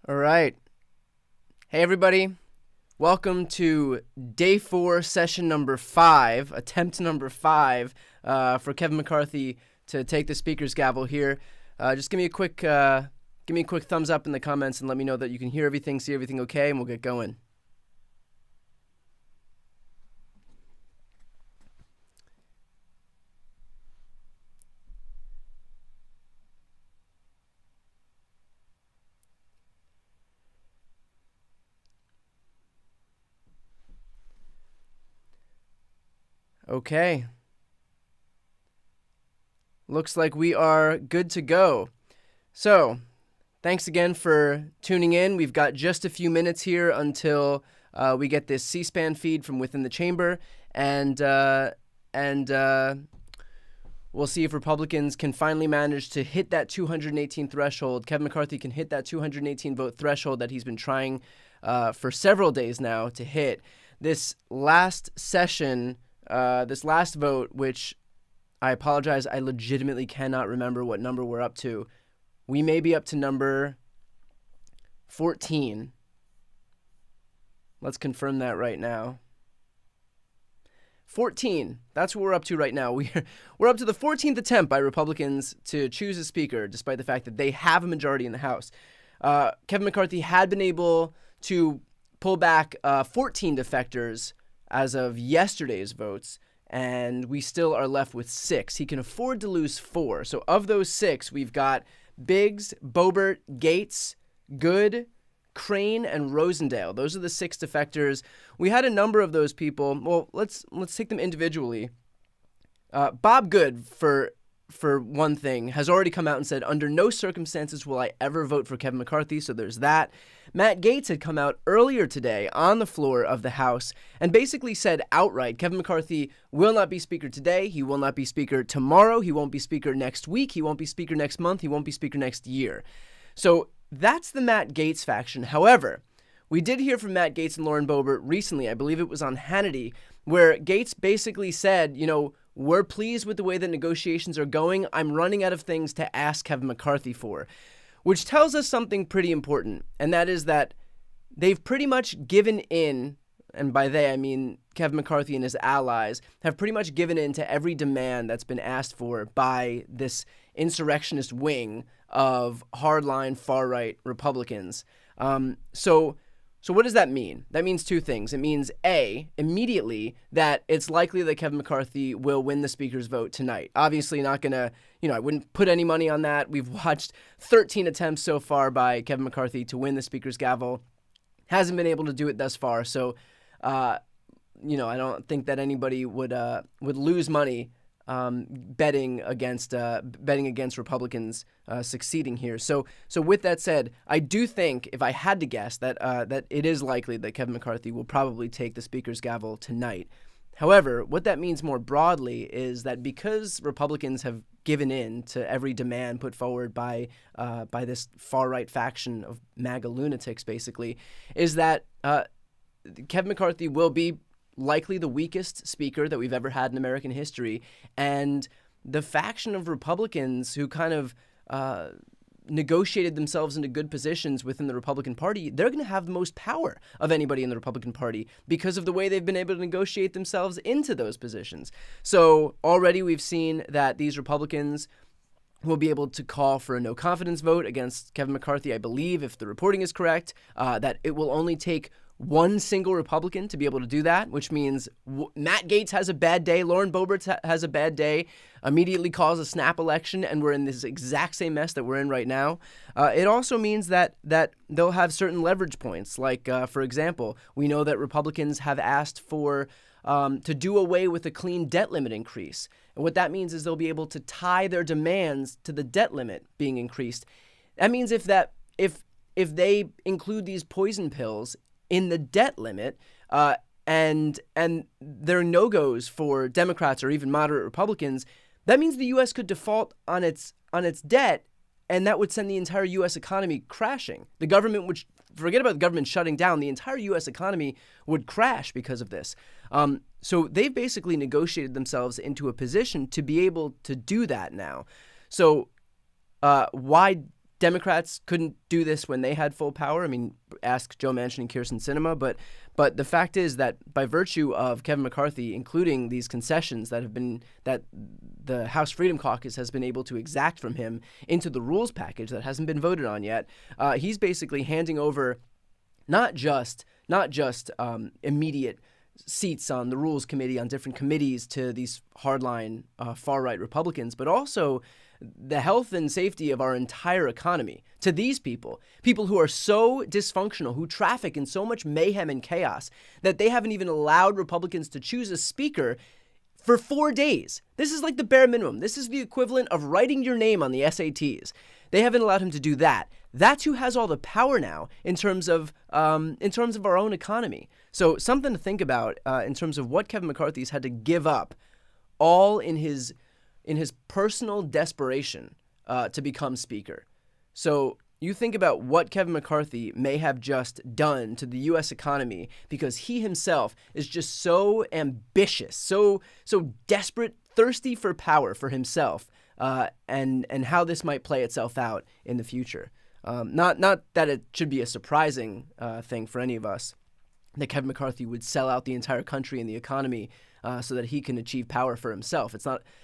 All right. Hey, everybody. Welcome to day 4, session number 5, attempt number 5 for Kevin McCarthy to take the speaker's gavel here. Just give me a quick thumbs up in the comments and let me know that you can hear everything, see everything okay, and we'll get going. Okay. Looks like we are good to go. So, thanks again for tuning in. We've got just a few minutes here until we get this C-SPAN feed from within the chamber, and we'll see if Republicans can finally manage to hit that 218 threshold. Kevin McCarthy can hit that 218 vote threshold that he's been trying for several days now to hit. This last session, this last vote, which I apologize, I legitimately cannot remember what number we're up to. We may be up to number 14. Let's confirm that right now. 14. That's what we're up to right now. We're up to the 14th attempt by Republicans to choose a speaker, despite the fact that they have a majority in the House. Kevin McCarthy had been able to pull back 14 defectors as of yesterday's votes, and we still are left with 6. He can afford to lose 4. So of those 6, we've got Biggs, Boebert, Gates, Good, Crane, and Rosendale. Those are the 6 defectors. We had a number of those people. Well, let's take them individually. Bob Good, for one thing, has already come out and said, under no circumstances will I ever vote for Kevin McCarthy, so there's that. Matt Gaetz had come out earlier today on the floor of the House and basically said outright, Kevin McCarthy will not be Speaker today, he will not be Speaker tomorrow, he won't be Speaker next week, he won't be Speaker next month, he won't be Speaker next year. So that's the Matt Gaetz faction. However, we did hear from Matt Gaetz and Lauren Boebert recently, I believe it was on Hannity, where Gaetz basically said, we're pleased with the way that negotiations are going. I'm running out of things to ask Kevin McCarthy for, which tells us something pretty important, and that is that they've pretty much given in, and by they I mean Kevin McCarthy and his allies, have pretty much given in to every demand that's been asked for by this insurrectionist wing of hardline far-right Republicans. So what does that mean? That means 2 things. It means, A, immediately that it's likely that Kevin McCarthy will win the Speaker's vote tonight. Obviously not going to, I wouldn't put any money on that. We've watched 13 attempts so far by Kevin McCarthy to win the Speaker's gavel. Hasn't been able to do it thus far. So, I don't think that anybody would lose money betting against Republicans succeeding here. So with that said, I do think, if I had to guess, that it is likely that Kevin McCarthy will probably take the Speaker's gavel tonight. However, what that means more broadly is that because Republicans have given in to every demand put forward by this far-right faction of MAGA lunatics, basically, is that Kevin McCarthy will be likely the weakest speaker that we've ever had in American history. And the faction of Republicans who kind of negotiated themselves into good positions within the Republican Party, they're going to have the most power of anybody in the Republican Party because of the way they've been able to negotiate themselves into those positions. So already we've seen that these Republicans will be able to call for a no confidence vote against Kevin McCarthy. I believe, if the reporting is correct, that it will only take one single Republican to be able to do that, which means Matt Gaetz has a bad day, Lauren Boebert has a bad day, immediately calls a snap election, and we're in this exact same mess that we're in right now. It also means that they'll have certain leverage points. Like, for example, we know that Republicans have asked for to do away with the clean debt limit increase. And what that means is they'll be able to tie their demands to the debt limit being increased. That means if they include these poison pills in the debt limit, and there are no-goes for Democrats or even moderate Republicans, that means the U.S. could default on its debt, and that would send the entire U.S. economy crashing. The government would forget about the government shutting down. The entire U.S. economy would crash because of this. So they've basically negotiated themselves into a position to be able to do that now. So why Democrats couldn't do this when they had full power? I mean, ask Joe Manchin and Kyrsten Sinema. But the fact is that by virtue of Kevin McCarthy including these concessions that the House Freedom Caucus has been able to exact from him into the rules package that hasn't been voted on yet, he's basically handing over not just immediate seats on the Rules Committee, on different committees to these hardline far-right Republicans, but also the health and safety of our entire economy to these people who are so dysfunctional, who traffic in so much mayhem and chaos that they haven't even allowed Republicans to choose a speaker for 4 days. This is like the bare minimum. This is the equivalent of writing your name on the SATs. They haven't allowed him to do that. That's who has all the power now in terms of our own economy. So something to think about in terms of what Kevin McCarthy's had to give up, all in his personal desperation to become speaker. So you think about what Kevin McCarthy may have just done to the U.S. economy because he himself is just so ambitious, so desperate, thirsty for power for himself, and how this might play itself out in the future. Not that it should be a surprising thing for any of us that Kevin McCarthy would sell out the entire country and the economy so that he can achieve power for himself.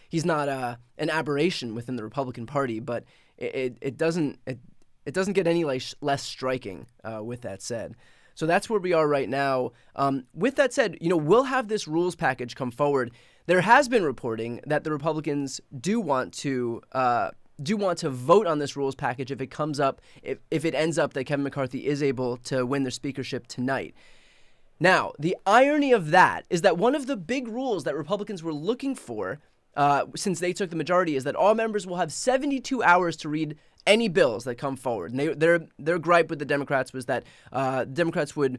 He's not an aberration within the Republican Party, but it doesn't get any less striking with that said. So that's where we are right now. With that said, we'll have this rules package come forward. There has been reporting that the Republicans do want to vote on this rules package if it comes up, if it ends up that Kevin McCarthy is able to win their speakership tonight. Now, the irony of that is that one of the big rules that Republicans were looking for since they took the majority is that all members will have 72 hours to read any bills that come forward. And their gripe with the Democrats was that Democrats would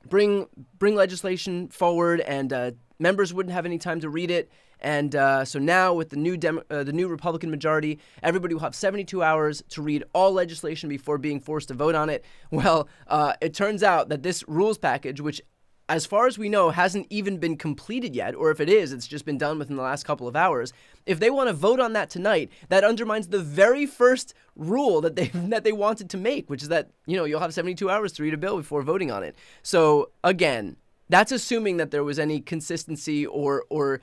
bring legislation forward and members wouldn't have any time to read it. And so now with the new Republican majority, everybody will have 72 hours to read all legislation before being forced to vote on it. Well, it turns out that this rules package, which as far as we know hasn't even been completed yet, or if it is, it's just been done within the last couple of hours. If they want to vote on that tonight, that undermines the very first rule that they wanted to make, which is that you'll have 72 hours to read a bill before voting on it. So again, that's assuming that there was any consistency or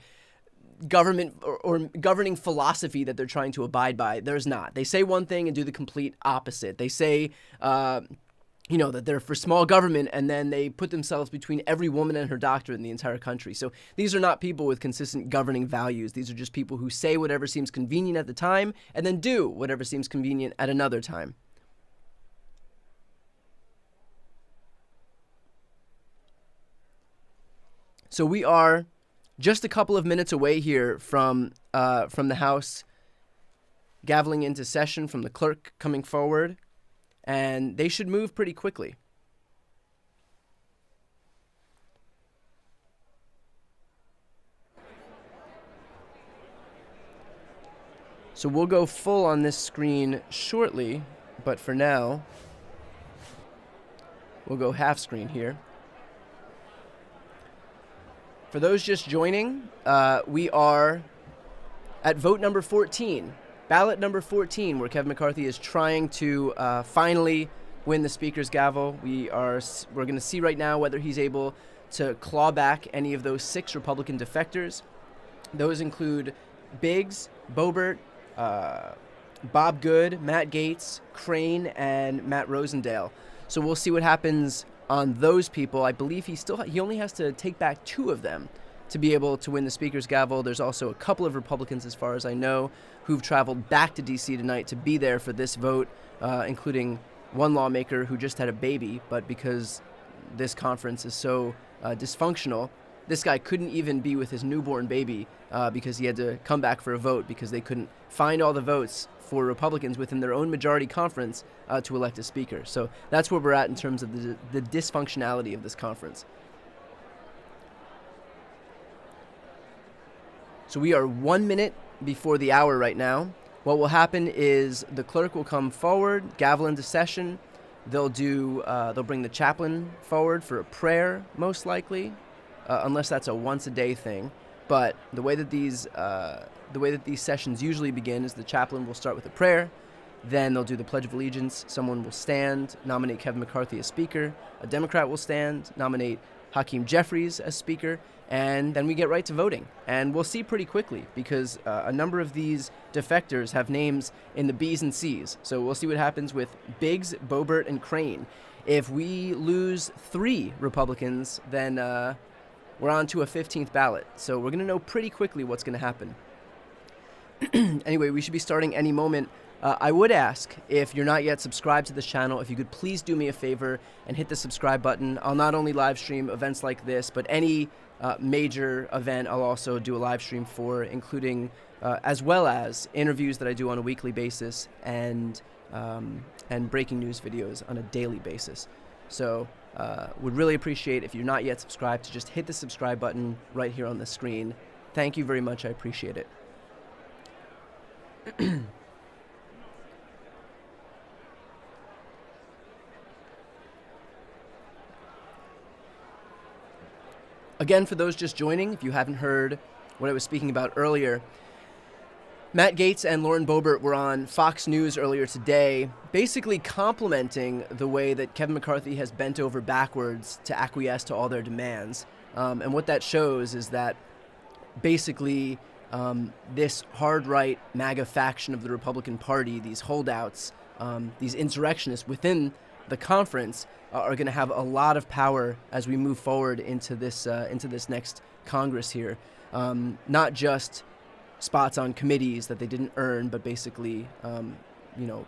government or governing philosophy that they're trying to abide by. There's not. They say one thing and do the complete opposite. They say, that they're for small government, and then they put themselves between every woman and her doctor in the entire country. So these are not people with consistent governing values. These are just people who say whatever seems convenient at the time and then do whatever seems convenient at another time. So we are just a couple of minutes away here from the House gaveling into session, from the clerk coming forward, and they should move pretty quickly. So we'll go full on this screen shortly, but for now, we'll go half screen here. For those just joining, we are at vote number 14, ballot number 14, where Kevin McCarthy is trying to finally win the Speaker's gavel. We're going to see right now whether he's able to claw back any of those 6 Republican defectors. Those include Biggs, Boebert, Bob Good, Matt Gaetz, Crane, and Matt Rosendale. So we'll see what happens on those people. I believe he only has to take back 2 of them to be able to win the Speaker's gavel. There's also a couple of Republicans, as far as I know, who've traveled back to D.C. tonight to be there for this vote, including one lawmaker who just had a baby, but because this conference is so dysfunctional, this guy couldn't even be with his newborn baby because he had to come back for a vote because they couldn't find all the votes for Republicans within their own majority conference to elect a speaker. So that's where we're at in terms of the dysfunctionality of this conference. So we are 1 minute before the hour right now. What will happen is the clerk will come forward, gavel into session. They'll bring the chaplain forward for a prayer, most likely, unless that's a once-a-day thing. But the way that these sessions usually begin is the chaplain will start with a prayer, then they'll do the Pledge of Allegiance. Someone will stand, nominate Kevin McCarthy as Speaker. A Democrat will stand, nominate Hakeem Jeffries as Speaker, and then we get right to voting. And we'll see pretty quickly because a number of these defectors have names in the B's and C's. So we'll see what happens with Biggs, Boebert, and Crane. If we lose 3 Republicans, then we're on to a 15th ballot. So we're going to know pretty quickly what's going to happen. Anyway, we should be starting any moment. I would ask, if you're not yet subscribed to this channel, if you could please do me a favor and hit the subscribe button. I'll not only live stream events like this, but any major event I'll also do a live stream for, including as well as interviews that I do on a weekly basis and breaking news videos on a daily basis. So would really appreciate if you're not yet subscribed to just hit the subscribe button right here on the screen. Thank you very much. I appreciate it. Again, for those just joining, if you haven't heard what I was speaking about earlier, Matt Gaetz and Lauren Boebert were on Fox News earlier today, basically complimenting the way that Kevin McCarthy has bent over backwards to acquiesce to all their demands. And what that shows is that basically this hard-right MAGA faction of the Republican Party, these holdouts, these insurrectionists within the conference are going to have a lot of power as we move forward into this next Congress here. Not just spots on committees that they didn't earn, but basically,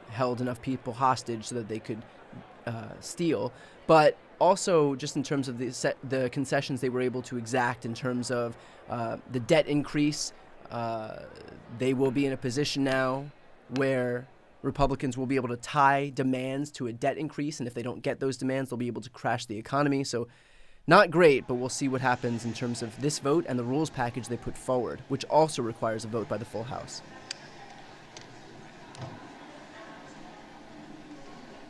held enough people hostage so that they could steal. But also, just in terms of the concessions they were able to exact in terms of the debt increase, they will be in a position now where Republicans will be able to tie demands to a debt increase, and if they don't get those demands, they'll be able to crash the economy. So not great, but we'll see what happens in terms of this vote and the rules package they put forward, which also requires a vote by the full House.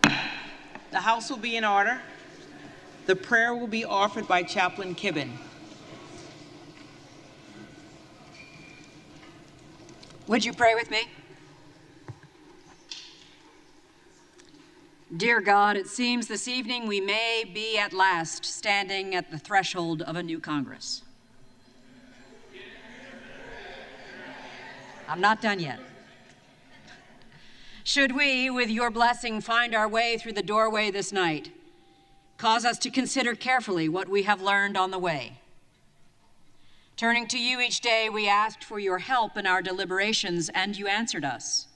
The House will be in order. The prayer will be offered by Chaplain Kibben. Would you pray with me? Dear God, it seems this evening we may be at last standing at the threshold of a new Congress. I'm not done yet. Should we, with your blessing, find our way through the doorway this night, cause us to consider carefully what we have learned on the way. Turning to you each day, we asked for your help in our deliberations, and you answered us.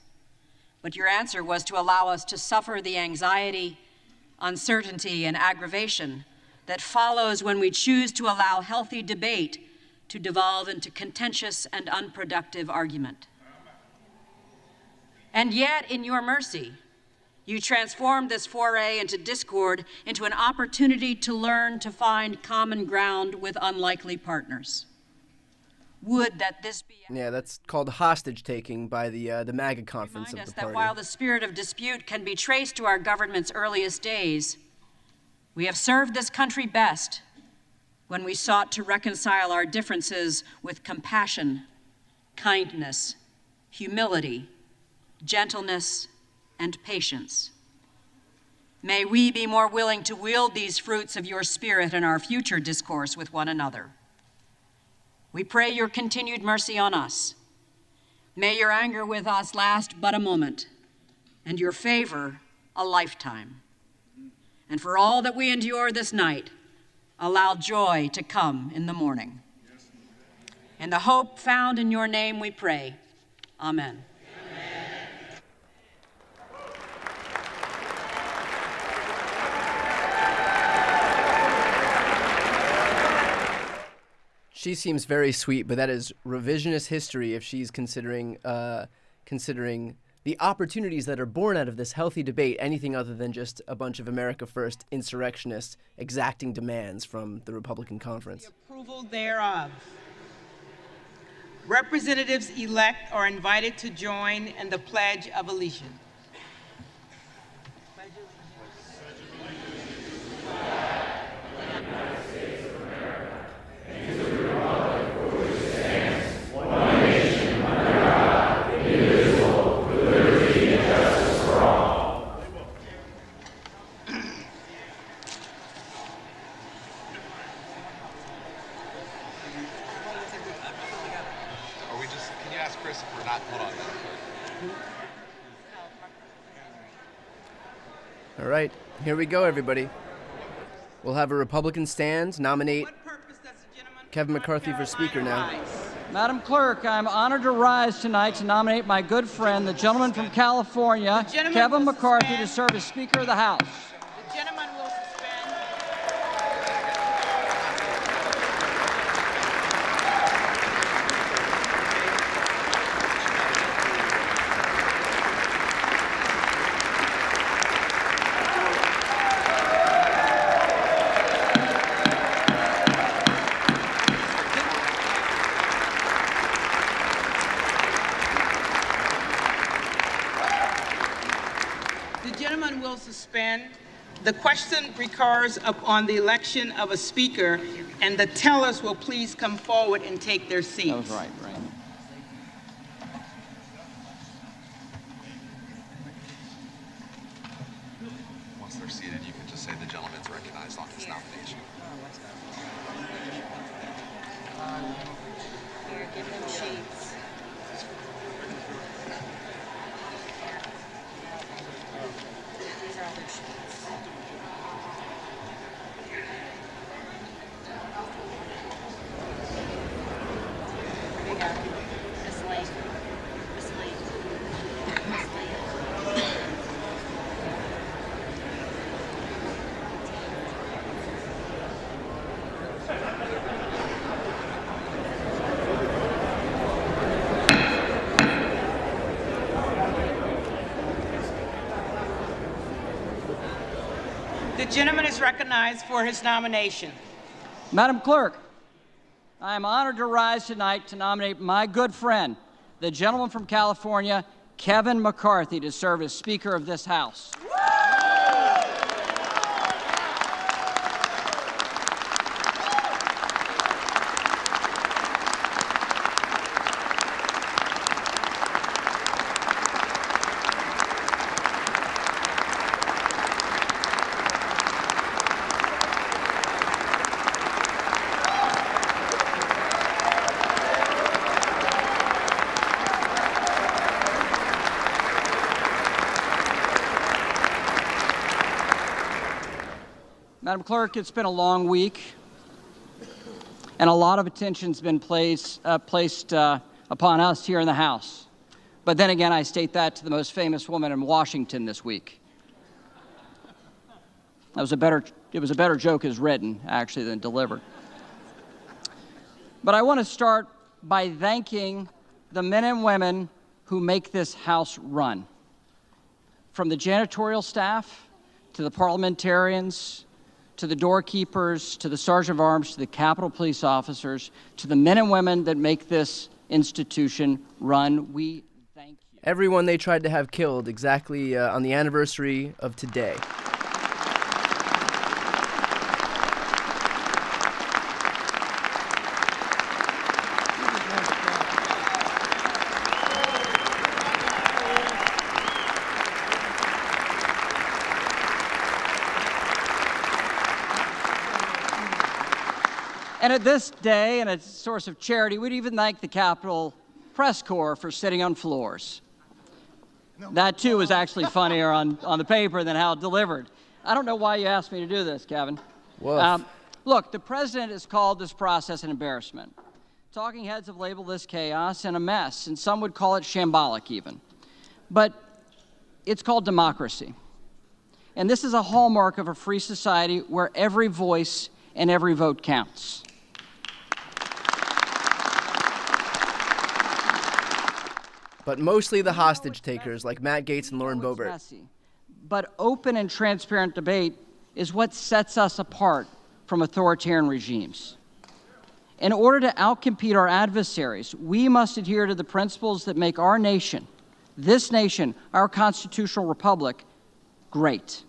But your answer was to allow us to suffer the anxiety, uncertainty, and aggravation that follows when we choose to allow healthy debate to devolve into contentious and unproductive argument. And yet, in your mercy, you transformed this foray into discord into an opportunity to learn to find common ground with unlikely partners. Would that this be... Yeah, that's called hostage-taking by the MAGA conference of the party. Remind us that while the spirit of dispute can be traced to our government's earliest days, we have served this country best when we sought to reconcile our differences with compassion, kindness, humility, gentleness, and patience. May we be more willing to wield these fruits of your Spirit in our future discourse with one another. We pray your continued mercy on us. May your anger with us last but a moment, and your favor a lifetime. And for all that we endure this night, allow joy to come in the morning. In the hope found in your name we pray. Amen. She seems very sweet, but that is revisionist history if she's considering the opportunities that are born out of this healthy debate anything other than just a bunch of America First insurrectionists exacting demands from the Republican conference. The approval thereof. Representatives-elect are invited to join in the Pledge of Allegiance. All right, here we go, everybody. We'll have a Republican stand nominate Kevin McCarthy for Speaker now. Madam Clerk, I'm honored to rise tonight to nominate my good friend, the gentleman from California, Kevin McCarthy, to serve as Speaker of the House. The gentleman will suspend. The question recurs upon the election of a speaker, and the tellers will please come forward and take their seats. That was right. Once they're seated, you can just say the gentleman's recognized on his nomination. Here, give them sheets. These are all their sheets. The gentleman is recognized for his nomination. Madam Clerk, I am honored to rise tonight to nominate my good friend, the gentleman from California, Kevin McCarthy, to serve as Speaker of this House. Madam Clerk, it's been a long week, and a lot of attention's been placed upon us here in the House. But then again, I state that to the most famous woman in Washington this week. It was a better joke as written, actually, than delivered. But I want to start by thanking the men and women who make this House run. From the janitorial staff, to the parliamentarians, to the doorkeepers, to the sergeant of arms, to the Capitol Police officers, to the men and women that make this institution run, we thank you. Everyone they tried to have killed exactly on the anniversary of today. And at this day, and a source of charity, we'd even thank the Capitol Press Corps for sitting on floors. That, too, was actually funnier on the paper than how it delivered. I don't know why you asked me to do this, Kevin. Look, the president has called this process an embarrassment. Talking heads have labeled this chaos and a mess, and some would call it shambolic even. But it's called democracy. And this is a hallmark of a free society where every voice and every vote counts. But mostly the hostage takers like Matt Gaetz and Lauren Boebert. Messy, but open and transparent debate is what sets us apart from authoritarian regimes. In order to outcompete our adversaries, we must adhere to the principles that make our nation, this nation, our constitutional republic, great.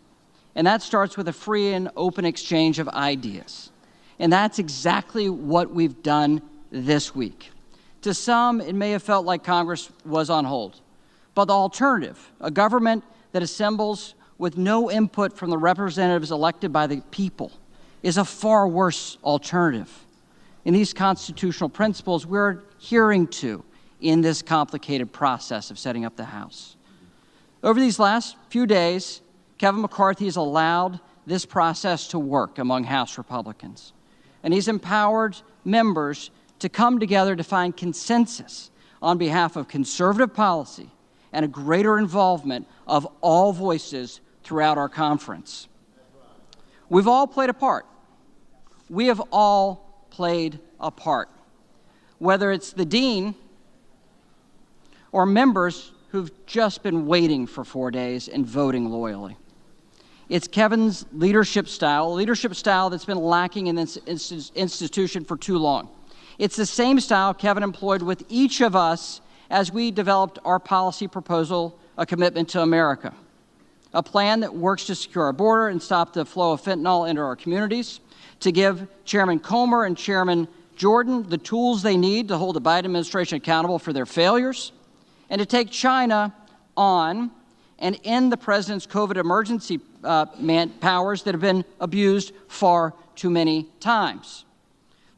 And that starts with a free and open exchange of ideas. And that's exactly what we've done this week. To some, it may have felt like Congress was on hold. But the alternative, a government that assembles with no input from the representatives elected by the people, is a far worse alternative. And these constitutional principles we're adhering to in this complicated process of setting up the House. Over these last few days, Kevin McCarthy has allowed this process to work among House Republicans. And he's empowered members to come together to find consensus on behalf of conservative policy and a greater involvement of all voices throughout our conference. We've all played a part. We have all played a part, whether it's the dean or members who've just been waiting for 4 days and voting loyally. It's Kevin's leadership style that's been lacking in this institution for too long. It's the same style Kevin employed with each of us as we developed our policy proposal, A Commitment to America, a plan that works to secure our border and stop the flow of fentanyl into our communities, to give Chairman Comer and Chairman Jordan the tools they need to hold the Biden administration accountable for their failures, and to take China on and end the president's COVID emergency powers that have been abused far too many times.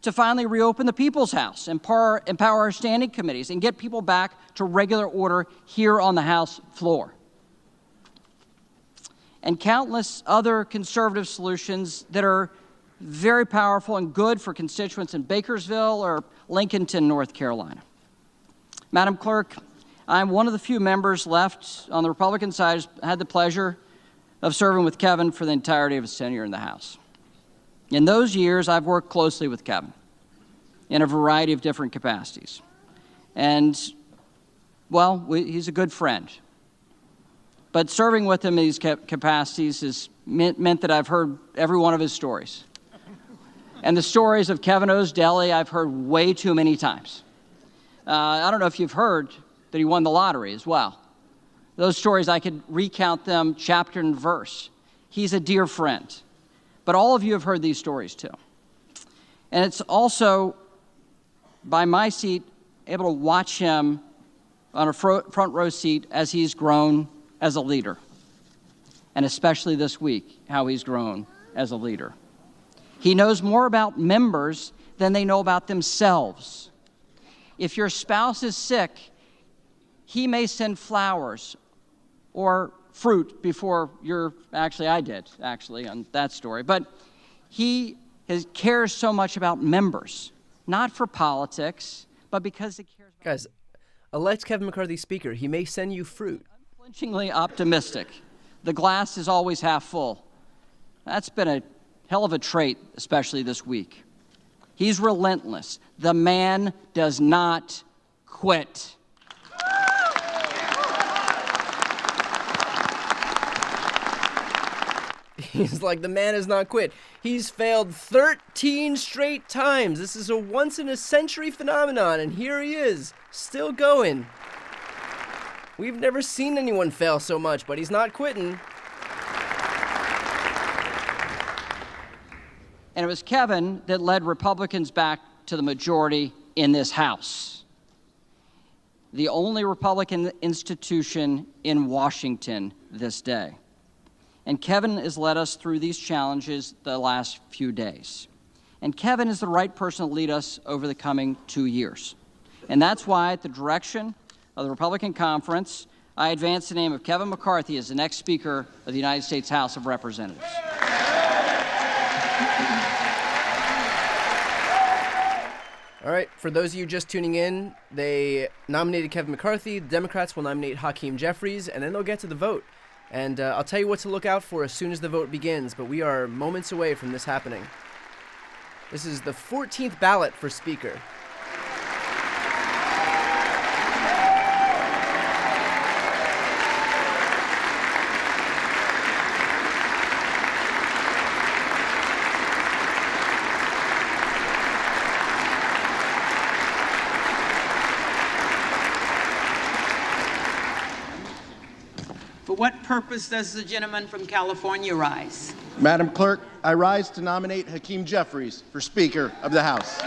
To finally reopen the People's House, empower our standing committees, and get people back to regular order here on the House floor. And countless other conservative solutions that are very powerful and good for constituents in Bakersville or Lincolnton, North Carolina. Madam Clerk, I'm one of the few members left on the Republican side who's had the pleasure of serving with Kevin for the entirety of his tenure in the House. In those years, I've worked closely with Kevin in a variety of different capacities. And, well, he's a good friend. But serving with him in these capacities has meant that I've heard every one of his stories. And the stories of Kevin O's Deli I've heard way too many times. I don't know if you've heard that he won the lottery as well. Those stories, I could recount them chapter and verse. He's a dear friend. But all of you have heard these stories too. And it's also, by my seat, able to watch him on a front row seat as he's grown as a leader. And especially this week, how he's grown as a leader. He knows more about members than they know about themselves. If your spouse is sick, he may send flowers or fruit before I did on that story. But he cares so much about members, not for politics, but because he cares about... Guys, elect Kevin McCarthy Speaker. He may send you fruit. Unflinchingly optimistic. The glass is always half full. That's been a hell of a trait, especially this week. He's relentless. The man does not quit. He's like, the man has not quit. He's failed 13 straight times. This is a once-in-a-century phenomenon, and here he is, still going. We've never seen anyone fail so much, but he's not quitting. And it was Kevin that led Republicans back to the majority in this House. The only Republican institution in Washington this day. And Kevin has led us through these challenges the last few days. and Kevin is the right person to lead us over the coming 2 years. And that's why, at the direction of the Republican Conference, I advance the name of Kevin McCarthy as the next Speaker of the United States House of Representatives. All right, for those of you just tuning in, they nominated Kevin McCarthy. The Democrats will nominate Hakeem Jeffries, and then they'll get to the vote. And I'll tell you what to look out for as soon as the vote begins, but we are moments away from this happening. This is the 14th ballot for Speaker. For what purpose does the gentleman from California rise? Madam Clerk, I rise to nominate Hakeem Jeffries for Speaker of the House.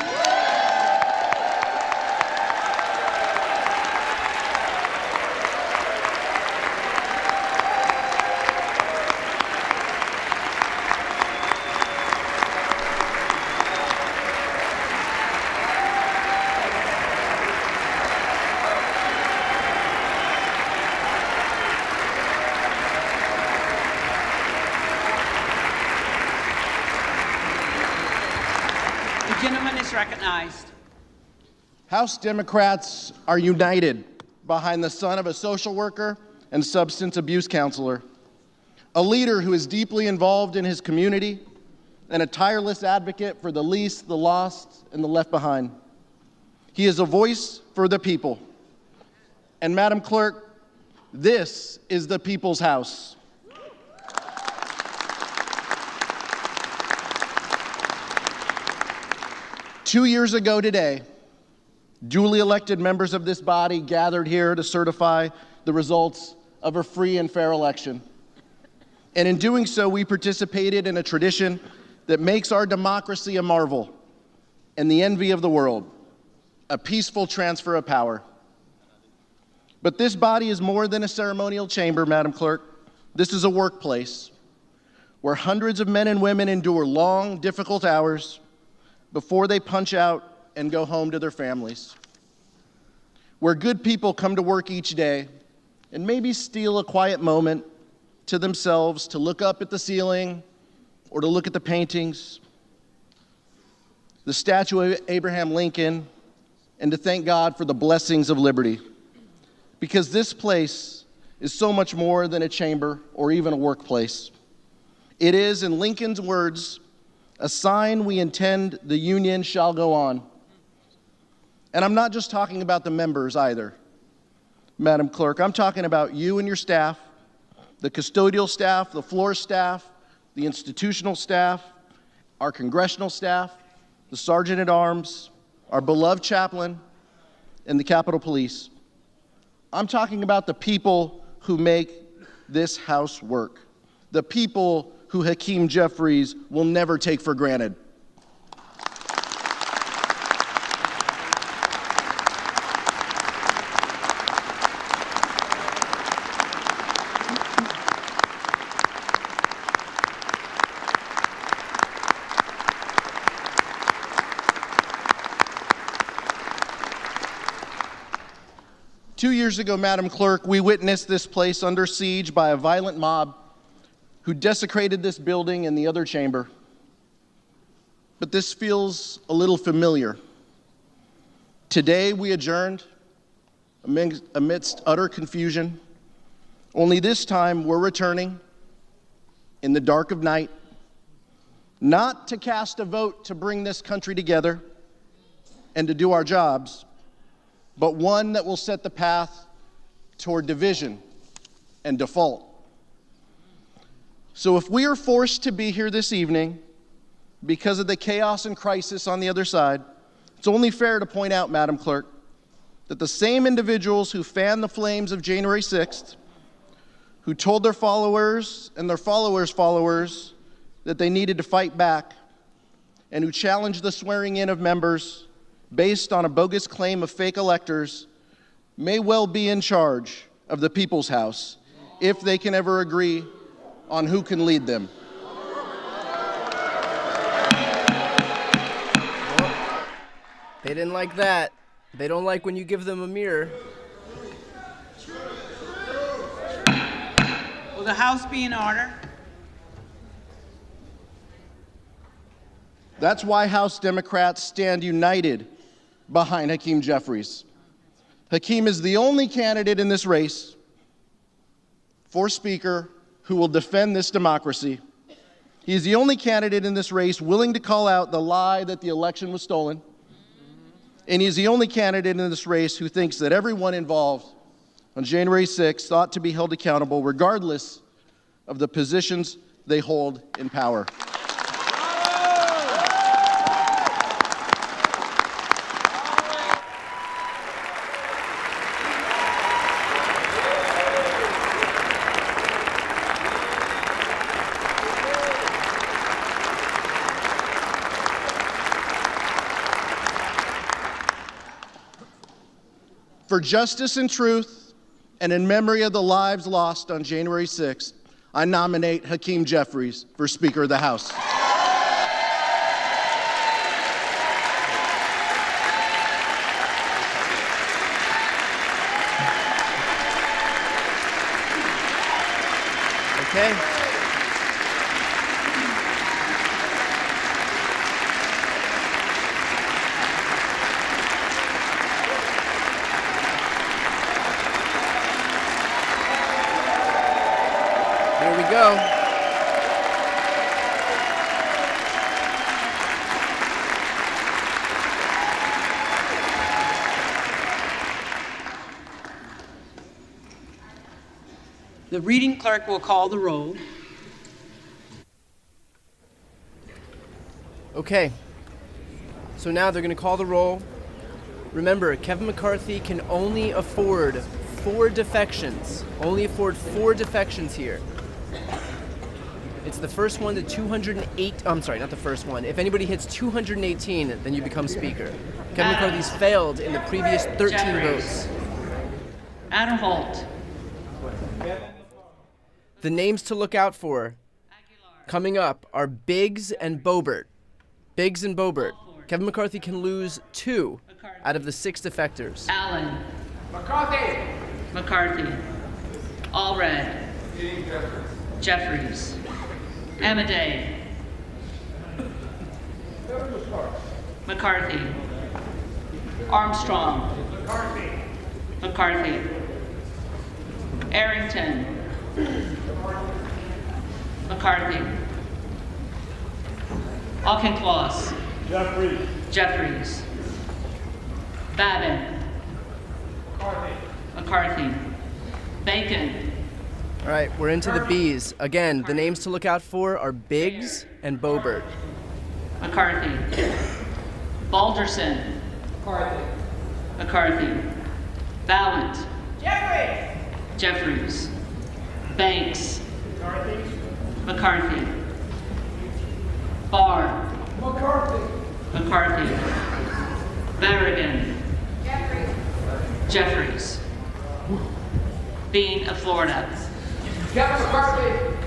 'The gentleman is recognized. House Democrats are united behind the son of a social worker and substance abuse counselor, a leader who is deeply involved in his community, and a tireless advocate for the least, the lost, and the left behind. He is a voice for the people. And Madam Clerk, this is the people's house. Two years ago today, duly elected members of this body gathered here to certify the results of a free and fair election. And in doing so, we participated in a tradition that makes our democracy a marvel and the envy of the world, a peaceful transfer of power. But this body is more than a ceremonial chamber, Madam Clerk. This is a workplace where hundreds of men and women endure long, difficult hours before they punch out and go home to their families. Where good people come to work each day and maybe steal a quiet moment to themselves to look up at the ceiling or to look at the paintings, the statue of Abraham Lincoln, and to thank God for the blessings of liberty. Because this place is so much more than a chamber or even a workplace. It is, in Lincoln's words, a sign we intend the Union shall go on. And I'm not just talking about the members either, Madam Clerk. I'm talking about you and your staff, the custodial staff, the floor staff, the institutional staff, our congressional staff, the Sergeant at Arms, our beloved chaplain, and the Capitol Police. I'm talking about the people who make this house work, the people who Hakeem Jeffries will never take for granted. Two years ago, Madam Clerk, we witnessed this place under siege by a violent mob who desecrated this building and the other chamber. But this feels a little familiar. Today we adjourned amidst utter confusion, only this time we're returning in the dark of night, not to cast a vote to bring this country together and to do our jobs, but one that will set the path toward division and default. So if we are forced to be here this evening because of the chaos and crisis on the other side, it's only fair to point out, Madam Clerk, that the same individuals who fanned the flames of January 6th, who told their followers and their followers' followers that they needed to fight back, and who challenged the swearing in of members based on a bogus claim of fake electors, may well be in charge of the People's House if they can ever agree on who can lead them. They didn't like that. They don't like when you give them a mirror. Will the House be in order? That's why House Democrats stand united behind Hakeem Jeffries. Hakeem is the only candidate in this race for Speaker who will defend this democracy. He is the only candidate in this race willing to call out the lie that the election was stolen. And he is the only candidate in this race who thinks that everyone involved on January 6th ought to be held accountable regardless of the positions they hold in power. For justice and truth, and in memory of the lives lost on January 6th, I nominate Hakeem Jeffries for Speaker of the House. Okay. Here we go. The reading clerk will call the roll. Okay. So now they're going to call the roll. Remember, Kevin McCarthy can only afford 4 defections. Only afford 4 defections here. It's the first one to 208. I'm sorry, not the first one. If anybody hits 218, then you become Speaker. Kevin McCarthy's failed in the previous 13 votes. Adam Holt. The names to look out for coming up are Biggs and Boebert. Biggs and Boebert. Kevin McCarthy can lose 2 out of the 6 defectors. Allen. McCarthy. Allred. Jeffries. Amaday. McCarthy. Armstrong. McCarthy. Arrington. McCarthy. Auchincloss. Jeffries. Babin. McCarthy. Bacon. All right, we're into the B's. Again, the names to look out for are Biggs and Boebert. McCarthy. Balderson. McCarthy. Ballant. Jeffries. Banks. McCarthy. Barr. McCarthy. Berrigan. Jeffries. Bean of Florida.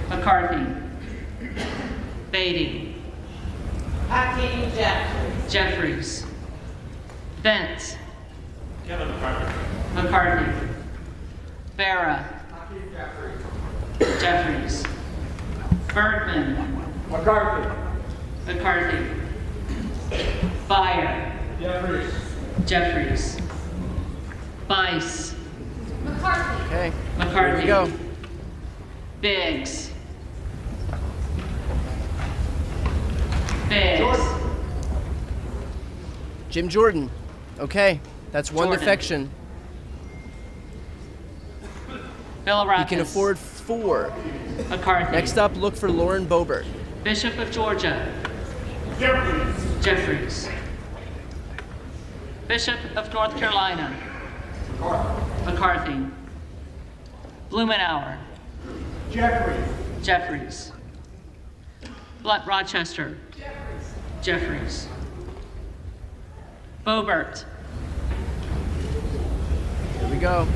McCarthy. Beatty. Jeffries. Bentz. McCarthy. Barra. Jeffries. Bergman. McCarthy. Byer. Jeffries. Bice. Okay, McCarthy. here we go. Biggs. Biggs. Jim Jordan. Okay, that's 1 Jordan. defection. Bilirakis. He can afford 4. McCarthy. Next up, look for Lauren Boebert. Bishop of Georgia. Jeffries. Bishop of North Carolina. McCarthy. Blumenauer. Jeffries. Blunt Rochester. Jeffries. Boebert. Here we go.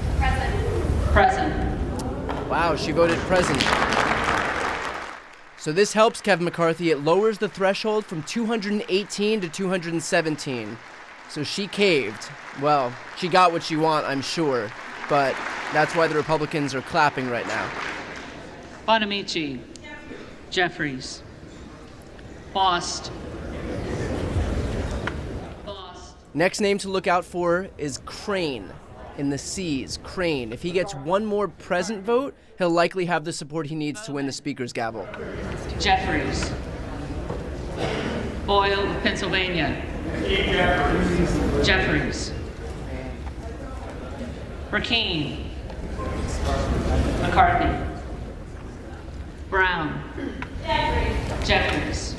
Present. Wow, she voted present. So this helps Kevin McCarthy. It lowers the threshold from 218 to 217. So she caved. Well, she got what she want, I'm sure, but that's why the Republicans are clapping right now. Bonamici. Jeffries. Bost. Next name to look out for is Crane in the C's. Crane. If he gets one more present vote, he'll likely have the support he needs to win the Speaker's gavel. Jeffries. Boyle of Pennsylvania. Jeffries. Rakeen. McCarthy. Brown. Jeffries.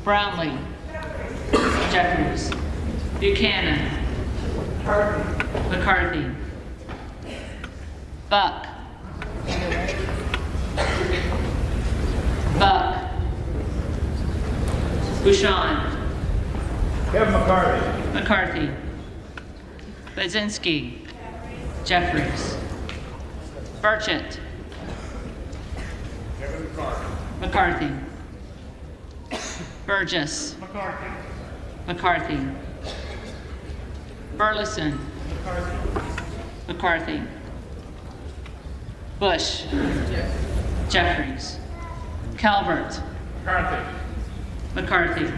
Brownlee. Jeffries. Buchanan. McCarthy. Buck. Buck. Bouchon. Kevin McCarthy. McCarthy. Baczynski. Jeffries. Burchett. Kevin McCarthy. McCarthy. Burgess. McCarthy. McCarthy. Burleson. McCarthy. Bush. Jeffries. Calvert. McCarthy. McCarthy.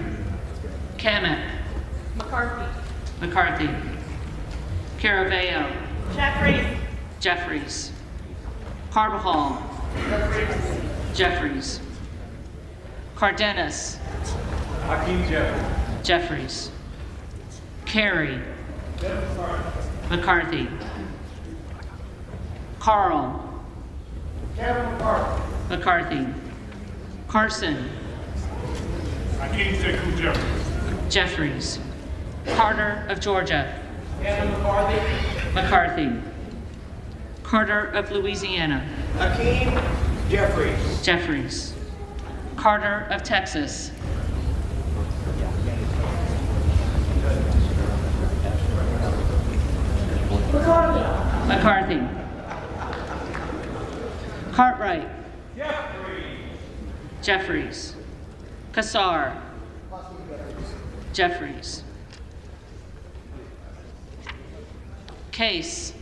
Kamek. McCarthy. Caraveo. Jeffries. Carbajal. Jeffries. Cardenas. Hakeem Jeffries. Jeffries. Carey. McCarthy. Carl. Kevin McCarthy. McCarthy. Carson. Hakeem Sekou Jeffries. Jeffries. Carter of Georgia. Kevin McCarthy. McCarthy. Carter of Louisiana. Hakeem Jeffries. Jeffries. Carter of Texas. McCarthy. Cartwright. Jeffries. Kassar. Jeffries. Case.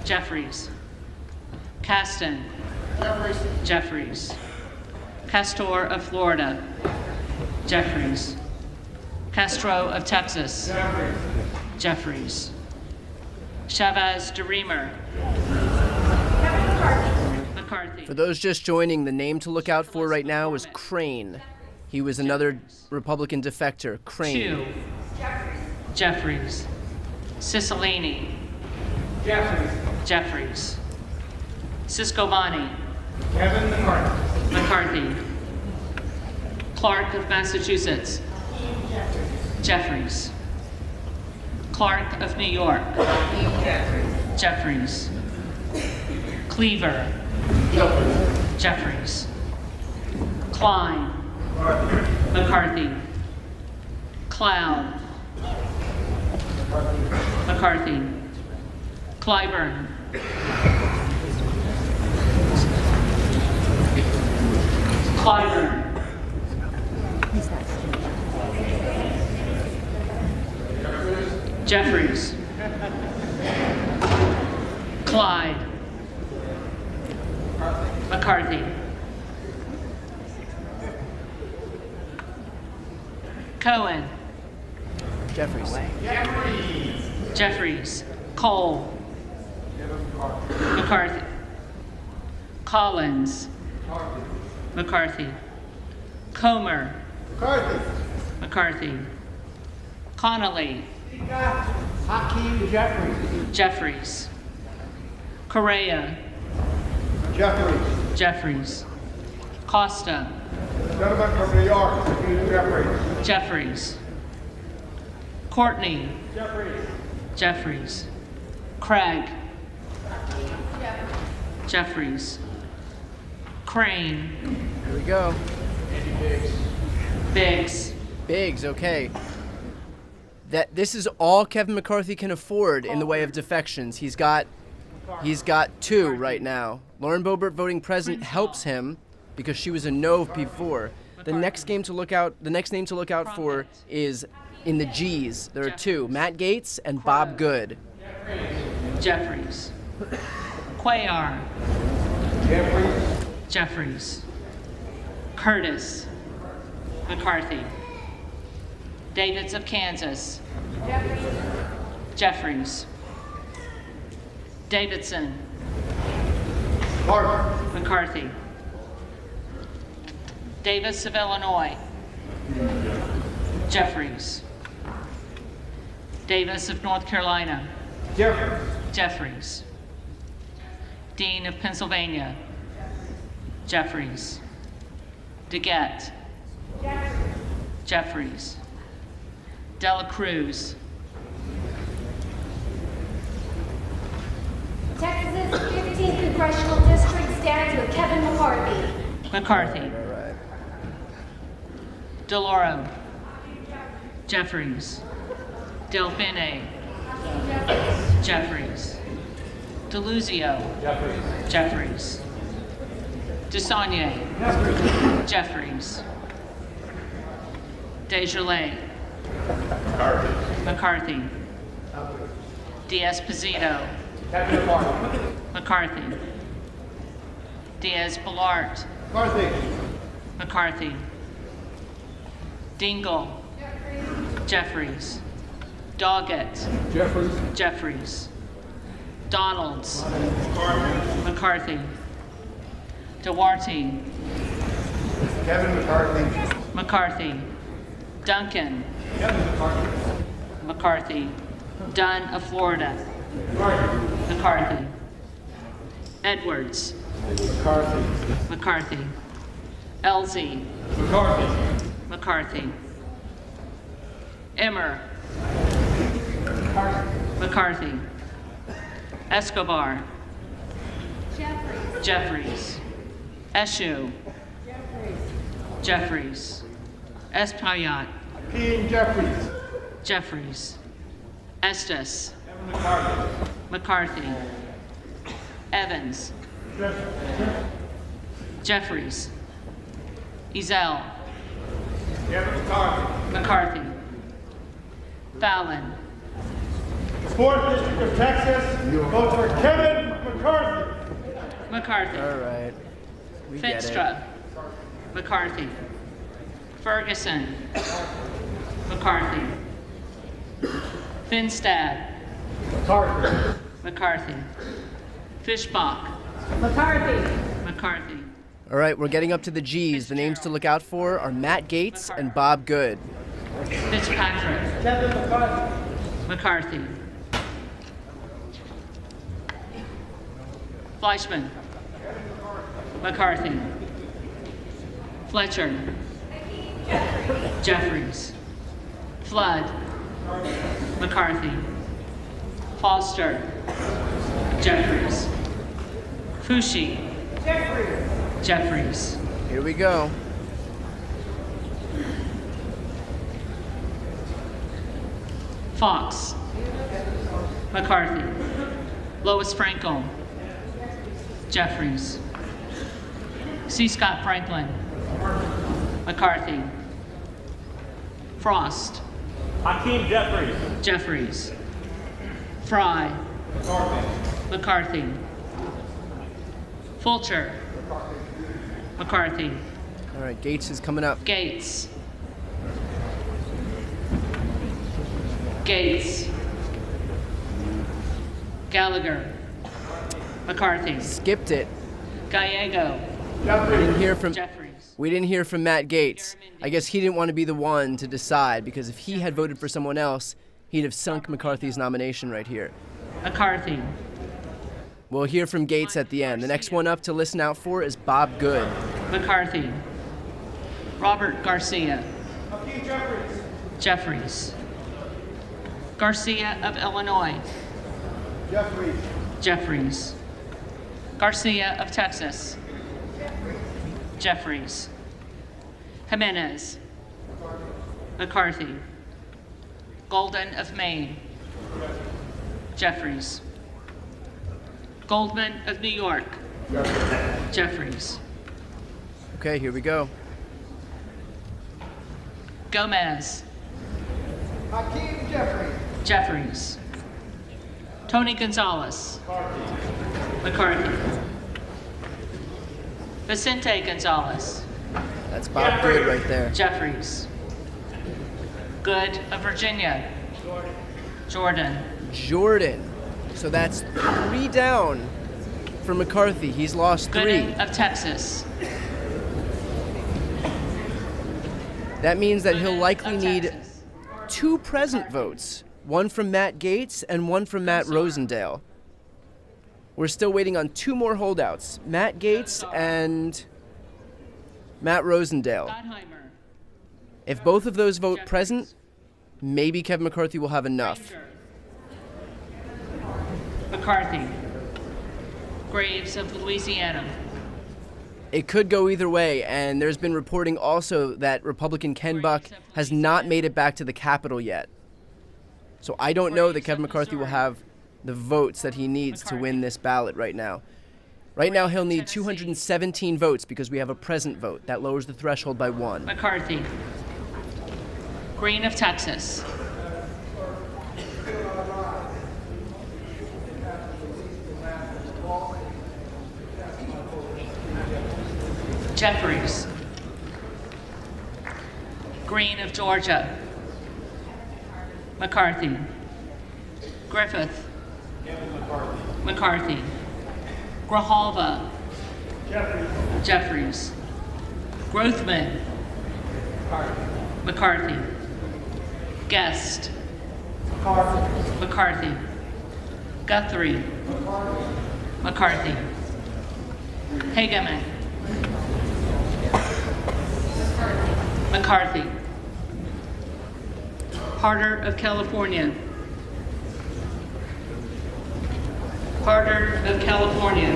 Jeffries. Caston. Jeffries. Castor of Florida. Jeffries. Castro of Texas. Jeffries. Chavez DeReamer. McCarthy. For those just joining, the name to look out for right now is Crane. He was another Republican defector. Crane. Chu. Jeffries. Cicilline. Jeffries. Ciscovani. Kevin McCarthy. McCarthy. Clark of Massachusetts. Jeffries. Clark of New York. Jeffries. Cleaver. Jeffries. Klein. McCarthy. Cloud. McCarthy. Clyburn. Clyburn. Jeffries. Clyde. McCarthy. Cohen. Jeffries. Jeffries. Cole. McCarthy. Collins. McCarthy. Comer. McCarthy. Connolly. Hakeem Jeffries. Jeffries. Correa. Jeffries. Jeffries. Costa. Gentleman from New York, Hakeem Jeffries. Jeffries. Courtney. Jeffries. Craig. Jeffries. Crane. Here we go. Biggs. Biggs, okay. This is all Kevin McCarthy can afford in the way of defections. He's got two right now. Lauren Boebert voting present helps him because she was a no before. The next name to look out for is in the G's. There are two: Matt Gaetz and Bob Good. Jeffries. Cuellar. Jeffries. Curtis. McCarthy. Davids of Kansas. Jeffries. Davidson. McCarthy. Davis of Illinois. Jeffries. Davis of North Carolina. Jeffries. Dean of Pennsylvania. Jeffries. DeGette. Jeffries. Dela Cruz. Texas 15th Congressional District stands with Kevin McCarthy. McCarthy. All right. DeLauro. Jeffries. Delphine. Jeffries. DeLuzio. Jeffries. DeSaulnier. Jeffries. Desjardins. McCarthy. Diaz-Pizito. McCarthy. Diaz-Balart. McCarthy. Dingle. Jeffries. Doggett. Jeffries. Donalds. McCarthy. Duarte. Kevin McCarthy. McCarthy. Duncan. McCarthy. Dunn of Florida. McCarthy. Edwards. McCarthy. Elsie. McCarthy. Emmer. McCarthy. Escobar. Jeffries. Eshu. Jeffries. Espaillat. Jeffries. Jeffries. Estes. McCarthy. Evans. Jeffries. Ezell. McCarthy. Fallon. 4th District of Texas, vote for Kevin McCarthy. McCarthy. All right. We get it. Finstra. McCarthy. Ferguson. McCarthy. Finstad. McCarthy. Fishbach. McCarthy. All right, we're getting up to the G's. The names to look out for are Matt Gaetz and Bob Good. Fitzpatrick. McCarthy. Fleischman. McCarthy. Fletcher. Jeffries. Flood. McCarthy. Foster. Jeffries. Fushi. Jeffries. Here we go. Fox. McCarthy. Lois Frankel. Jeffries. C. Scott Franklin. McCarthy. Frost. Hakeem Jeffries. Jeffries. Fry. McCarthy. Fulcher. McCarthy. All right, Gaetz is coming up. Gates. Gates. Gallagher. McCarthy. Skipped it. Gallego. We didn't hear from Matt Gaetz. I guess he didn't want to be the one to decide, because if he had voted for someone else, he'd have sunk McCarthy's nomination right here. McCarthy. We'll hear from Gaetz at the end. The next one up to listen out for is Bob Good. McCarthy. Robert Garcia. Jeffries. Garcia of Illinois. Jeffries. Garcia of Texas. Jeffries. Jimenez. McCarthy. Golden of Maine. Jeffries. Goldman of New York. Jeffries. Okay, here we go. Gomez. Hakeem Jeffries. Jeffries. Tony Gonzalez. McCarthy. Vicente Gonzalez. That's Bob Good right there. Jeffries. Good of Virginia. Jordan. Jordan. So that's 3 down for McCarthy. He's lost 3. Gooden of Texas. That means that he'll Gooden likely of need Texas. 2 present votes, one from Matt Gaetz and one from Matt Rosendale. We're still waiting on 2 more holdouts, Matt Gaetz and Matt Rosendale. Gottheimer. If both of those vote present, maybe Kevin McCarthy will have enough. Granger. McCarthy. Graves of Louisiana. It could go either way, and there's been reporting also that Republican Ken Buck has not made it back to the Capitol yet. So I don't know that Kevin McCarthy will have the votes that he needs to win this ballot right now. Right now he'll need 217 votes because we have a present vote. That lowers the threshold by 1. McCarthy. Green of Texas. Jeffries. Green of Georgia. McCarthy. Griffith. McCarthy. Grijalva. Jeffries. Grothman. McCarthy. Guest. McCarthy. Guthrie. McCarthy. Hageman. McCarthy. Harder of California. Harder of California.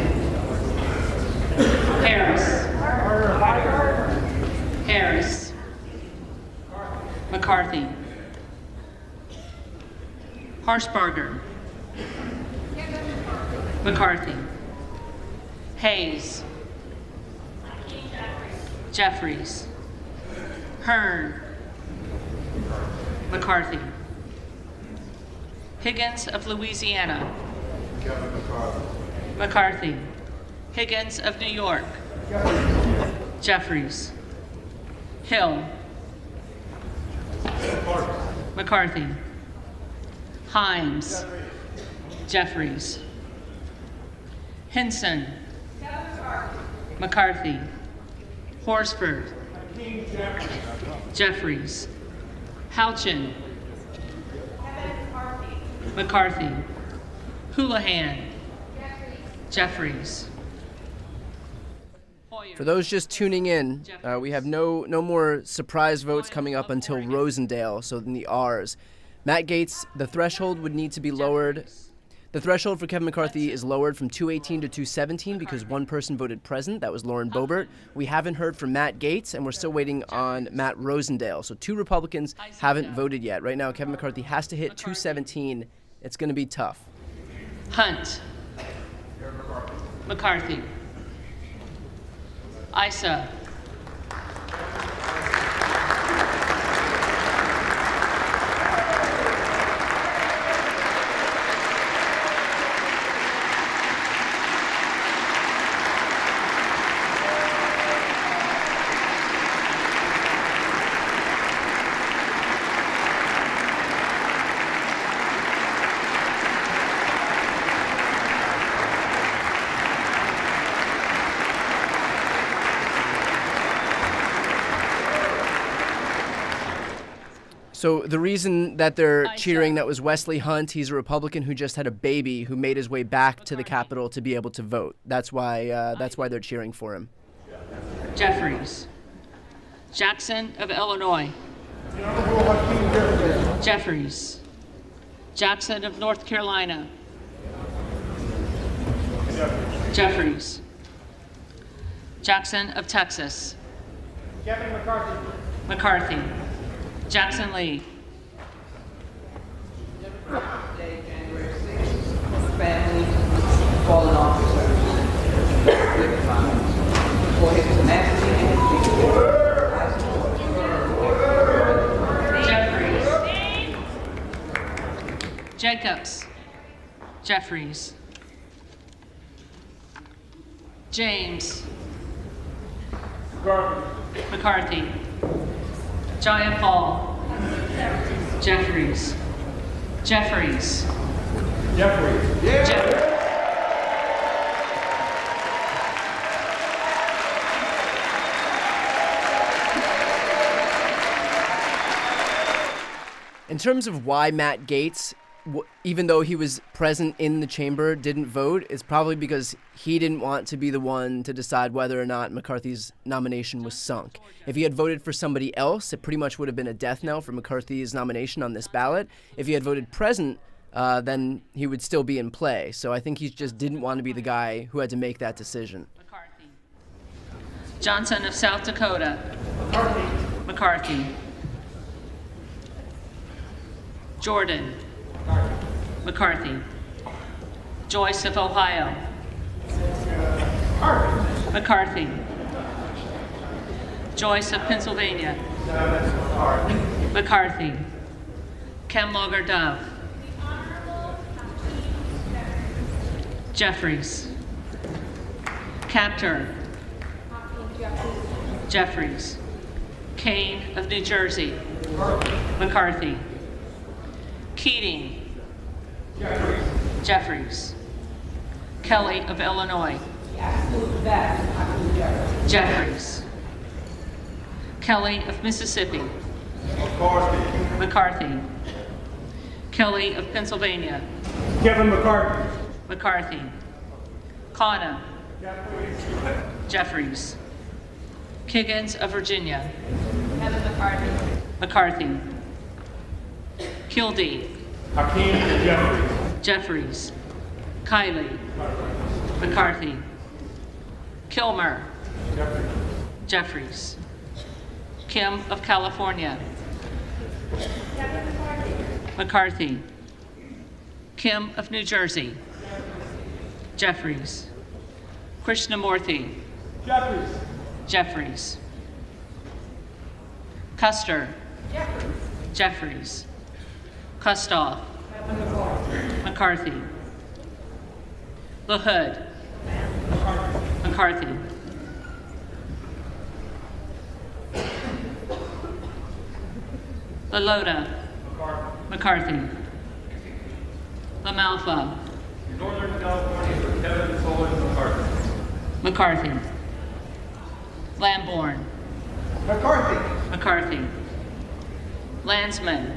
Harris. Harris. McCarthy. Harshbarger. McCarthy. Hayes. Jeffries. Hearn. McCarthy. Higgins of Louisiana. McCarthy. Higgins of New York. Jeffries. Hill. McCarthy. Himes. Jeffries. Hinson. McCarthy. Horsford. Jeffries. Houchin. McCarthy. Houlihan. Jeffries. For those just tuning in, we have no more surprise votes coming up until Rosendale, so in the R's. Matt Gaetz, the threshold would need to be lowered. The threshold for Kevin McCarthy is lowered from 218 to 217 because one person voted present. That was Lauren Boebert. We haven't heard from Matt Gaetz, and we're still waiting on Matt Rosendale. So 2 Republicans haven't voted yet. Right now, Kevin McCarthy has to hit 217. It's going to be tough. Hunt. McCarthy. Issa. So the reason that they're cheering, that was Wesley Hunt. He's a Republican who just had a baby who made his way back to the Capitol to be able to vote. That's why they're cheering for him. Jeffries. Jackson of Illinois. Jeffries. Jackson of North Carolina. Jeffries. Jackson of Texas. Kevin McCarthy. McCarthy. Jackson Lee. Day, January 6th, family, fallen officers, for his tenacity and his leadership. Jacobs. Jeffries. James. McCarthy. Jayapal. Jeffries. Jeffries. In terms of why Matt Gaetz, even though he was present in the chamber, didn't vote, it's probably because he didn't want to be the one to decide whether or not McCarthy's nomination was sunk. If he had voted for somebody else, it pretty much would have been a death knell for McCarthy's nomination on this ballot. If he had voted present, then he would still be in play. So I think he just didn't want to be the guy who had to make that decision. McCarthy. Johnson of South Dakota. McCarthy. Jordan. McCarthy. Joyce of Ohio. McCarthy. Joyce of Pennsylvania. McCarthy. Kemlogar Dove. Jeffries. Capter. Jeffries. Kane of New Jersey. McCarthy. Keating. Jeffries. Kelly of Illinois. Jeffries. Kelly of Mississippi. McCarthy. Kelly of Pennsylvania. Kevin McCarthy. McCarthy. Kana. Jeffries. Kiggins of Virginia. McCarthy. Kildee. Hakeem Jeffries. Jeffries. Kiley. McCarthy. Kilmer. Jeffries. Kim of California. McCarthy. Kim of New Jersey. Jeffries. Krishnamurthy. Jeffries. Custer. Jeffries. Kustoff. McCarthy. LaHood. McCarthy. LaLota. McCarthy. LaMalfa. Northern California for Kevin Cohen McCarthy. McCarthy. Lamborn. McCarthy. McCarthy. Landsman.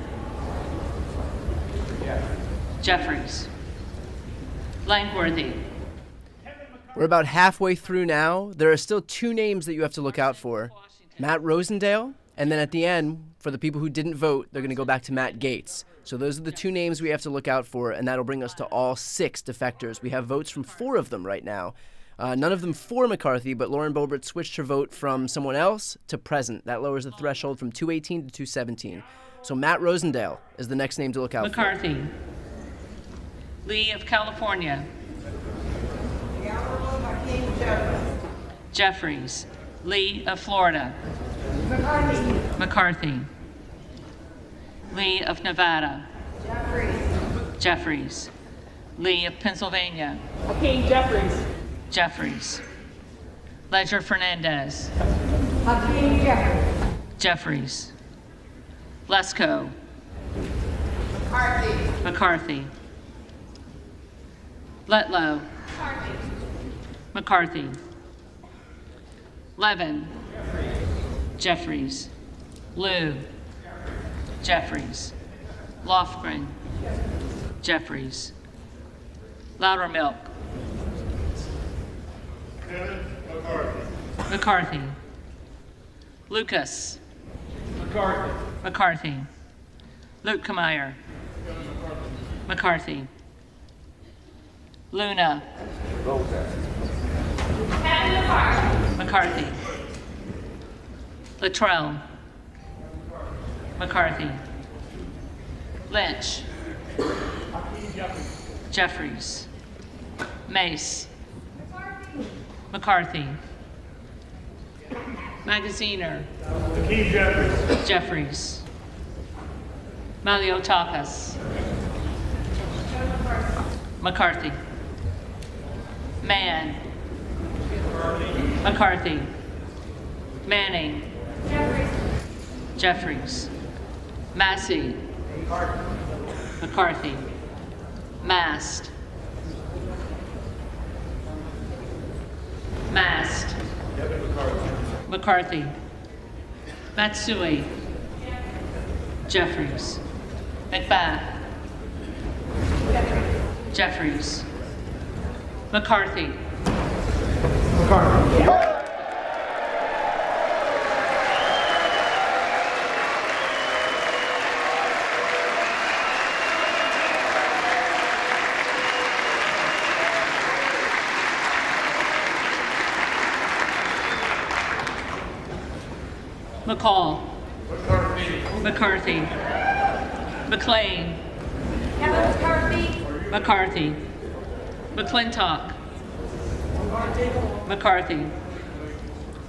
Jeffries. Langworthy. We're about halfway through now. There are still two names that you have to look out for. Matt Rosendale, and then at the end, for the people who didn't vote, they're going to go back to Matt Gaetz. So those are the two names we have to look out for, and that'll bring us to all 6 defectors. We have votes from 4 of them right now. None of them for McCarthy, but Lauren Boebert switched her vote from someone else to present. That lowers the threshold from 218 to 217. So Matt Rosendale is the next name to look out McCarthy. Lee of California. Jeffries. Lee of Florida. McCarthy. Lee of Nevada. Jeffries. Lee of Pennsylvania. Hakeem Jeffries. Jeffries. Ledger Fernandez. Hakeem Jeffries. Jeffries. Lesko. McCarthy. McCarthy. Letlow. McCarthy. Levin. Jeffries. Liu. Jeffries. Lofgren. Jeffries. Loudermilk. McCarthy. Lucas. McCarthy. Lukemeyer. McCarthy. Luna. McCarthy. Luttrell. McCarthy. Lynch. Jeffries. Mace. McCarthy. Magaziner. Hakeem Jeffries. Jeffries. Maliotakis. McCarthy. Mann. McCarthy. Manning. Jeffries. Massey. McCarthy. Mast. Mast. McCarthy. Matsui. Jeffries. McBath. Jeffries. McCarthy. McCall. McCarthy. McLean. Kevin McCarthy. McCarthy. McClintock. McCarthy.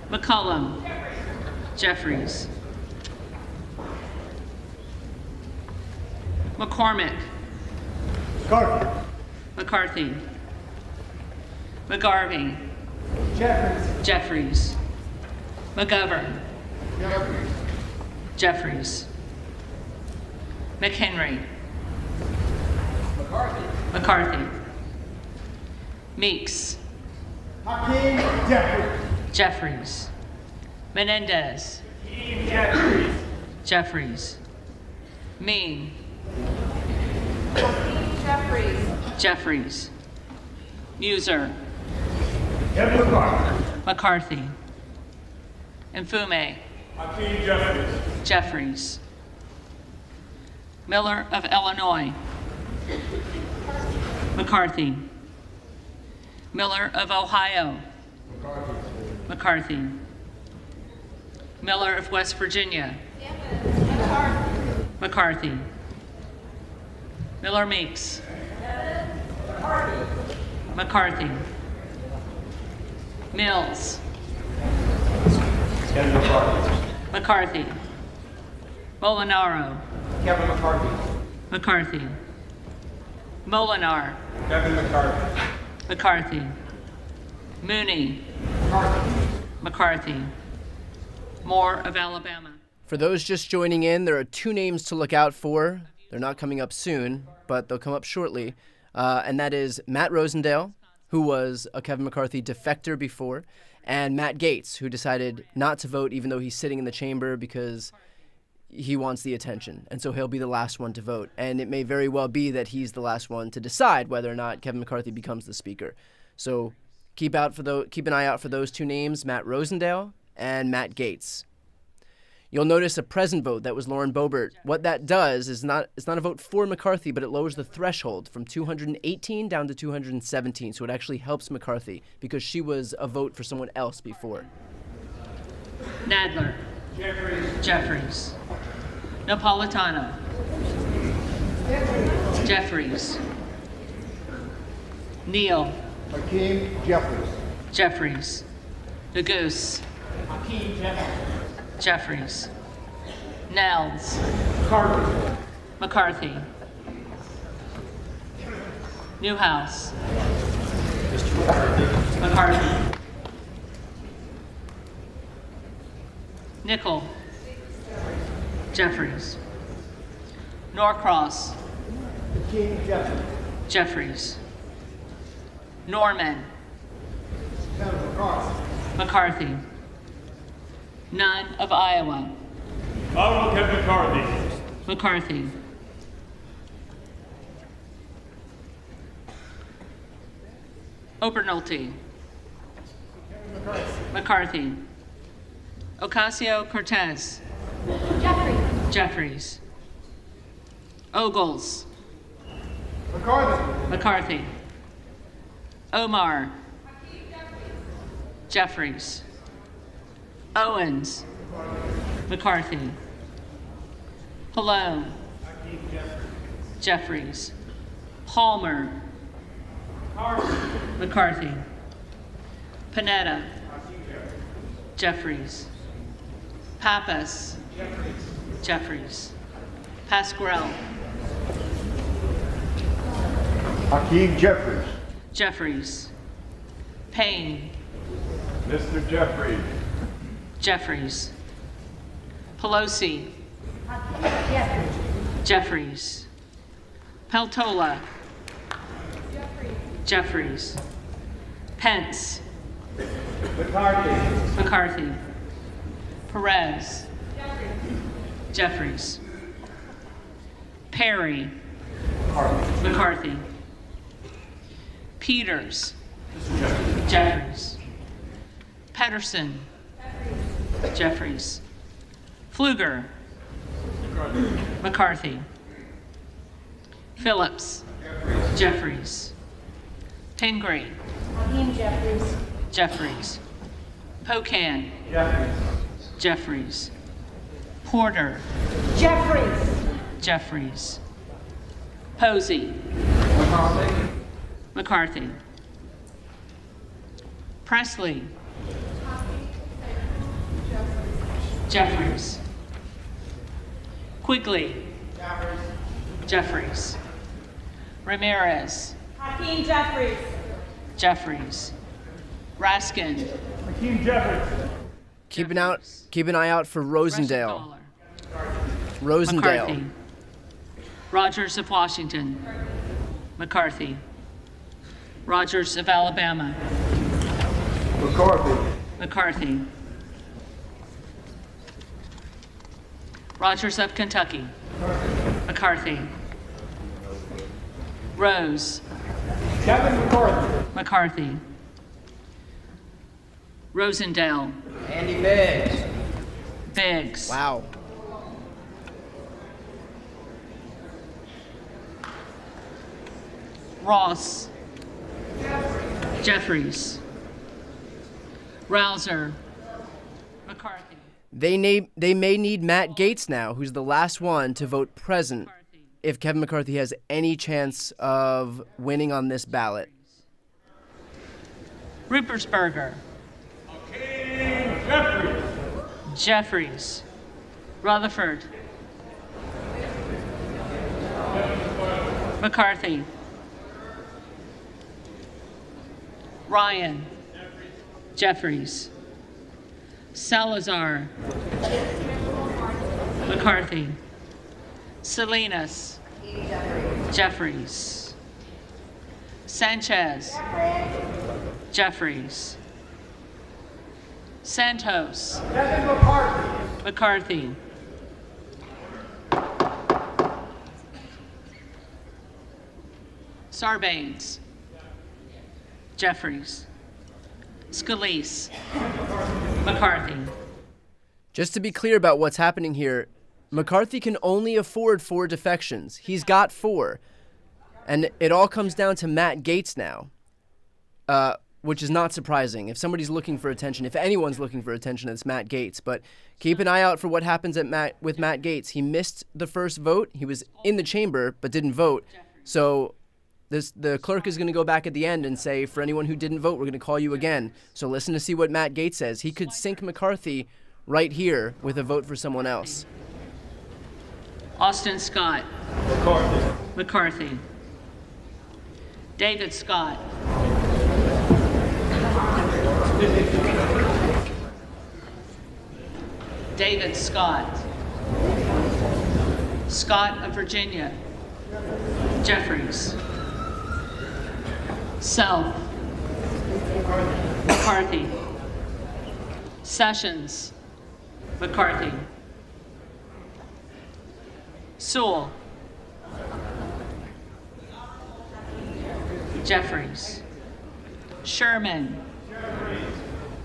McCollum. Jeffries. McCormick. McCarthy. McGarvey. Jeffries. McGovern. Jeffries. McHenry. McCarthy. Meeks. Hakeem Jeffries. Menendez. Jeffries. Mean. Jeffries. Muser. McCarthy. Mfume. Jeffries. Miller of Illinois. McCarthy. Miller of Ohio. McCarthy. Miller of West Virginia. McCarthy. Miller Meeks. McCarthy. Mills. McCarthy. Molinaro. Kevin McCarthy. McCarthy. Molinar. Kevin McCarthy. McCarthy. Mooney. McCarthy. Moore of Alabama. For those just joining in, there are two names to look out for. They're not coming up soon, but they'll come up shortly. And that is Matt Rosendale, who was a Kevin McCarthy defector before, and Matt Gaetz, who decided not to vote even though he's sitting in the chamber because he wants the attention. And so he'll be the last one to vote. And it may very well be that he's the last one to decide whether or not Kevin McCarthy becomes the speaker. So keep an eye out for those two names, Matt Rosendale and Matt Gaetz. You'll notice a present vote. That was Lauren Boebert. What that does is it's not a vote for McCarthy, but it lowers the threshold from 218 down to 217. So it actually helps McCarthy because she was a vote for someone else before. Nadler. Jeffries. Napolitano. Jeffries. Neal. Hakeem Jeffries. Jeffries. Nagoose. Hakeem Jeffries. Jeffries. Nels. McCarthy. Newhouse. McCarthy. Nickel. Jeffries. Norcross. Hakeem Jeffries. Jeffries. Norman. Kevin McCarthy. McCarthy. None of Iowa. Honorable Kevin McCarthy. McCarthy. Obernolte. McCarthy. Ocasio-Cortez. Jeffries. Ogles. McCarthy. Omar. Jeffries. Owens. McCarthy. Pallone. Jeffries. Palmer. McCarthy. Panetta. Jeffries. Pappas. Jeffries. Pasquarel. Hakeem Jeffries. Jeffries. Payne. Mr. Jeffries. Jeffries. Pelosi. Jeffries. Jeffries. Peltola. Jeffries. Pence. McCarthy. McCarthy. Perez. Jeffries. Perry. McCarthy. Peters. Jeffries. Pedersen. Jeffries. Pfluger. McCarthy. Phillips. Jeffries. Pingree. Hakeem Jeffries. Jeffries. Pocan. Jeffries. Porter. Jeffries. Jeffries. Posey. McCarthy. Presley. Jeffries. Quigley. Jeffries. Ramirez. Hakeem Jeffries. Jeffries. Raskin. Hakeem Jeffries. Keep an eye out for Rosendale. Rosendale. McCarthy. Rogers of Washington. McCarthy. Rogers of Alabama. McCarthy. McCarthy. Rogers of Kentucky. McCarthy. Rose. Kevin McCarthy. McCarthy. Rosendale. Andy Biggs. Biggs. Wow. Ross. Jeffries. Rouser. McCarthy. They may need Matt Gaetz now, who's the last one to vote present, if Kevin McCarthy has any chance of winning on this ballot. Rupersberger. Hakeem Jeffries. Jeffries. Rutherford. McCarthy. Ryan. Jeffries. Salazar. McCarthy. Salinas. Jeffries. Sanchez. Jeffries. Santos. Kevin McCarthy. McCarthy. Sarbanes. Jeffries. Scalise. McCarthy. Just to be clear about what's happening here, McCarthy can only afford 4 defections. He's got 4. And it all comes down to Matt Gaetz now, which is not surprising. If somebody's looking for attention, if anyone's looking for attention, it's Matt Gaetz. But keep an eye out for what happens with Matt Gaetz. He missed the first vote. He was in the chamber but didn't vote. So the clerk is going to go back at the end and say, for anyone who didn't vote, we're going to call you again. So listen to see what Matt Gaetz says. He could sink McCarthy right here with a vote for someone else. Austin Scott. McCarthy. McCarthy. David Scott. David Scott. Scott of Virginia. Jeffries. Self. McCarthy. Sessions. McCarthy. Sewell. Jeffries. Sherman.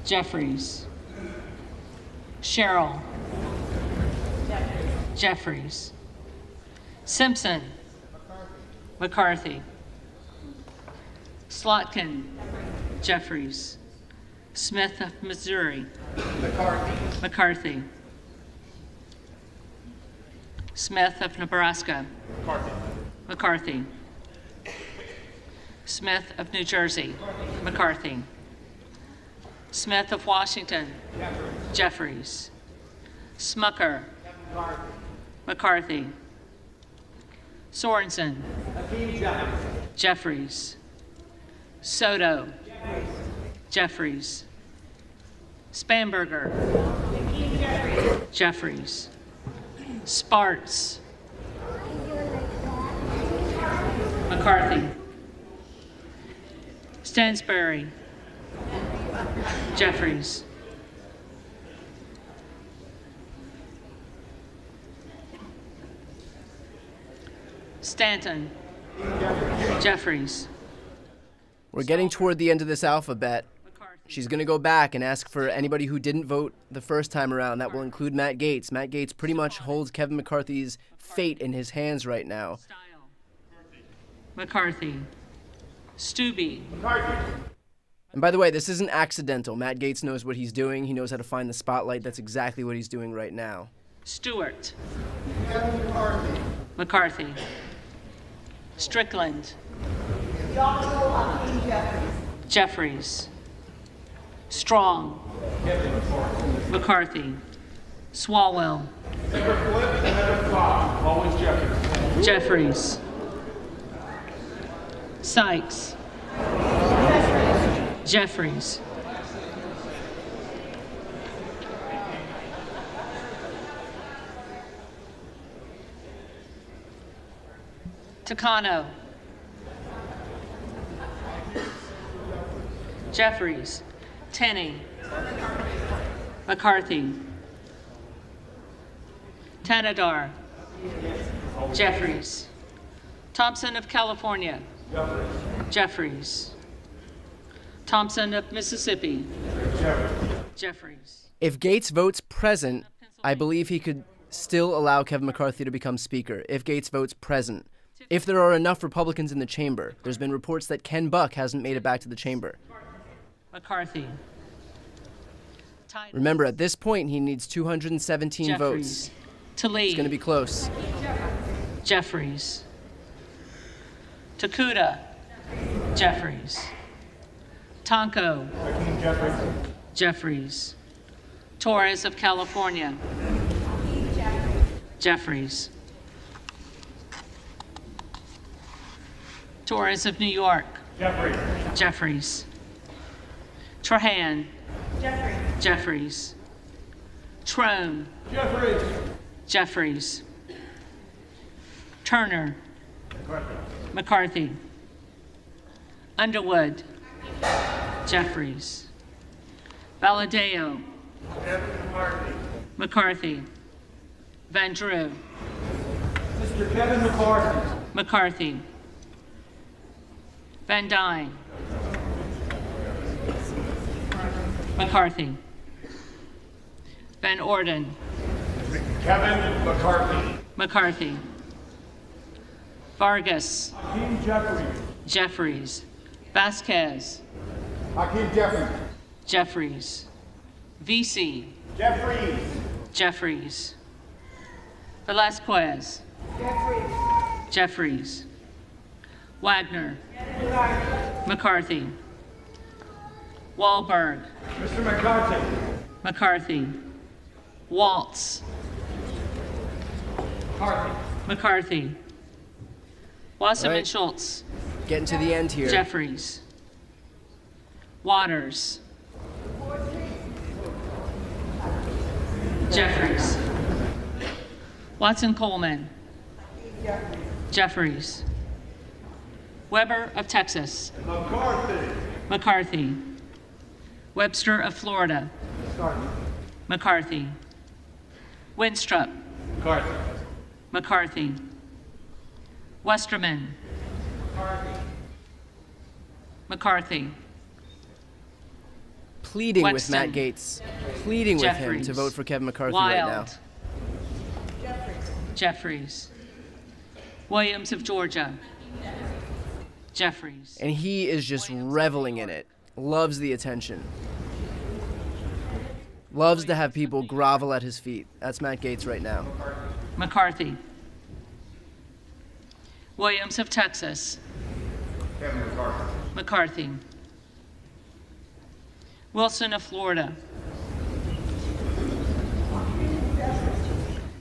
Jeffries. Sherrill. Jeffries. Simpson. McCarthy. Slotkin. Jeffries. Smith of Missouri. McCarthy. Smith of Nebraska. McCarthy. Smith of New Jersey. McCarthy. Smith of Washington. Jeffries. Smucker. McCarthy. Sorensen. Jeffries. Soto. Jeffries. Spanberger. Jeffries. Sparts. McCarthy. Stansberry. Jeffries. Stanton. Jeffries. We're getting toward the end of this alphabet. She's going to go back and ask for anybody who didn't vote the first time around. That will include Matt Gaetz. Matt Gaetz pretty much holds Kevin McCarthy's fate in his hands right now. McCarthy. Stubbe. And by the way, this isn't accidental. Matt Gaetz knows what he's doing. He knows how to find the spotlight. That's exactly what he's doing right now. Stewart. McCarthy. Strickland. Jeffries. Strong. McCarthy. Swalwell. Jeffries. Sykes. Jeffries. Takano. Jeffries. Tenney. McCarthy. Tanadar. Jeffries. Thompson of California. Jeffries. Thompson of Mississippi. Jeffries. If Gaetz votes present, I believe he could still allow Kevin McCarthy to become Speaker. If Gaetz votes present. If there are enough Republicans in the chamber. There's been reports that Ken Buck hasn't made it back to the chamber. McCarthy. Remember, at this point, he needs 217 Jeffries. votes. Tlaib. It's going to be close. Jeffries. Takuda. Jeffries. Tonko. Jeffries. Torres of California. Jeffries. Torres of New York. Jeffries. Trahan. Jeffries. Trone. Jeffries. Turner. McCarthy. Underwood. Jeffries. Valadeo. McCarthy. Van Drew. Mr. Kevin McCarthy. McCarthy. Van Dyne. McCarthy. Van Orden. Kevin McCarthy. McCarthy. Vargas. Hakeem Jeffries. Jeffries. Vasquez. Hakeem Jeffries. Jeffries. VC. Jeffries. Jeffries. Velasquez. Jeffries. Wagner. McCarthy. Wahlberg. Mr. McCarthy. McCarthy. Waltz. McCarthy. Wasserman Right. Schultz. Getting to the end here. Jeffries. Waters. Jeffries. Watson Coleman. Jeffries. Weber of Texas. McCarthy. Webster of Florida. McCarthy. Winstrup. McCarthy. Westerman. McCarthy. Pleading with Wexton. Matt Gaetz. Pleading with him Jeffries. to vote for Kevin McCarthy Wild. right now. Jeffries. Williams of Georgia. Jeffries. And he is just reveling in it. Loves the attention. Loves to have people grovel at his feet. That's Matt Gaetz right now. McCarthy. Williams of Texas. McCarthy. Wilson of Florida.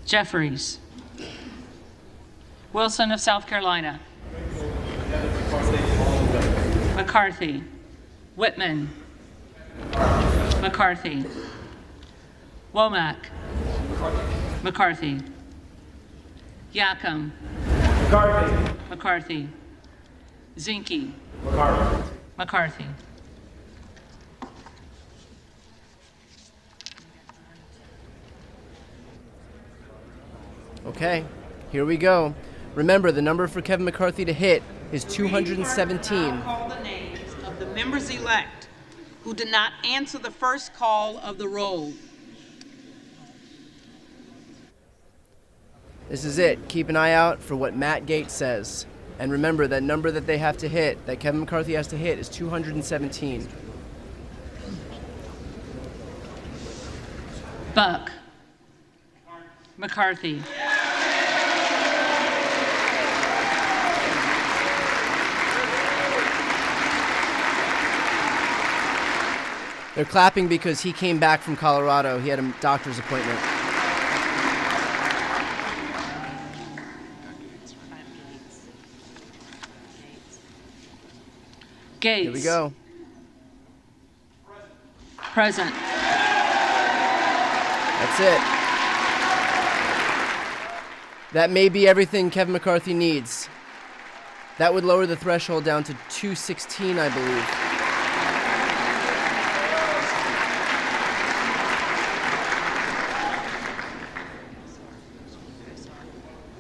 Jeffries. Wilson of South Carolina. McCarthy. Whitman. McCarthy. Womack. McCarthy. Yacom. McCarthy. McCarthy. Zinke. McCarthy. McCarthy. Okay, here we go. Remember, the number for Kevin McCarthy to hit is 217. Call the names of the members-elect who did not answer the first call of the roll. This is it. Keep an eye out for what Matt Gaetz says. And remember, that number that they have to hit, that Kevin McCarthy has to hit, is 217. Buck. McCarthy. They're clapping because he came back from Colorado. He had a doctor's appointment. Gates. Here we go. Present. That's it. That may be everything Kevin McCarthy needs. That would lower the threshold down to 216, I believe.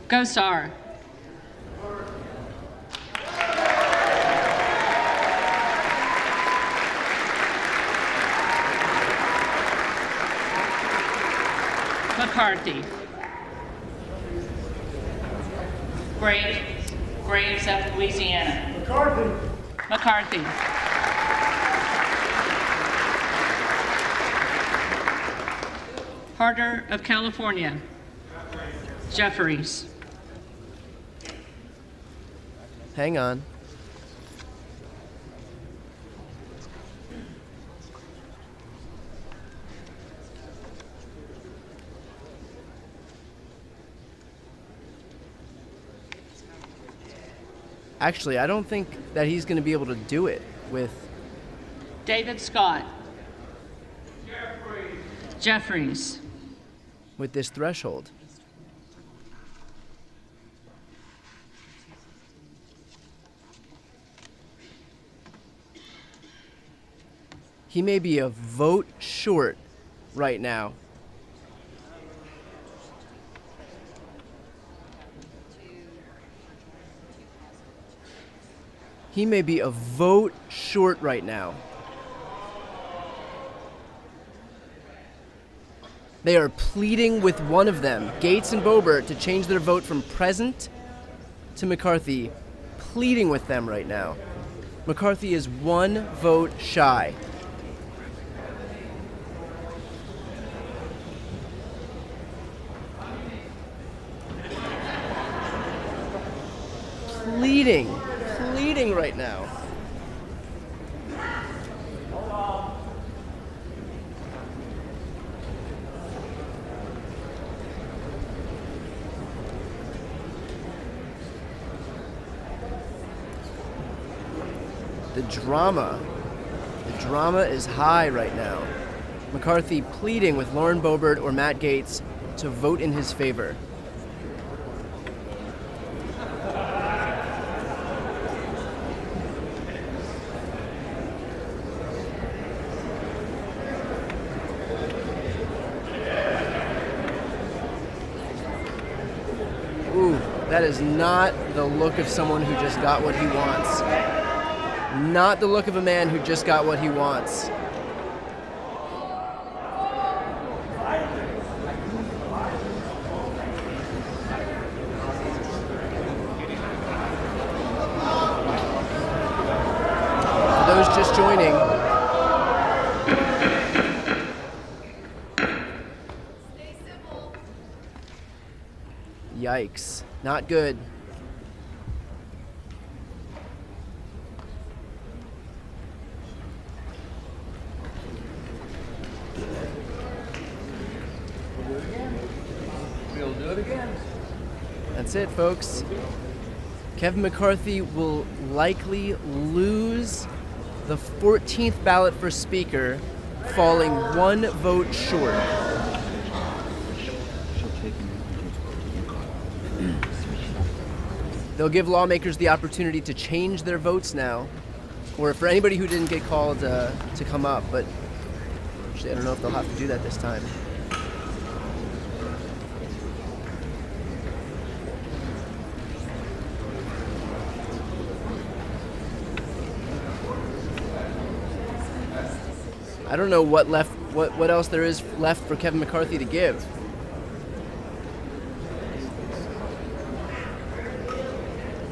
Go Star. McCarthy. Graves of Louisiana. McCarthy. McCarthy. Harder of California. Jeffries. Hang on. Actually, I don't think that he's going to be able to do it with... David Scott. Jeffries. with this threshold. He may be a vote short right now. He may be a vote short right now. They are pleading with one of them, Gaetz and Boebert, to change their vote from present to McCarthy, pleading with them right now. McCarthy is one vote shy. Pleading right now. The drama is high right now. McCarthy pleading with Lauren Boebert or Matt Gaetz to vote in his favor. Ooh, that is not the look of someone who just got what he wants. Not the look of a man who just got what he wants. For those just joining, yikes, not good. That's it, folks. Kevin McCarthy will likely lose The 14th ballot for Speaker, falling one vote short. They'll give lawmakers the opportunity to change their votes now, or for anybody who didn't get called to come up, but actually I don't know if they'll have to do that this time. I don't know what else there is left for Kevin McCarthy to give.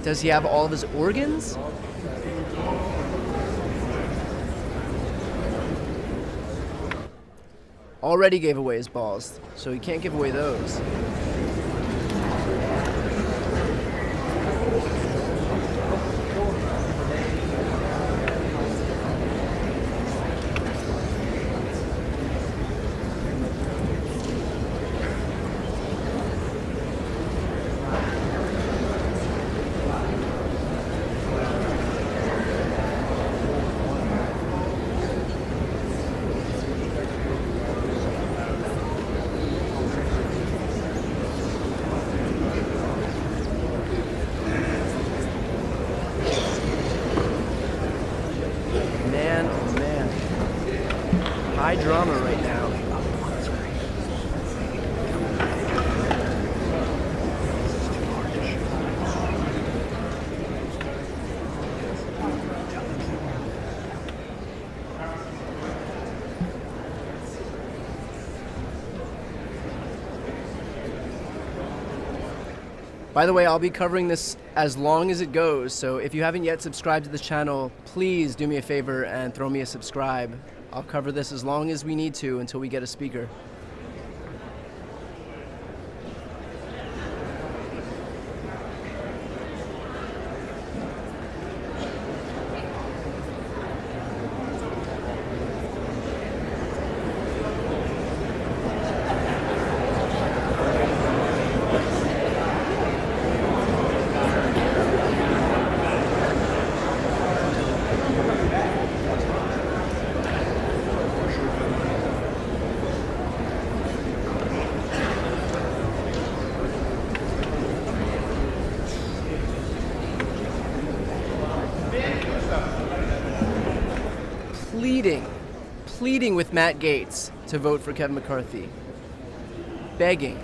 Does he have all of his organs? Already gave away his balls, so he can't give away those. High drama right now. By the way, I'll be covering this as long as it goes, so if you haven't yet subscribed to this channel, please do me a favor and throw me a subscribe. I'll cover this as long as we need to until we get a speaker. Pleading with Matt Gaetz to vote for Kevin McCarthy. Begging.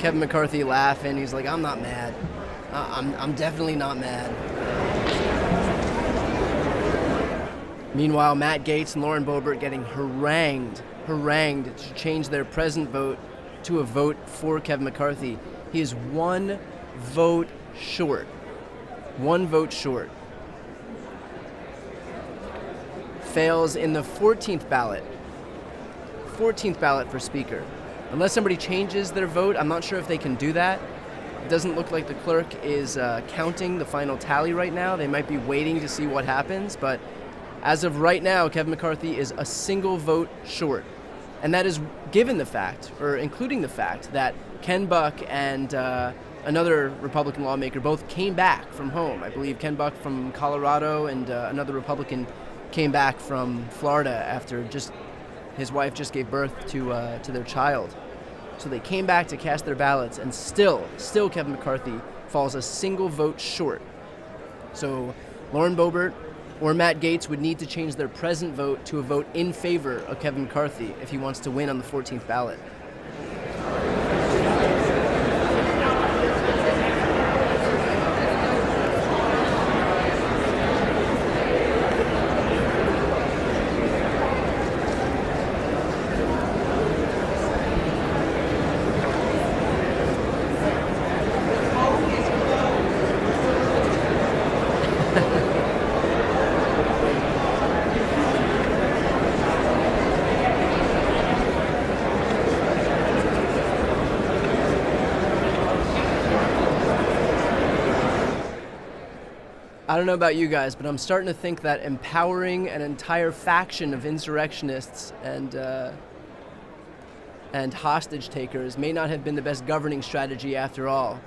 Kevin McCarthy laughing. He's like, I'm not mad. I'm definitely not mad. Meanwhile, Matt Gaetz and Lauren Boebert getting harangued to change their present vote to a vote for Kevin McCarthy. He is one vote short. One vote short. Fails in the 14th ballot. 14th ballot for Speaker. Unless somebody changes their vote, I'm not sure if they can do that. It doesn't look like the clerk is counting the final tally right now. They might be waiting to see what happens, but As of right now, Kevin McCarthy is a single vote short. And that is given the fact, or including the fact, that Ken Buck and another Republican lawmaker both came back from home. I believe Ken Buck from Colorado and another Republican came back from Florida after his wife just gave birth to their child. So they came back to cast their ballots, and still Kevin McCarthy falls a single vote short. So Lauren Boebert or Matt Gaetz would need to change their present vote to a vote in favor of Kevin McCarthy if he wants to win on the 14th ballot. I don't know about you guys, but I'm starting to think that empowering an entire faction of insurrectionists and hostage takers may not have been the best governing strategy after all.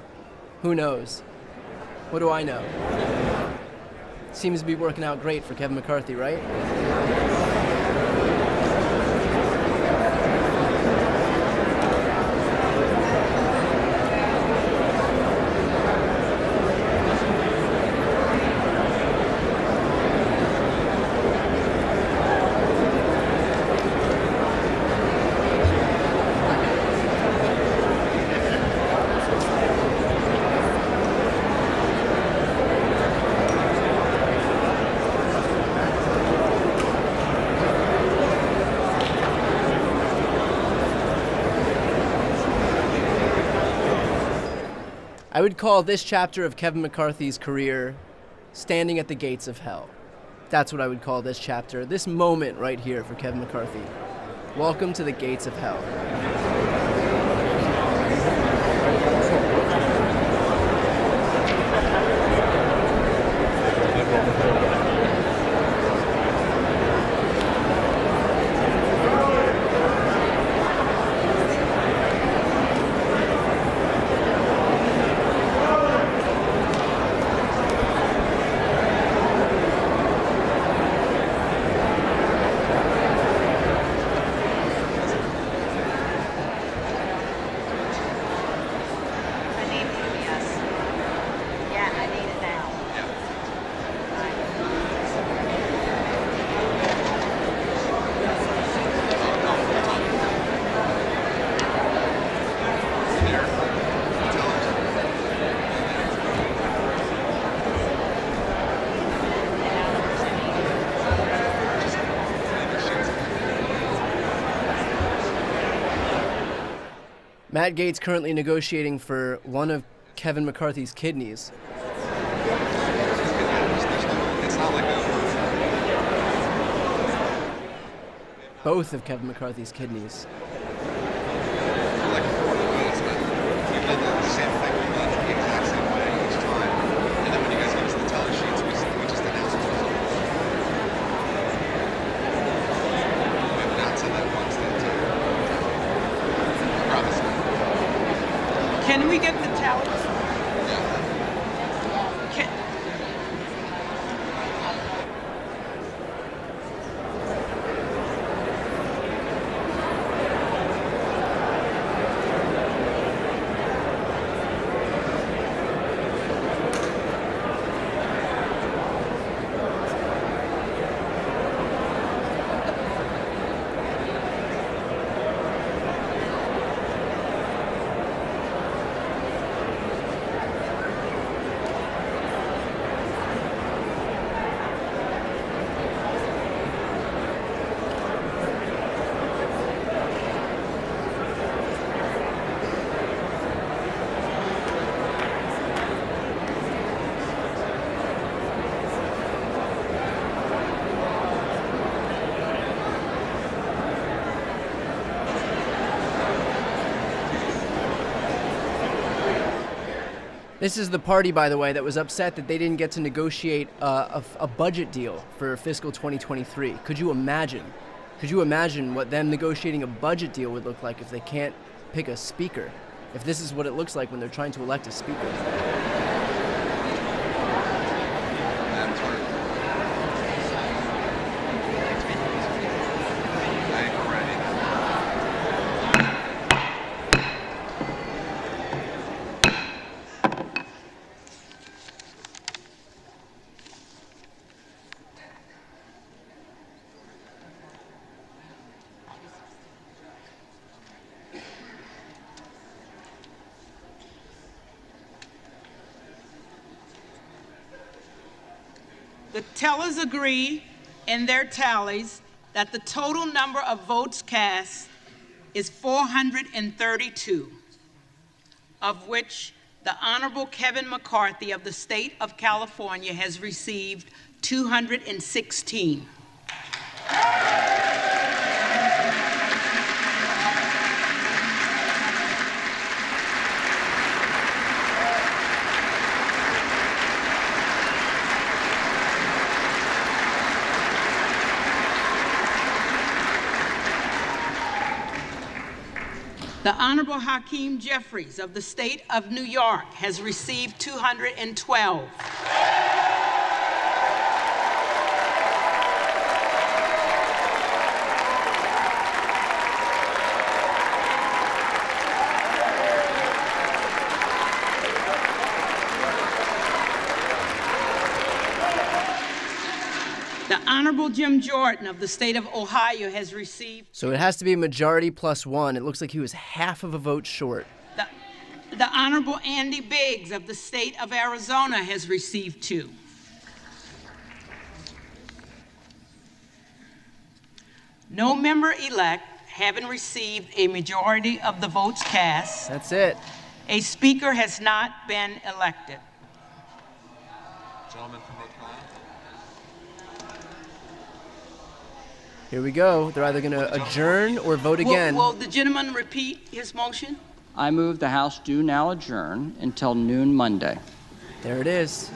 Who knows? What do I know? Seems to be working out great for Kevin McCarthy, right? I would call this chapter of Kevin McCarthy's career standing at the gates of hell. That's what I would call this chapter, this moment right here for Kevin McCarthy. Welcome to the gates of hell. Matt Gaetz currently negotiating for one of Kevin McCarthy's kidneys. Both of Kevin McCarthy's kidneys. Can we get the tally? This is the party, by the way, that was upset that they didn't get to negotiate a budget deal for fiscal 2023. Could you imagine? Could you imagine what them negotiating a budget deal would look like if they can't pick a speaker? If this is what it looks like when they're trying to elect a speaker? The tellers agree in their tallies that the total number of votes cast is 432, of which the Honorable Kevin McCarthy of the state of California has received 216. The Honorable Hakeem Jeffries of the state of New York has received 212. The Honorable Jim Jordan of the state of Ohio has received... So it has to be a majority plus one. It looks like he was half of a vote short. The Honorable Andy Biggs of the state of Arizona has received 2. No member-elect having received a majority of the votes cast. That's it. A speaker has not been elected. Gentleman from North Carolina. Here we go. They're either going to adjourn or vote again. Will the gentleman repeat his motion? I move the House do now adjourn until noon Monday. There it is.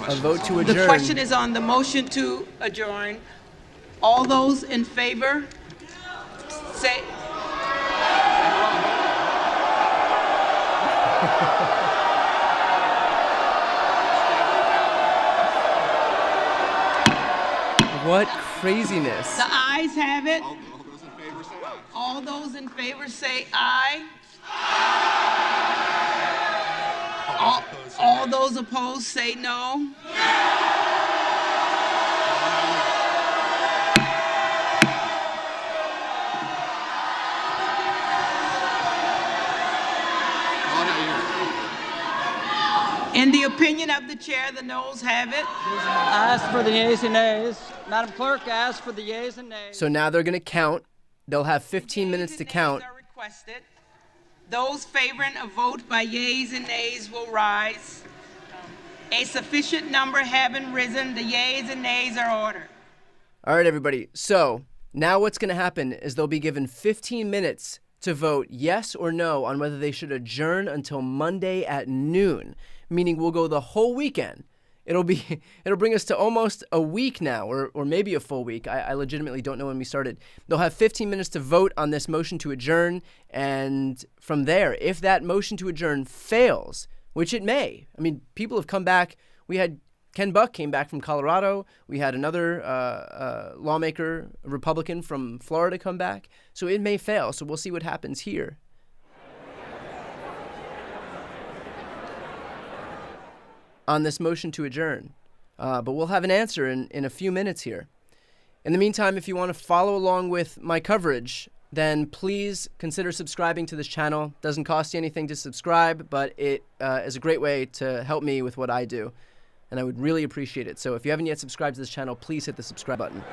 A vote to adjourn. The question is on the motion to adjourn. All those in favor, say. What craziness. The ayes have it. All those in favor say All aye. those in favor say aye. All those opposed say no. In the opinion of the chair, the noes have it. Ask for the yeas and nays. Madam Clerk, ask for the yeas and nays. So now they're going to count. They'll have 15 minutes to count. Are requested. Those favoring a vote by yeas and nays will rise. A sufficient number having risen, the yeas and nays are ordered. All right, everybody. So now what's going to happen is they'll be given 15 minutes to vote yes or no on whether they should adjourn until Monday at noon, meaning we'll go the whole weekend. It'll bring us to almost a week now, or maybe a full week. I legitimately don't know when we started. They'll have 15 minutes to vote on this motion to adjourn, and from there, if that motion to adjourn fails, which it may. I mean, people have come back. We had Ken Buck came back from Colorado. We had another lawmaker, a Republican from Florida, come back. So it may fail. So we'll see what happens here. On this motion to adjourn. But we'll have an answer in a few minutes here. In the meantime, if you want to follow along with my coverage, then please consider subscribing to this channel. Doesn't cost you anything to subscribe, but it is a great way to help me with what I do. And I would really appreciate it. So if you haven't yet subscribed to this channel, please hit the subscribe button.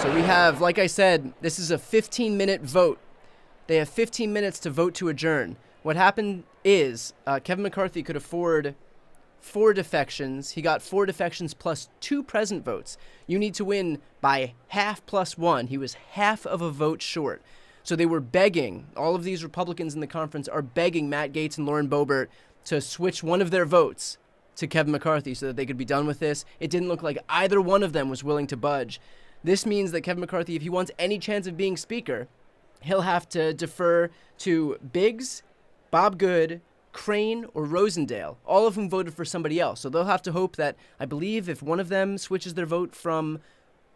So we have, like I said, this is a 15-minute vote They have 15 minutes to vote to adjourn. What happened is Kevin McCarthy could afford 4 defections. He got 4 defections plus 2 present votes. You need to win by half plus 1. He was half of a vote short. So they were begging, all of these Republicans in the conference are begging Matt Gaetz and Lauren Boebert to switch one of their votes to Kevin McCarthy so that they could be done with this. It didn't look like either one of them was willing to budge. This means that Kevin McCarthy, if he wants any chance of being Speaker, he'll have to defer to Biggs, Bob Good, Crane, or Rosendale, all of whom voted for somebody else. So they'll have to hope that, I believe, if one of them switches their vote from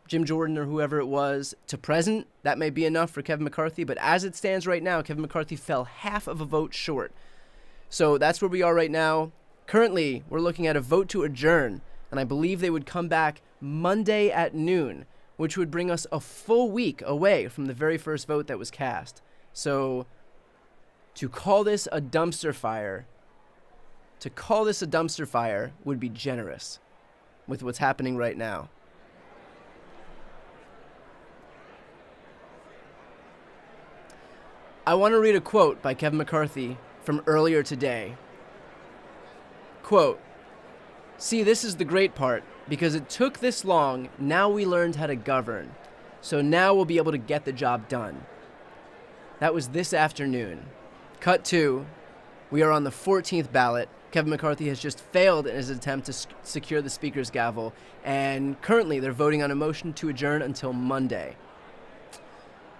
Jim Jordan or whoever it was to present, that may be enough for Kevin McCarthy. But as it stands right now, Kevin McCarthy fell half of a vote short. So that's where we are right now. Currently, we're looking at a vote to adjourn, and I believe they would come back Monday at noon, which would bring us a full week away from the very first vote that was cast. So to call this a dumpster fire would be generous with what's happening right now. I want to read a quote by Kevin McCarthy from earlier today. Quote, "See, this is the great part. Because it took this long, now we learned how to govern. So now we'll be able to get the job done." That was this afternoon. Cut 2. We are on the 14th ballot. Kevin McCarthy has just failed in his attempt to secure the Speaker's gavel. And currently they're voting on a motion to adjourn until Monday.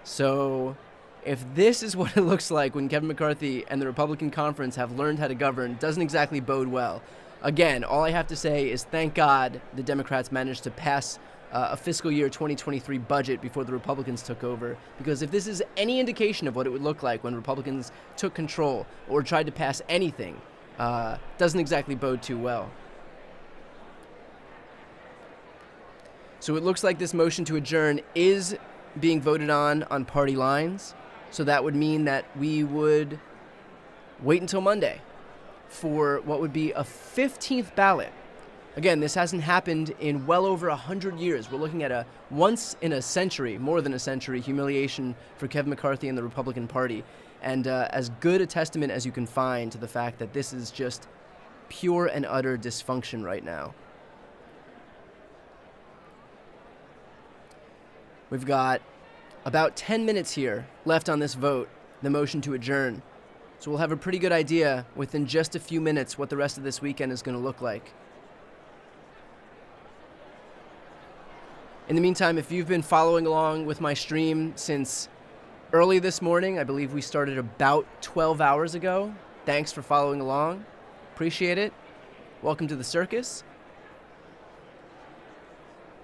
So if this is what it looks like when Kevin McCarthy and the Republican conference have learned how to govern, it doesn't exactly bode well. Again, all I have to say is thank God the Democrats managed to pass a fiscal year 2023 budget before the Republicans took over. Because if this is any indication of what it would look like when Republicans took control or tried to pass anything, doesn't exactly bode too well. So it looks like this motion to adjourn is being voted on party lines. So that would mean that we would wait until Monday for what would be a 15th ballot. Again, this hasn't happened in well over 100 years. We're looking at a once in a century, more than a century, humiliation for Kevin McCarthy and the Republican Party. And as good a testament as you can find to the fact that this is just pure and utter dysfunction right now. We've got about 10 minutes here left on this vote, the motion to adjourn. So we'll have a pretty good idea within just a few minutes what the rest of this weekend is going to look like. In the meantime, if you've been following along with my stream since early this morning, I believe we started about 12 hours ago. Thanks for following along. Appreciate it. Welcome to the circus.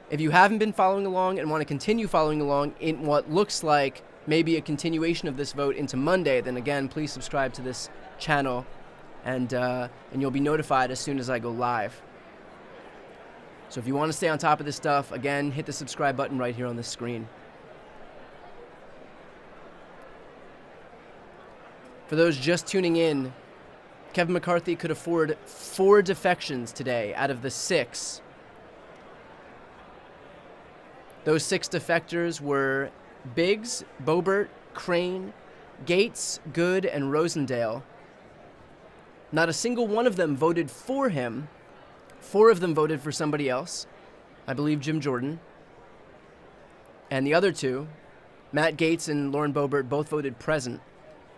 If you haven't been following along and want to continue following along in what looks like maybe a continuation of this vote into Monday, then again, please subscribe to this channel and you'll be notified as soon as I go live. So if you want to stay on top of this stuff, again, hit the subscribe button right here on the screen. For those just tuning in, Kevin McCarthy could afford 4 defections today out of the 6. Those 6 defectors were Biggs, Boebert, Crane, Gaetz, Good, and Rosendale. Not a single one of them voted for him. 4 of them voted for somebody else, I believe Jim Jordan. And the other 2, Matt Gaetz and Lauren Boebert, both voted present.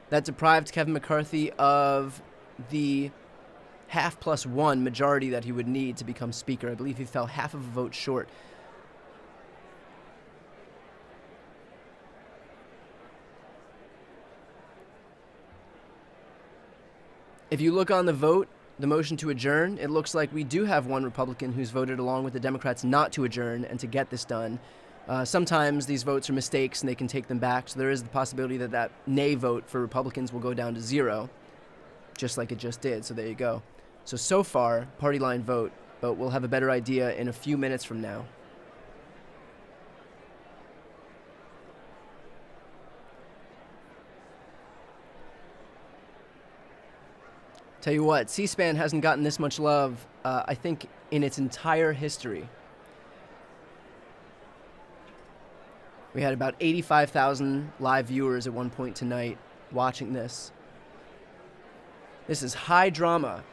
That deprived Kevin McCarthy of the half plus 1 majority that he would need to become Speaker. I believe he fell half of a vote short. If you look on the vote, the motion to adjourn, it looks like we do have one Republican who's voted along with the Democrats not to adjourn and to get this done. Sometimes these votes are mistakes and they can take them back, so there is the possibility that that nay vote for Republicans will go down to 0, just like it just did, so there you go. So far, party line vote, but we'll have a better idea in a few minutes from now. Tell you what, C-SPAN hasn't gotten this much love, I think, in its entire history. We had about 85,000 live viewers at one point tonight watching this. This is high drama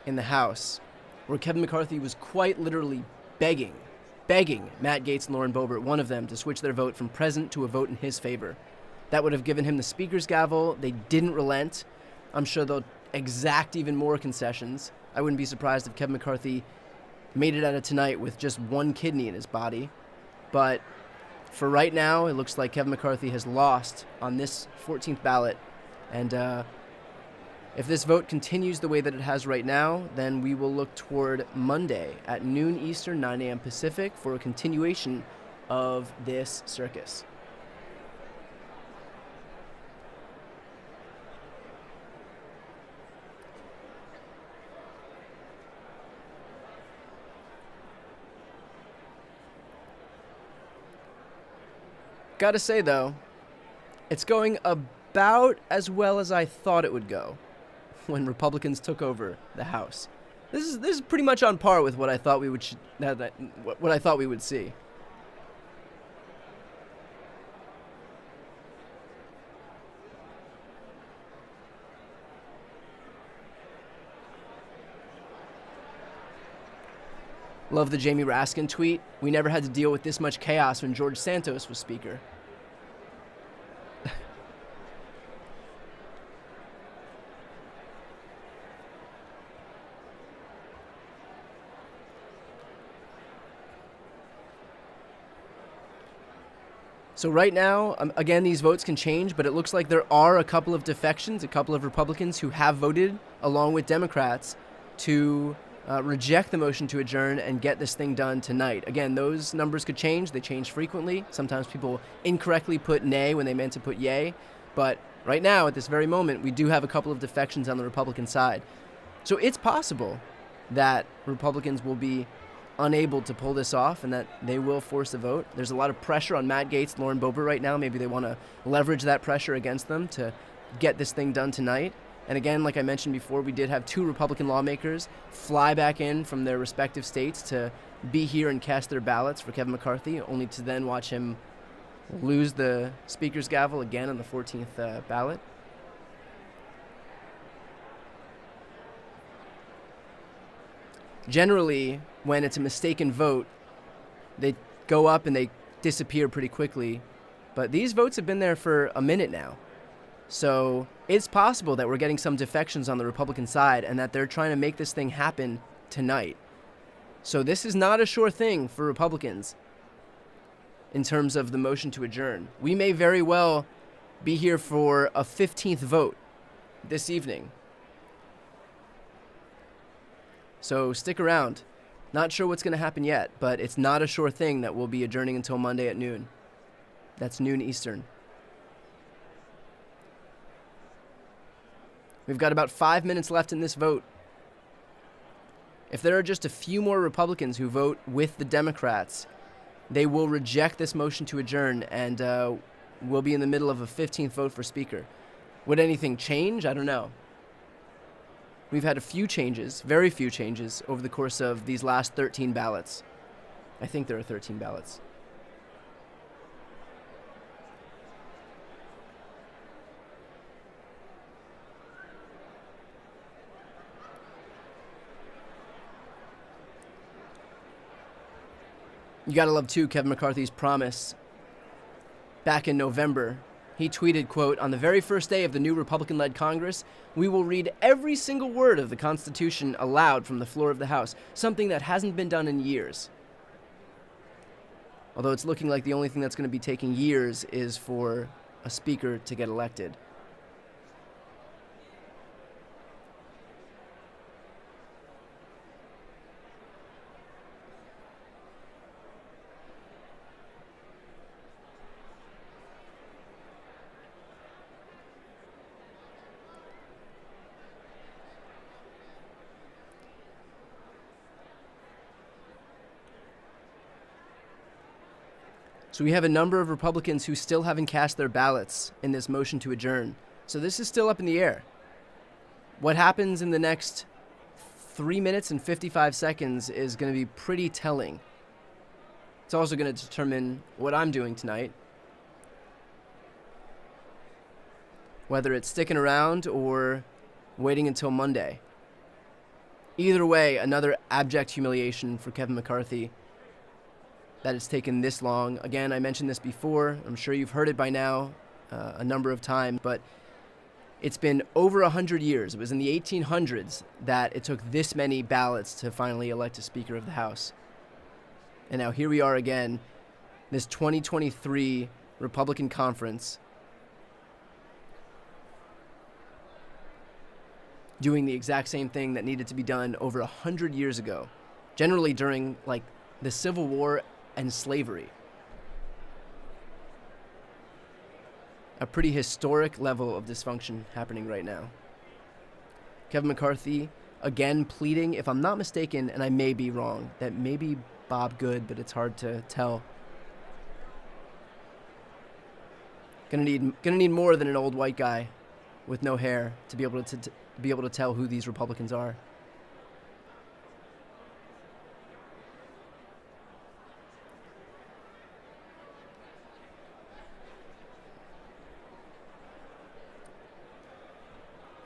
in the House, where Kevin McCarthy was quite literally begging Matt Gaetz and Lauren Boebert, one of them, to switch their vote from present to a vote in his favor. That would have given him the speaker's gavel. They didn't relent. I'm sure they'll exact even more concessions. I wouldn't be surprised if Kevin McCarthy made it out of tonight with just one kidney in his body. But for right now, it looks like Kevin McCarthy has lost on this 14th ballot. And if this vote continues the way that it has right now, then we will look toward Monday at noon Eastern, 9 a.m. Pacific for a continuation of this circus. Gotta say, though, it's going about as well as I thought it would go when Republicans took over the House. This is pretty much on par with what I thought we would what I thought we would see. Love the Jamie Raskin tweet. We never had to deal with this much chaos when George Santos was Speaker. So right now, again, these votes can change, but it looks like there are a couple of defections, a couple of Republicans who have voted along with Democrats to reject the motion to adjourn and get this thing done tonight. Again, those numbers could change. They change frequently. Sometimes people incorrectly put nay when they meant to put yay. But right now, at this very moment, we do have a couple of defections on the Republican side. So it's possible that Republicans will be unable to pull this off and that they will force a vote. There's a lot of pressure on Matt Gaetz and Lauren Boebert right now. Maybe they want to leverage that pressure against them to get this thing done tonight. And again, like I mentioned before, we did have two Republican lawmakers fly back in from their respective states to be here and cast their ballots for Kevin McCarthy, only to then watch him lose the speaker's gavel again on the 14th ballot. Generally, when it's a mistaken vote, they go up and they disappear pretty quickly. But these votes have been there for a minute now. So it's possible that we're getting some defections on the Republican side and that they're trying to make this thing happen tonight. So this is not a sure thing for Republicans in terms of the motion to adjourn. We may very well be here for a 15th vote this evening. So stick around. Not sure what's going to happen yet, but it's not a sure thing that we'll be adjourning until Monday at noon. That's noon Eastern. We've got about 5 minutes left in this vote. If there are just a few more Republicans who vote with the Democrats, they will reject this motion to adjourn and we'll be in the middle of a 15th vote for Speaker. Would anything change? I don't know. We've had a few changes, very few changes, over the course of these last 13 ballots. I think there are 13 ballots. You gotta love, too, Kevin McCarthy's promise. Back in November, he tweeted, quote, "On the very first day of the new Republican-led Congress, we will read every single word of the Constitution aloud from the floor of the House, something that hasn't been done in years." Although it's looking like the only thing that's going to be taking years is for a speaker to get elected. So we have a number of Republicans who still haven't cast their ballots in this motion to adjourn. So this is still up in the air. What happens in the next 3 minutes and 55 seconds is going to be pretty telling It's also going to determine what I'm doing tonight. Whether it's sticking around or waiting until Monday. Either way, another abject humiliation for Kevin McCarthy that it's taken this long. Again, I mentioned this before. I'm sure you've heard it by now a number of times, but it's been over 100 years. It was in the 1800s that it took this many ballots to finally elect a Speaker of the House. And now here we are again, this 2023 Republican conference, doing the exact same thing that needed to be done over 100 years ago, generally during like the Civil War and slavery. A pretty historic level of dysfunction happening right now. Kevin McCarthy again pleading, if I'm not mistaken, and I may be wrong, that maybe Bob Good, but it's hard to tell. Gonna need more than an old white guy with no hair to be able to tell who these Republicans are.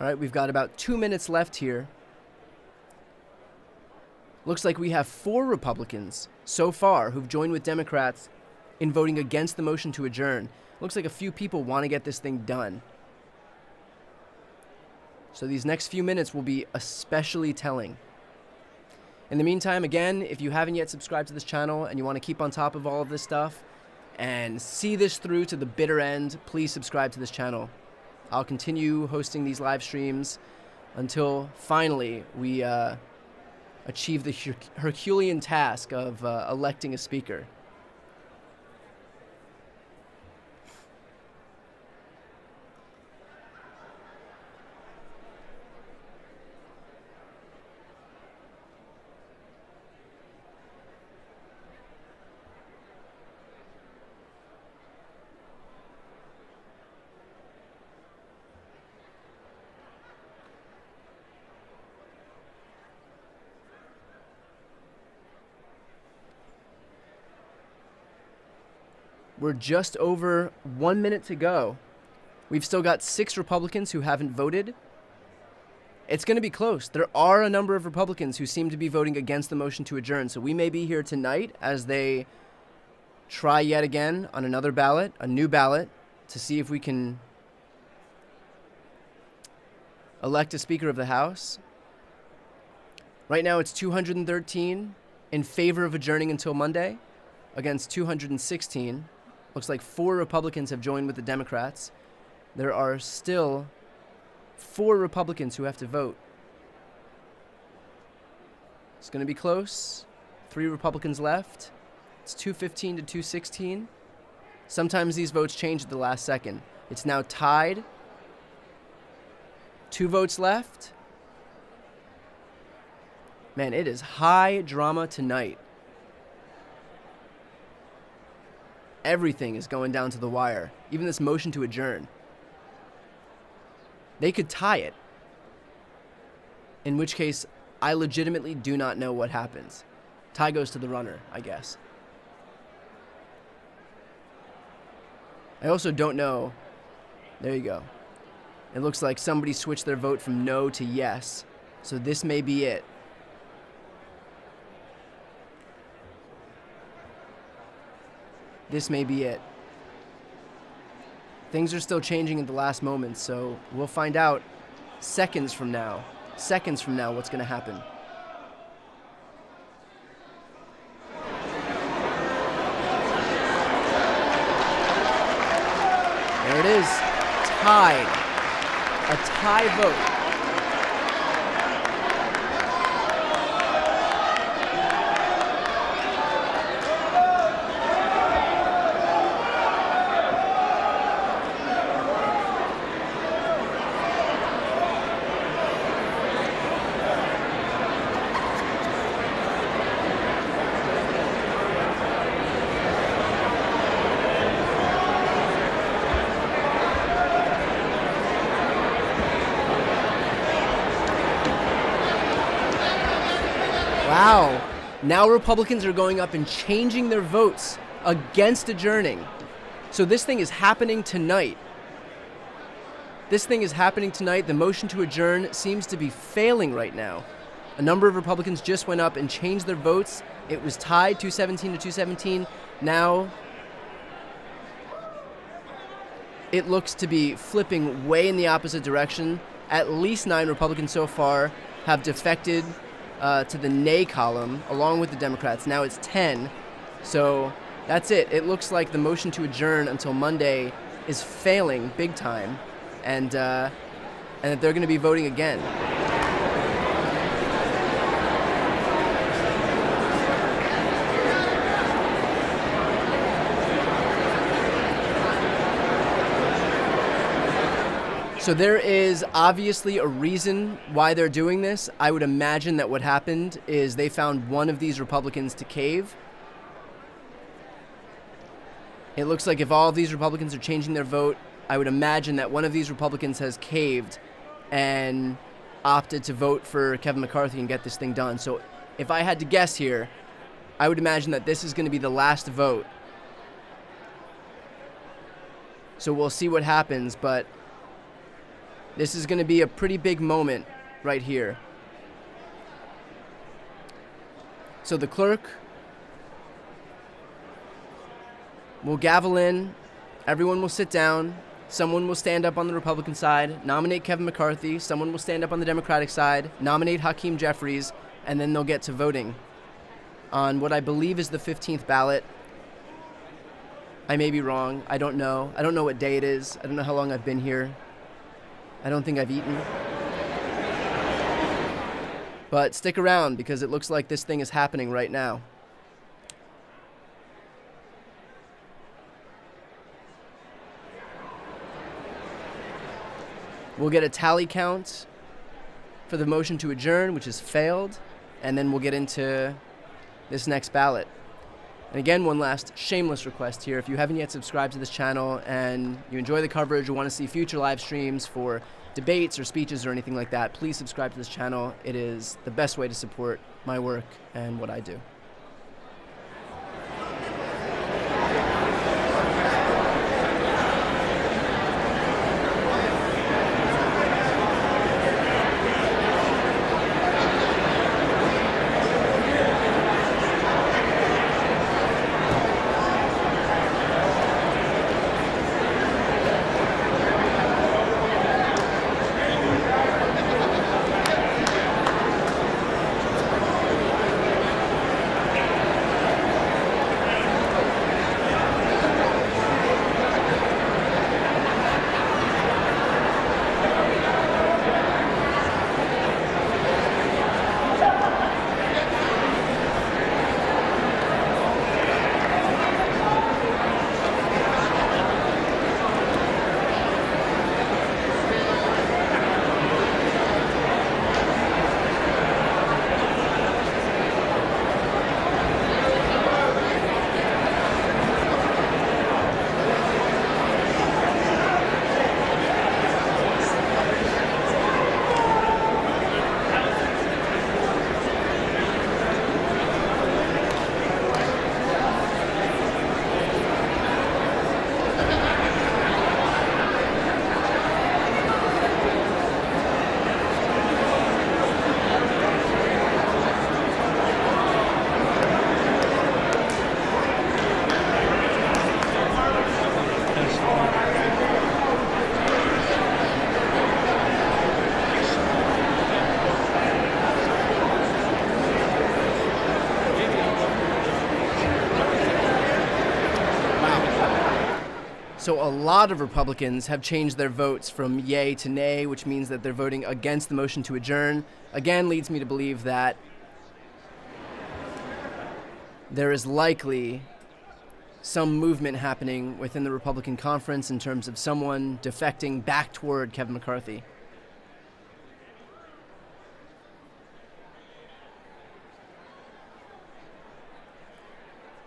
All right, we've got about 2 minutes left here. Looks like we have 4 Republicans so far who've joined with Democrats in voting against the motion to adjourn. Looks like a few people want to get this thing done. So these next few minutes will be especially telling. In the meantime, again, if you haven't yet subscribed to this channel and you want to keep on top of all of this stuff and see this through to the bitter end, please subscribe to this channel. I'll continue hosting these live streams until finally we achieve the Herculean task of electing a speaker. We're just over 1 minute to go. We've still got 6 Republicans who haven't voted. It's going to be close. There are a number of Republicans who seem to be voting against the motion to adjourn. So we may be here tonight as they try yet again on another ballot, a new ballot, to see if we can elect a Speaker of the House. Right now it's 213 in favor of adjourning until Monday against 216. Looks like 4 Republicans have joined with the Democrats. There are still 4 Republicans who have to vote. It's going to be close. 3 Republicans left. It's 215 to 216. Sometimes these votes change at the last second. It's now tied. 2 votes left. Man, it is high drama tonight. Everything is going down to the wire. Even this motion to adjourn. They could tie it. In which case, I legitimately do not know what happens. Tie goes to the runner, I guess. I also don't know. There you go. It looks like somebody switched their vote from no to yes. So this may be it. This may be it. Things are still changing at the last moment, so we'll find out seconds from now what's going to happen. There it is. Tied. A tie vote. Wow. Now Republicans are going up and changing their votes against adjourning. So this thing is happening tonight. This thing is happening tonight. The motion to adjourn seems to be failing right now. A number of Republicans just went up and changed their votes. It was tied 217 to 217. Now it looks to be flipping way in the opposite direction. At least 9 Republicans so far have defected to the nay column along with the Democrats. Now it's 10. So that's it. It looks like the motion to adjourn until Monday is failing big time, and that they're going to be voting again. So there is obviously a reason why they're doing this. I would imagine that what happened is they found one of these Republicans to cave. It looks like if all of these Republicans are changing their vote, I would imagine that one of these Republicans has caved and opted to vote for Kevin McCarthy and get this thing done. So if I had to guess here, I would imagine that this is going to be the last vote. So we'll see what happens, but this is going to be a pretty big moment right here. So the clerk will gavel in. Everyone will sit down. Someone will stand up on the Republican side, nominate Kevin McCarthy. Someone will stand up on the Democratic side, nominate Hakeem Jeffries, and then they'll get to voting on what I believe is the 15th ballot. I may be wrong. I don't know. I don't know what day it is. I don't know how long I've been here. I don't think I've eaten. But stick around because it looks like this thing is happening right now. We'll get a tally count for the motion to adjourn, which has failed, and then we'll get into this next ballot. And again, one last shameless request here. If you haven't yet subscribed to this channel and you enjoy the coverage or want to see future live streams for debates or speeches or anything like that, please subscribe to this channel. It is the best way to support my work and what I do. So a lot of Republicans have changed their votes from yay to nay, which means that they're voting against the motion to adjourn. Again, leads me to believe that there is likely some movement happening within the Republican conference in terms of someone defecting back toward Kevin McCarthy.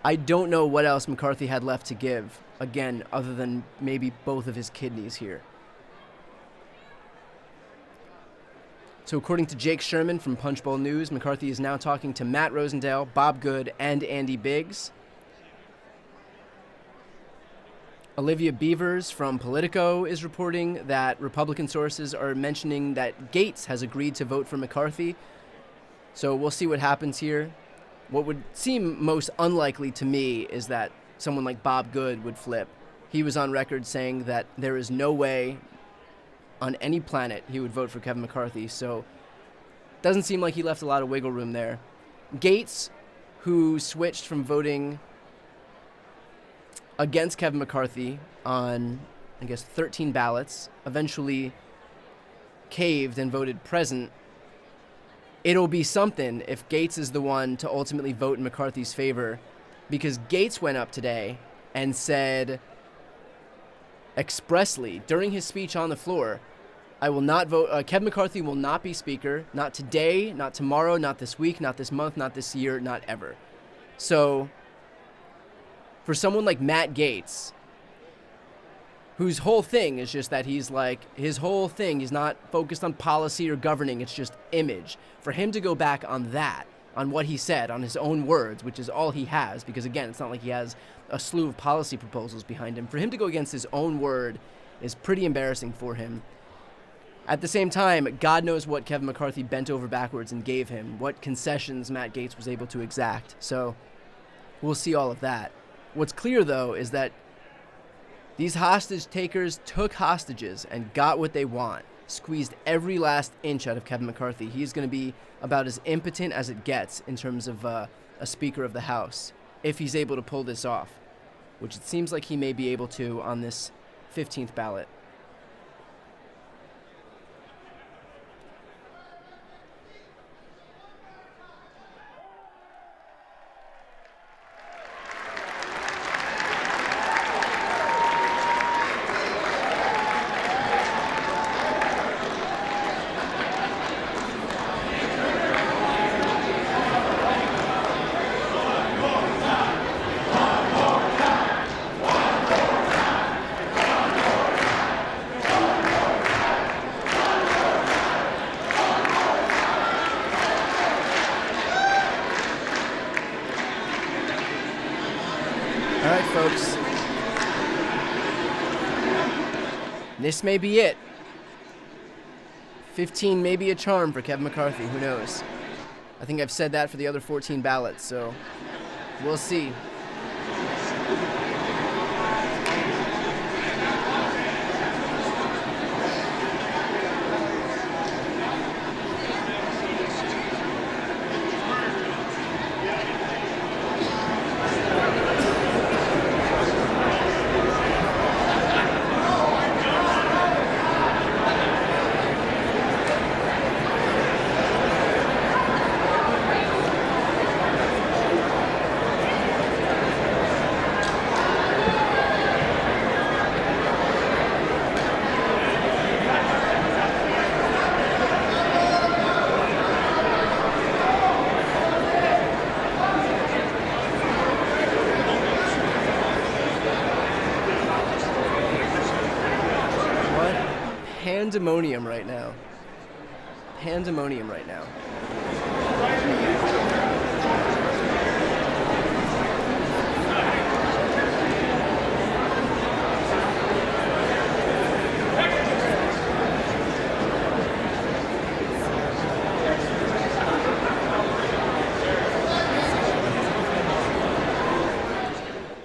I don't know what else McCarthy had left to give, again, other than maybe both of his kidneys here. So according to Jake Sherman from Punchbowl News, McCarthy is now talking to Matt Rosendale, Bob Good, and Andy Biggs. Olivia Beavers from Politico is reporting that Republican sources are mentioning that Gates has agreed to vote for McCarthy. So we'll see what happens here. What would seem most unlikely to me is that someone like Bob Good would flip. He was on record saying that there is no way on any planet he would vote for Kevin McCarthy, so doesn't seem like he left a lot of wiggle room there. Gates, who switched from voting against Kevin McCarthy on, 13 ballots, eventually caved and voted present. It'll be something if Gates is the one to ultimately vote in McCarthy's favor, because Gates went up today and said expressly during his speech on the floor, I will not vote. Kevin McCarthy will not be speaker. Not today, not tomorrow, not this week, not this month, not this year, not ever. So for someone like Matt Gaetz, whose whole thing is just that he's not focused on policy or governing, it's just image. For him to go back on that, on what he said, on his own words, which is all he has, because again, it's not like he has a slew of policy proposals behind him. For him to go against his own word is pretty embarrassing for him. At the same time, God knows what Kevin McCarthy bent over backwards and gave him, what concessions Matt Gaetz was able to exact. So we'll see all of that. What's clear, though, is that these hostage takers took hostages and got what they want, squeezed every last inch out of Kevin McCarthy. He's going to be about as impotent as it gets in terms of a Speaker of the House, if he's able to pull this off, which it seems like he may be able to on this 15th ballot. All right, folks. This may be it. 15 may be a charm for Kevin McCarthy. Who knows? I think I've said that for the other 14 ballots, so we'll see. Pandemonium right now. Pandemonium right now.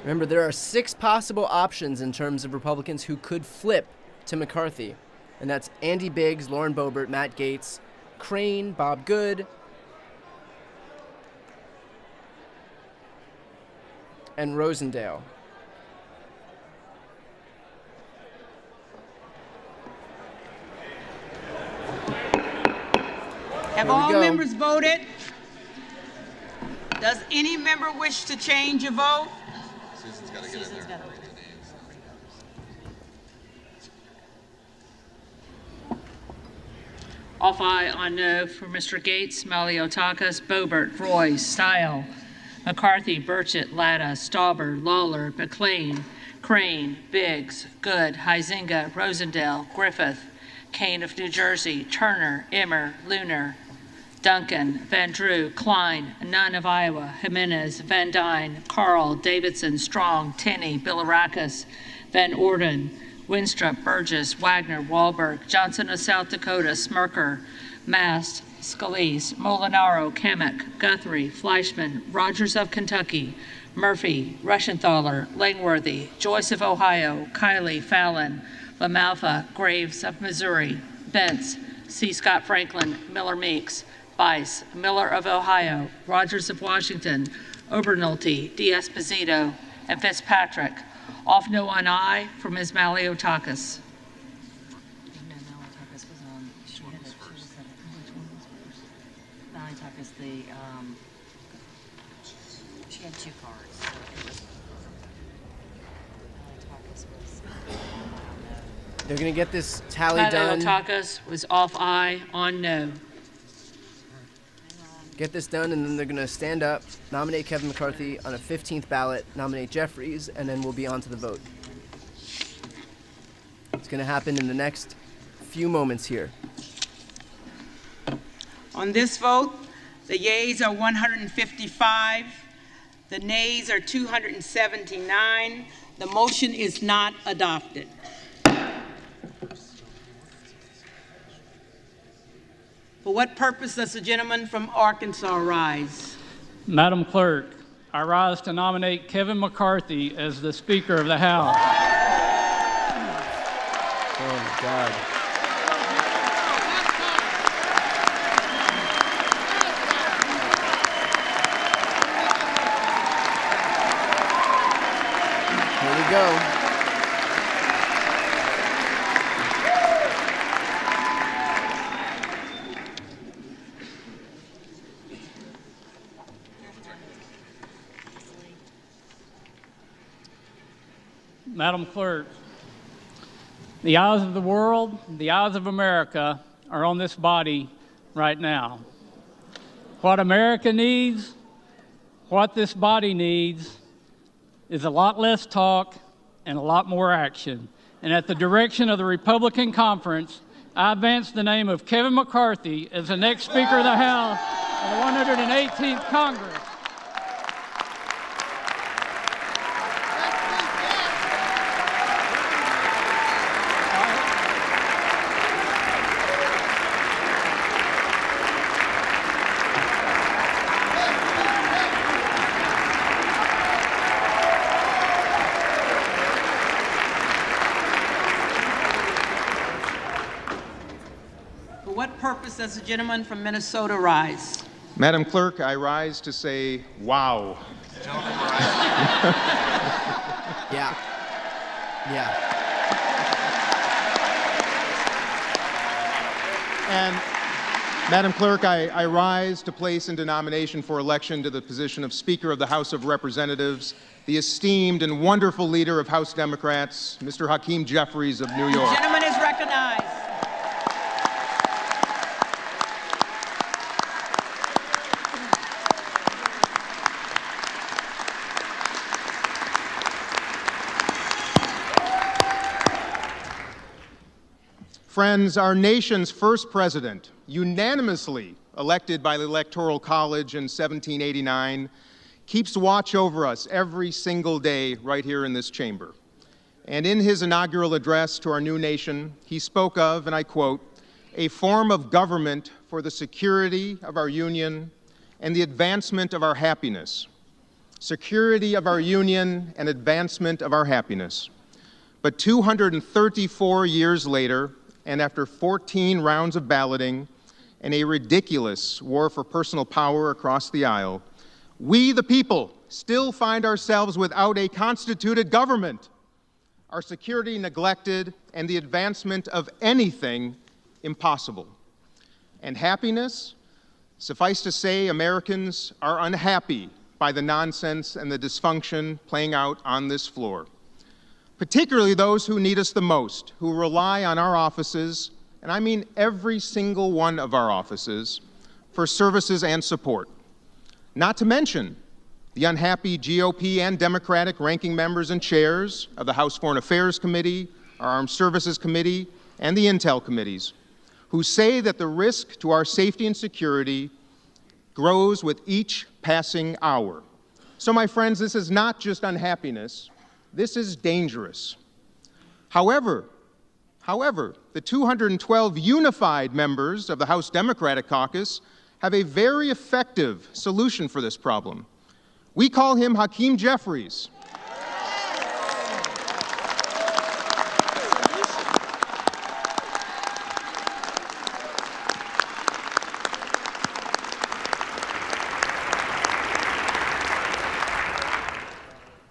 Remember, there are 6 possible options in terms of Republicans who could flip to McCarthy. And that's Andy Biggs, Lauren Boebert, Matt Gaetz, Crane, Bob Good, and Rosendale. Have all members voted? Does any member wish to change a vote? Susan's got to get in there. Off aye on no for Mr. Gaetz, Maliotakis, Boebert, Roy, Stile, McCarthy, Burchett, Latta, Stauber, Lawler, McLean, Crane, Biggs, Good, Huizenga, Rosendale, Griffith, Kane of New Jersey, Turner, Emmer, Luner, Duncan, Van Drew, Klein, Nunn of Iowa, Jimenez, Van Dyne, Carl, Davidson, Strong, Tenney, Bilirakis, Van Orden, Winstrup, Burgess, Wagner, Wahlberg, Johnson of South Dakota, Smirker, Mast, Scalise, Molinaro, Kamek, Guthrie, Fleischman, Rogers of Kentucky, Murphy, Rushenthaler, Langworthy, Joyce of Ohio, Kiley, Fallon, LaMalfa, Graves of Missouri, Bentz, C. Scott Franklin, Miller Meeks, Bice, Miller of Ohio, Rogers of Washington, Obernolte, D'Esposito, and Fitzpatrick. Off no one aye for Ms. Maliotakis. She had 2 cards. So it was They're going to get this tally done. Maliotakis was off aye on no. Get this done, and then they're going to stand up, nominate Kevin McCarthy on a 15th ballot, nominate Jeffries, and then we'll be on to the vote. It's going to happen in the next few moments here. On this vote, the yeas are 155, the nays are 279. The motion is not adopted. For what purpose does the gentleman from Arkansas rise? Madam Clerk, I rise to nominate Kevin McCarthy as the Speaker of the House. Oh, my God. Here we go. Madam Clerk, the eyes of the world, the eyes of America are on this body right now. What America needs, what this body needs, is a lot less talk and a lot more action. And at the direction of the Republican Conference, I advance the name of Kevin McCarthy as the next Speaker of the House of the 118th Congress. Does the gentleman from Minnesota rise? Madam Clerk, I rise to say, wow. Yeah. Yeah. And Madam Clerk, I rise to place into nomination for election to the position of Speaker of the House of Representatives the esteemed and wonderful leader of House Democrats, Mr. Hakeem Jeffries of New York. The gentleman is recognized. Friends, our nation's first president, unanimously elected by the Electoral College in 1789, keeps watch over us every single day right here in this chamber. And in his inaugural address to our new nation, he spoke of, and I quote, a form of government for the security of our union and the advancement of our happiness. Security of our union and advancement of our happiness. But 234 years later, and after 14 rounds of balloting and a ridiculous war for personal power across the aisle, we, the people, still find ourselves without a constituted government, our security neglected, and the advancement of anything impossible. And happiness? Suffice to say, Americans are unhappy by the nonsense and the dysfunction playing out on this floor. Particularly those who need us the most, who rely on our offices, and I mean every single one of our offices, for services and support. Not to mention the unhappy GOP and Democratic ranking members and chairs of the House Foreign Affairs Committee, our Armed Services Committee, and the Intel committees, who say that the risk to our safety and security grows with each passing hour. So, my friends, this is not just unhappiness, this is dangerous. However, the 212 unified members of the House Democratic Caucus have a very effective solution for this problem. We call him Hakeem Jeffries.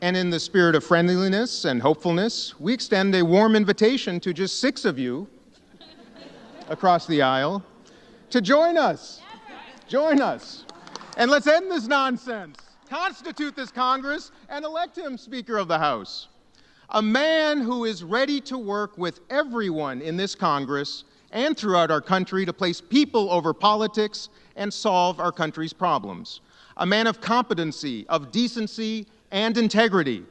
And in the spirit of friendliness and hopefulness, we extend a warm invitation to just 6 of you across the aisle to join us. Join us. And let's end this nonsense, constitute this Congress, and elect him Speaker of the House. A man who is ready to work with everyone in this Congress and throughout our country to place people over politics and solve our country's problems. A man of competency, of decency, and integrity,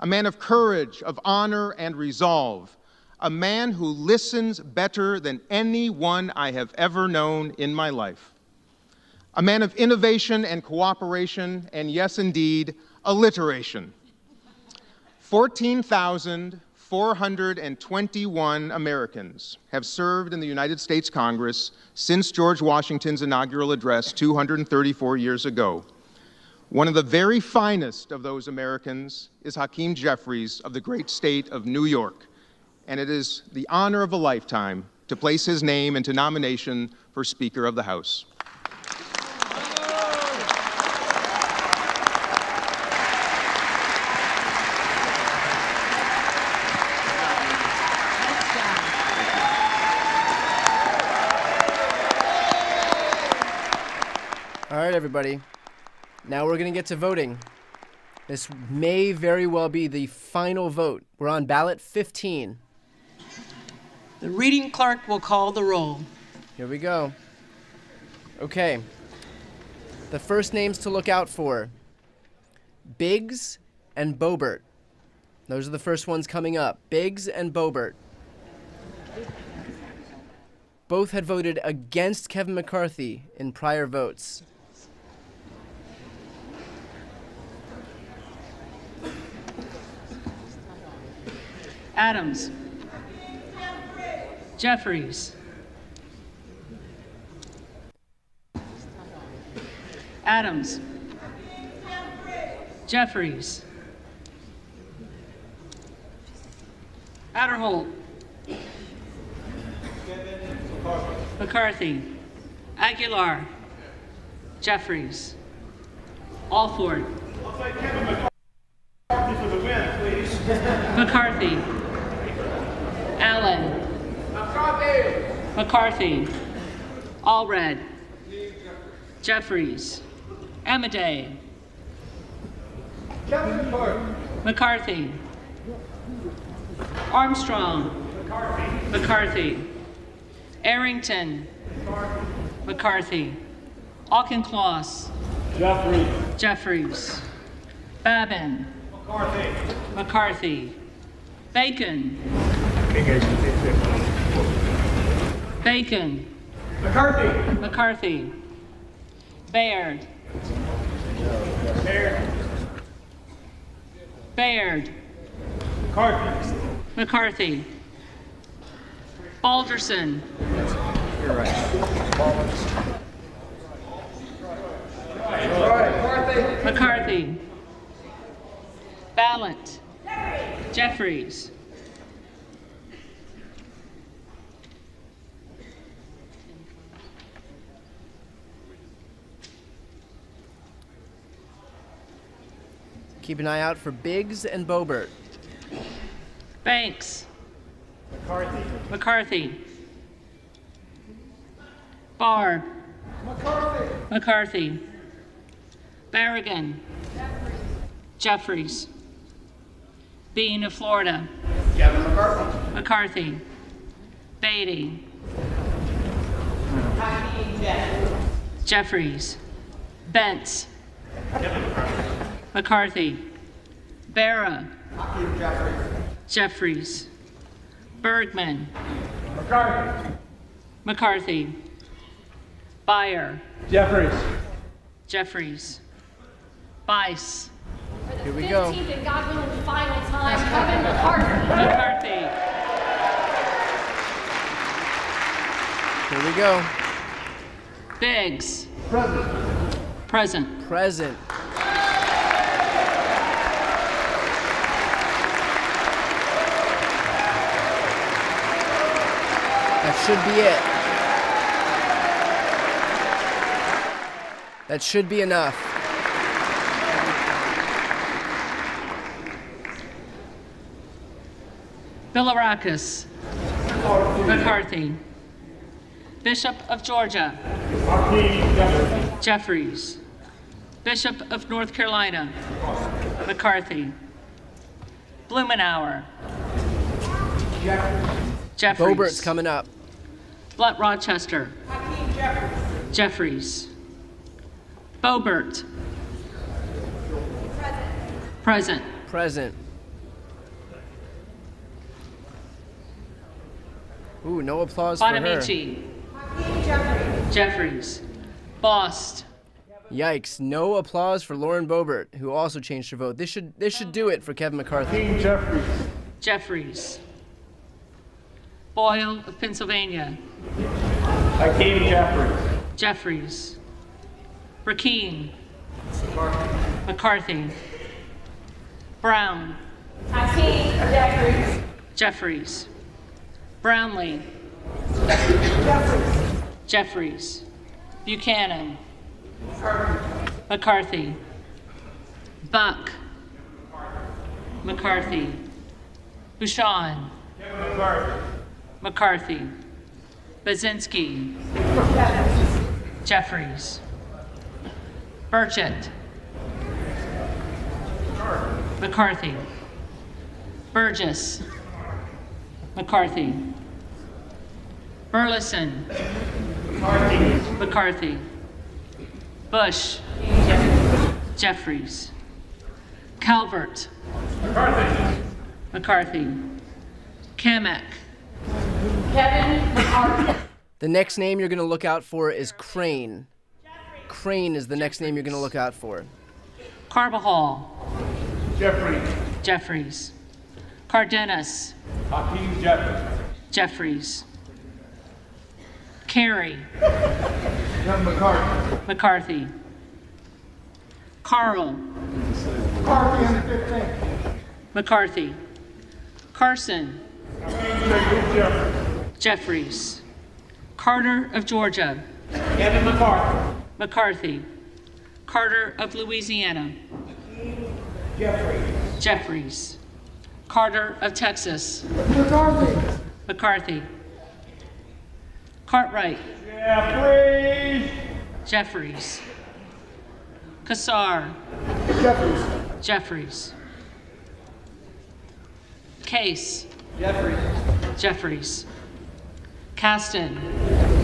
a man of courage, of honor, and resolve, a man who listens better than anyone I have ever known in my life, a man of innovation and cooperation, and yes, indeed, alliteration. 14,421 Americans have served in the United States Congress since George Washington's inaugural address 234 years ago. One of the very finest of those Americans is Hakeem Jeffries of the great state of New York, and it is the honor of a lifetime to place his name into nomination for Speaker of the House. All right, everybody. Now we're going to get to voting. This may very well be the final vote. We're on ballot 15. The reading clerk will call the roll. Here we go. Okay. The first names to look out for: Biggs and Boebert. Those are the first ones coming up. Biggs and Boebert. Both had voted against Kevin McCarthy in prior votes. Adams. Jeffries. Adams. Jeffries. Adderholt. McCarthy. Aguilar. Jeffries. Alford. McCarthy. Allen. McCarthy. Allred. Jeffries. Amadei. McCarthy. Armstrong. McCarthy. Arrington. McCarthy. Auchincloss. Jeffries. Babin. McCarthy. Bacon. Bacon. McCarthy. Baird. Baird. McCarthy. Balderson. McCarthy. Ballot. Jeffries. Keep an eye out for Biggs and Boebert. Banks. McCarthy. Barr. McCarthy. Barragan. Jeffries. Bean of Florida. McCarthy. Beatty. Jeffries. Bentz. McCarthy. Barra. Jeffries. Bergman. McCarthy. McCarthy. Byer. Jeffries. Jeffries. Bice. Here we go. 15th and God willing final time, Kevin McCarthy. McCarthy. Here we go. Biggs. Present. Present. Present. That should be it. That should be enough. Bilirakis. McCarthy. Bishop of Georgia. Jeffries. Bishop of North Carolina. McCarthy. Blumenauer. Jeffries. Boebert's coming up. Blunt Rochester. Jeffries. Boebert. Present. Present. Ooh, no applause for her. Bonamici. Jeffries. Bost. Yikes! No applause for Lauren Boebert, who also changed her vote. This should do it for Kevin McCarthy. Jeffries. Jeffries. Boyle of Pennsylvania. Hakeem Jeffries. Jeffries. Rakeen. McCarthy. Brown. Hakeem Jeffries. Jeffries. Brownlee. Jeffries. Buchanan. McCarthy. Buck. McCarthy. Bouchon. McCarthy. Baczynski. Jeffries. Burchett. McCarthy. Burgess. McCarthy. Burleson. McCarthy. Bush. Jeffries. Calvert. McCarthy. Kamek. Kevin McCarthy. The next name you're going to look out for is Crane. Crane is the next name you're going to look out for. Carbajal. Jeffries. Jeffries. Cardenas. Hakeem Jeffries. Jeffries. Carey. Kevin McCarthy. McCarthy. Carl. McCarthy on the 15th. McCarthy. Carson. Jeffries. Jeffries. Carter of Georgia. Kevin McCarthy. McCarthy. Carter of Louisiana. Jeffries. Jeffries. Carter of Texas. McCarthy. McCarthy. Cartwright. Jeffries. Jeffries. Kassar. Jeffries. Jeffries. Case. Jeffries. Jeffries. Caston.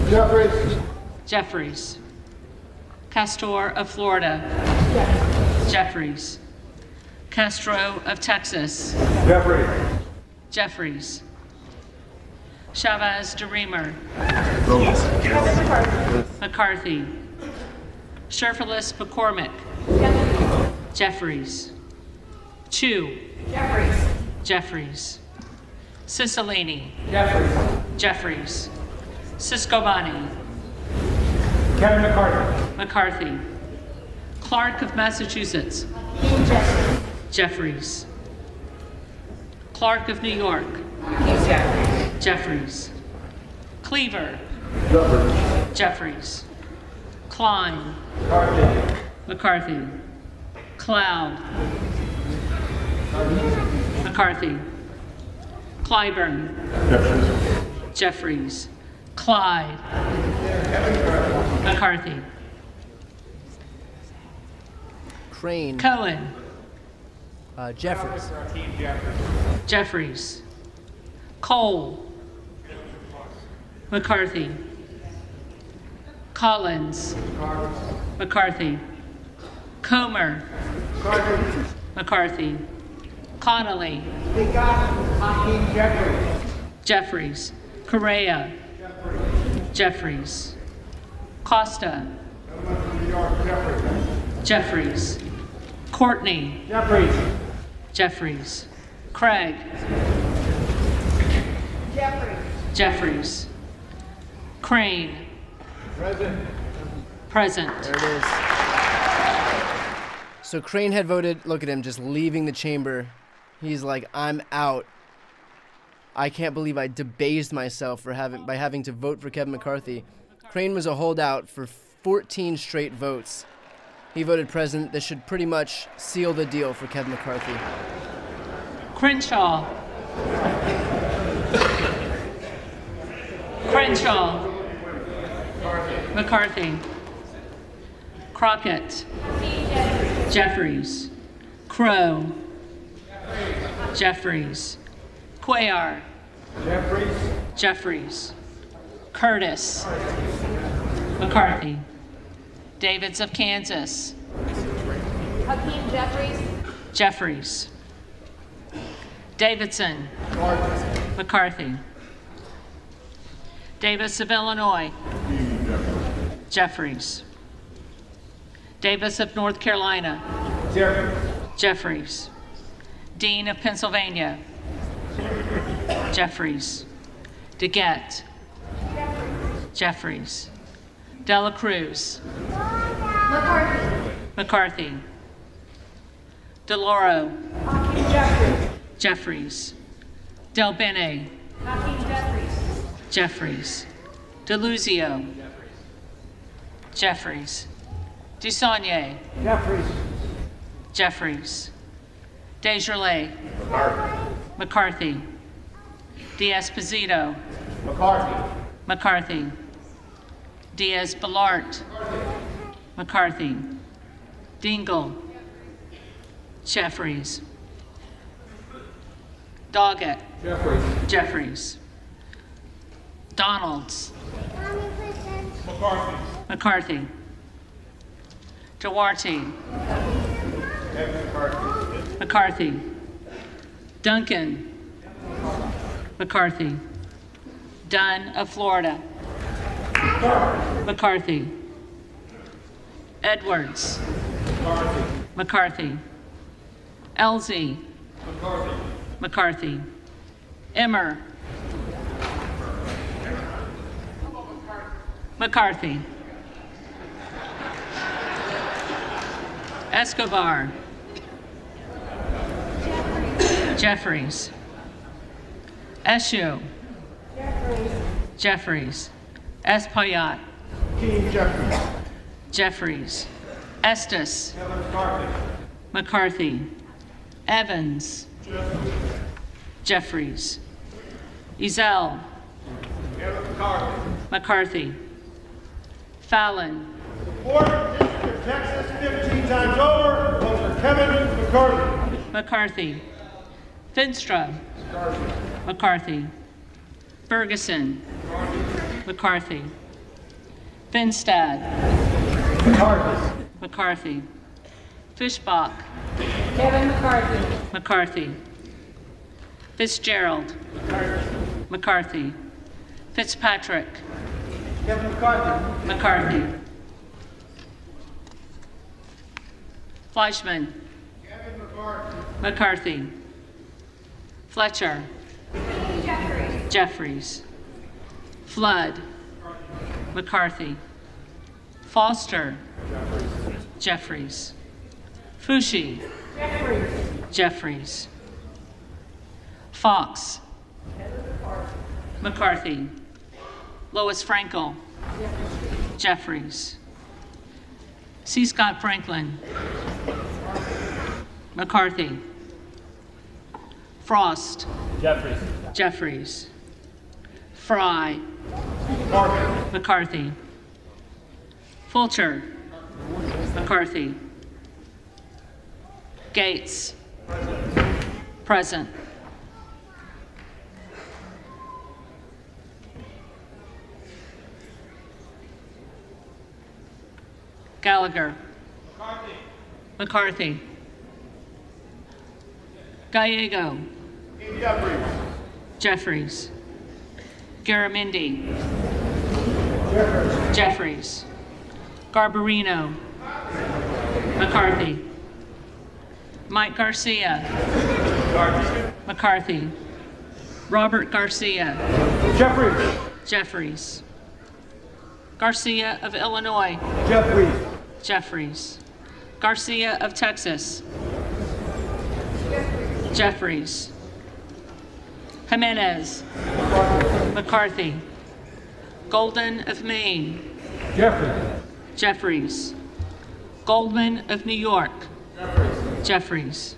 Jeffries. Jeffries. Castor of Florida. Jeffries. Castro of Texas. Jeffries. Jeffries. Chavez DeReamer. McCarthy. Sherfilis McCormick. Jeffries. Chew. Jeffries. Jeffries. Cicilline. Jeffries. Jeffries. Ciscobani. Kevin McCarthy. McCarthy. Clark of Massachusetts. Jeffries. Clark of New York. Jeffries. Cleaver. Jeffries. Klein. McCarthy. Cloud. McCarthy. Clyburn. Jeffries. Clyde. McCarthy. Crane. Cohen. Jeffries. Jeffries. Cole. McCarthy. Collins. McCarthy. Comer. McCarthy. Connolly. Jeffries. Correa. Jeffries. Costa. Jeffries. Courtney. Jeffries. Craig. Jeffries. Crane. Present. There it is. So Crane had voted, look at him, just leaving the chamber. He's like, I'm out. I can't believe I debased myself by having to vote for Kevin McCarthy. Crane was a holdout for 14 straight votes. He voted present. This should pretty much seal the deal for Kevin McCarthy. Crenshaw. Crenshaw. McCarthy. Crockett. Jeffries. Crow. Jeffries. Cuellar. Jeffries. Curtis. McCarthy. Davids of Kansas. Hakeem Jeffries. Jeffries. Davidson. McCarthy. Davis of Illinois. Jeffries. Davis of North Carolina. Jeffries. Dean of Pennsylvania. Jeffries. DeGette. Jeffries. Dela Cruz. McCarthy. DeLauro. Jeffries. Del Bene. Jeffries. DeLuzio. Jeffries. Dusaunier. Jeffries. Desjardins. McCarthy. D'Esposito. McCarthy. Diaz-Balart. McCarthy. Dingle. Jeffries. Doggett. Jeffries. Donalds. McCarthy. Duarte. McCarthy. Duncan. McCarthy. Dunn of Florida. McCarthy. Edwards. McCarthy. Elsie. McCarthy. Emmer. McCarthy. Escobar. Jeffries. Eshu. Jeffries. Espaillat. Jeffries. Estes. McCarthy. Evans. Jeffries. Ezell. McCarthy. Fallon. Fourth District of Texas, 15 times over. Vote for Kevin McCarthy. McCarthy. Finstra. McCarthy. Ferguson. McCarthy. Finstad. McCarthy. Fishbach. Kevin McCarthy. McCarthy. Fitzgerald. McCarthy. Fitzpatrick. Kevin McCarthy. McCarthy. Fleischman. Kevin McCarthy. McCarthy. Fletcher. Jeffries. Flood. McCarthy. Foster. Jeffries. Fushi. Jeffries. Fox. McCarthy. Lois Frankel. Jeffries. C. Scott Franklin. McCarthy. Frost. Jeffries. Fry. McCarthy. Fulcher. McCarthy. Gates. Present. Gallagher. McCarthy. Gallego. Jeffries. Garamendi. Jeffries. Garbarino. McCarthy. Mike Garcia. McCarthy. Robert Garcia. Jeffries. Garcia of Illinois. Jeffries. Garcia of Texas. Jeffries. Jimenez. McCarthy. Golden of Maine. Jeffries. Goldman of New York. Jeffries.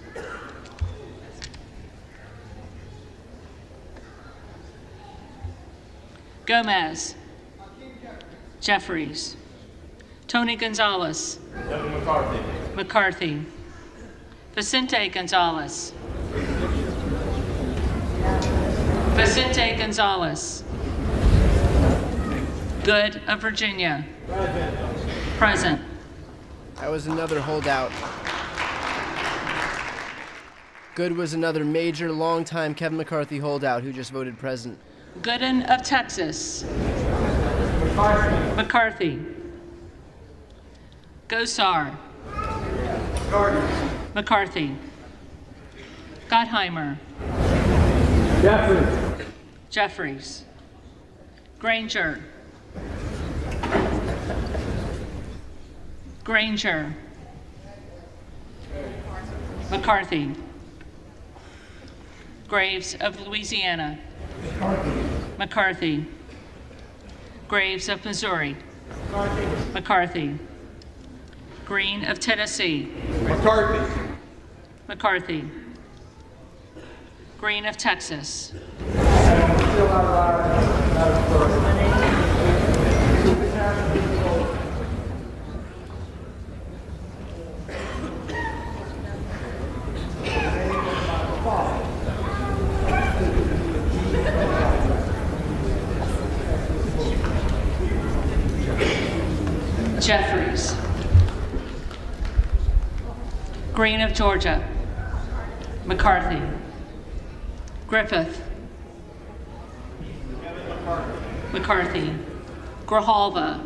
Gomez. Jeffries. Tony Gonzalez. McCarthy. Vicente Gonzalez. Vicente Gonzalez. Good of Virginia. Present. That was another holdout. Good was another major, long-time Kevin McCarthy holdout who just voted present. Gooden of Texas. McCarthy. Gosar. McCarthy. Gottheimer. Jeffries. Granger. Granger. McCarthy. Graves of Louisiana. McCarthy. Graves of Missouri. McCarthy. Green of Tennessee. McCarthy. Green of Texas. Jeffries. Green of Georgia. McCarthy. Griffith. McCarthy. Grijalva.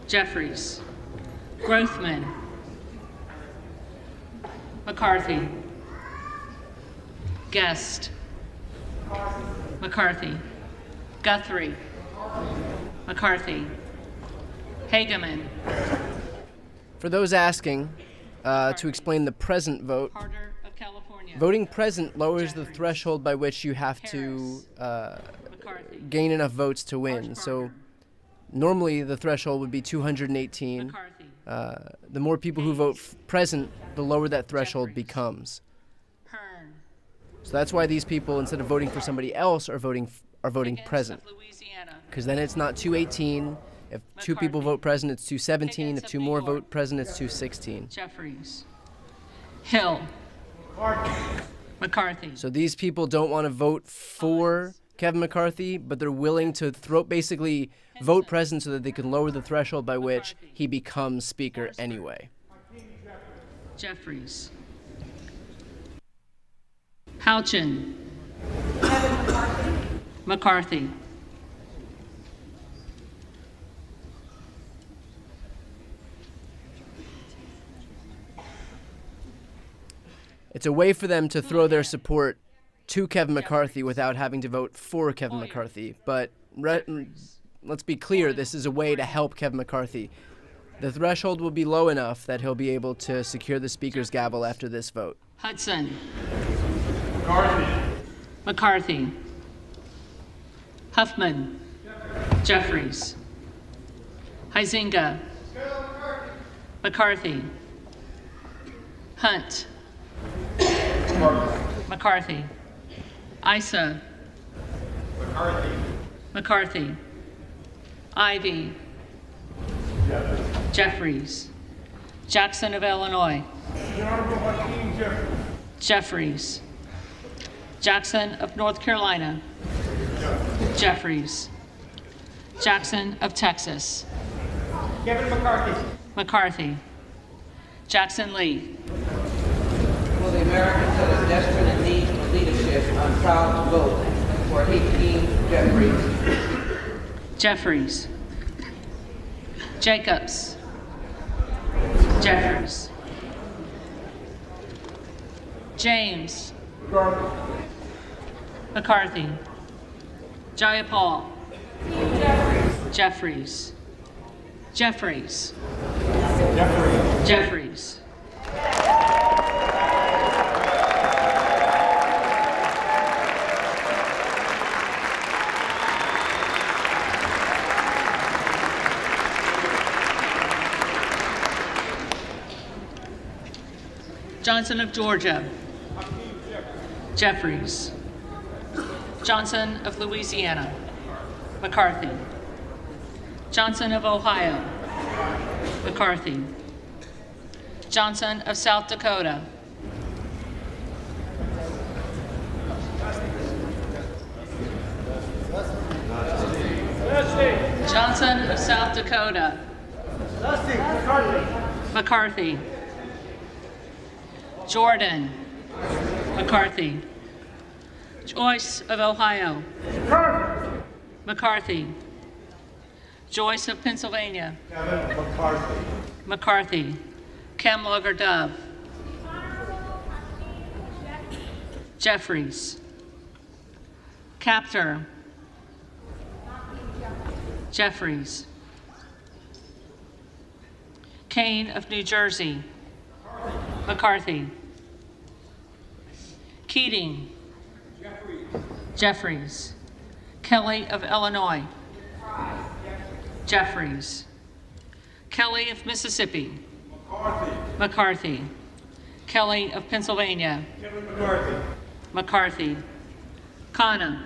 Jeffries. Grothman. McCarthy. Guest. McCarthy. Guthrie. McCarthy. Hageman. For those asking, to explain the present vote, voting present lowers the threshold by which you have to gain enough votes to win. So normally the threshold would be 218. The more people who vote present, the lower that threshold becomes. So that's why these people, instead of voting for somebody else, are voting present. Because then it's not 218. If two people vote present, it's 217. If two more vote present, it's 216. Jeffries. Hill. McCarthy. So these people don't want to vote for Kevin McCarthy, but they're willing to basically vote present so that they can lower the threshold by which he becomes speaker anyway. Jeffries. Houchin. McCarthy. It's a way for them to throw their support to Kevin McCarthy without having to vote for Kevin McCarthy. But let's be clear, this is a way to help Kevin McCarthy. The threshold will be low enough that he'll be able to secure the Speaker's gavel after this vote. Hudson. McCarthy. Huffman. Jeffries. Huizenga. McCarthy. Hunt. McCarthy. Issa. McCarthy. Ivy. Jeffries. Jackson of Illinois. Jeffries. Jackson of North Carolina. Jeffries. Jackson of Texas. Kevin McCarthy. McCarthy. Jackson Lee. For the Americans that are desperate in need for leadership, I'm proud to vote for 18, Jeffries. Jeffries. Jacobs. Jeffries. James. McCarthy. Jayapal. Jeffries. Jeffries. Jeffries. Johnson of Georgia. Jeffries. Johnson of Louisiana. McCarthy. Johnson of Ohio. McCarthy. Johnson of South Dakota. Johnson of South Dakota. McCarthy. Jordan. McCarthy. Joyce of Ohio. McCarthy. Joyce of Pennsylvania. McCarthy. McCarthy. Kamlager Dove. Jeffries. Captor. Jeffries. Kane of New Jersey. McCarthy. Keating. Jeffries. Kelly of Illinois. Jeffries. Kelly of Mississippi. McCarthy. Kelly of Pennsylvania. McCarthy. Khanna.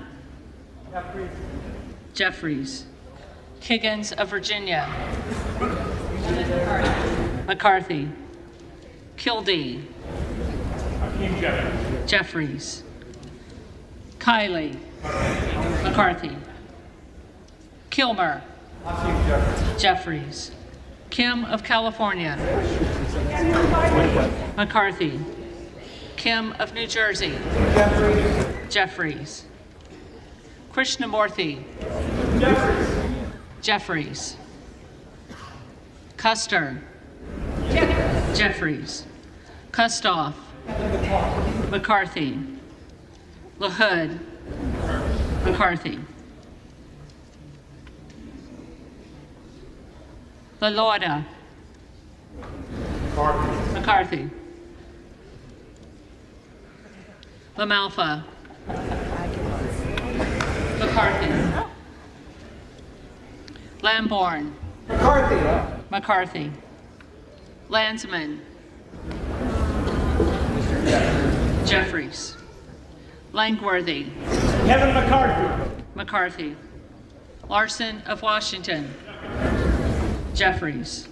Jeffries. Higgins of Virginia. McCarthy. Kildee. Jeffries. Kiley. McCarthy. Kilmer. Jeffries. Kim of California. McCarthy. Kim of New Jersey. Jeffries. Krishnamurthy. Jeffries. Custer. Jeffries. Kustoff. McCarthy. LaHood. McCarthy. LaLauda. McCarthy. LaMalfa. McCarthy. Lamborn. McCarthy. Landsman. Jeffries. Langworthy. Kevin McCarthy. McCarthy. Larson of Washington. Jeffries.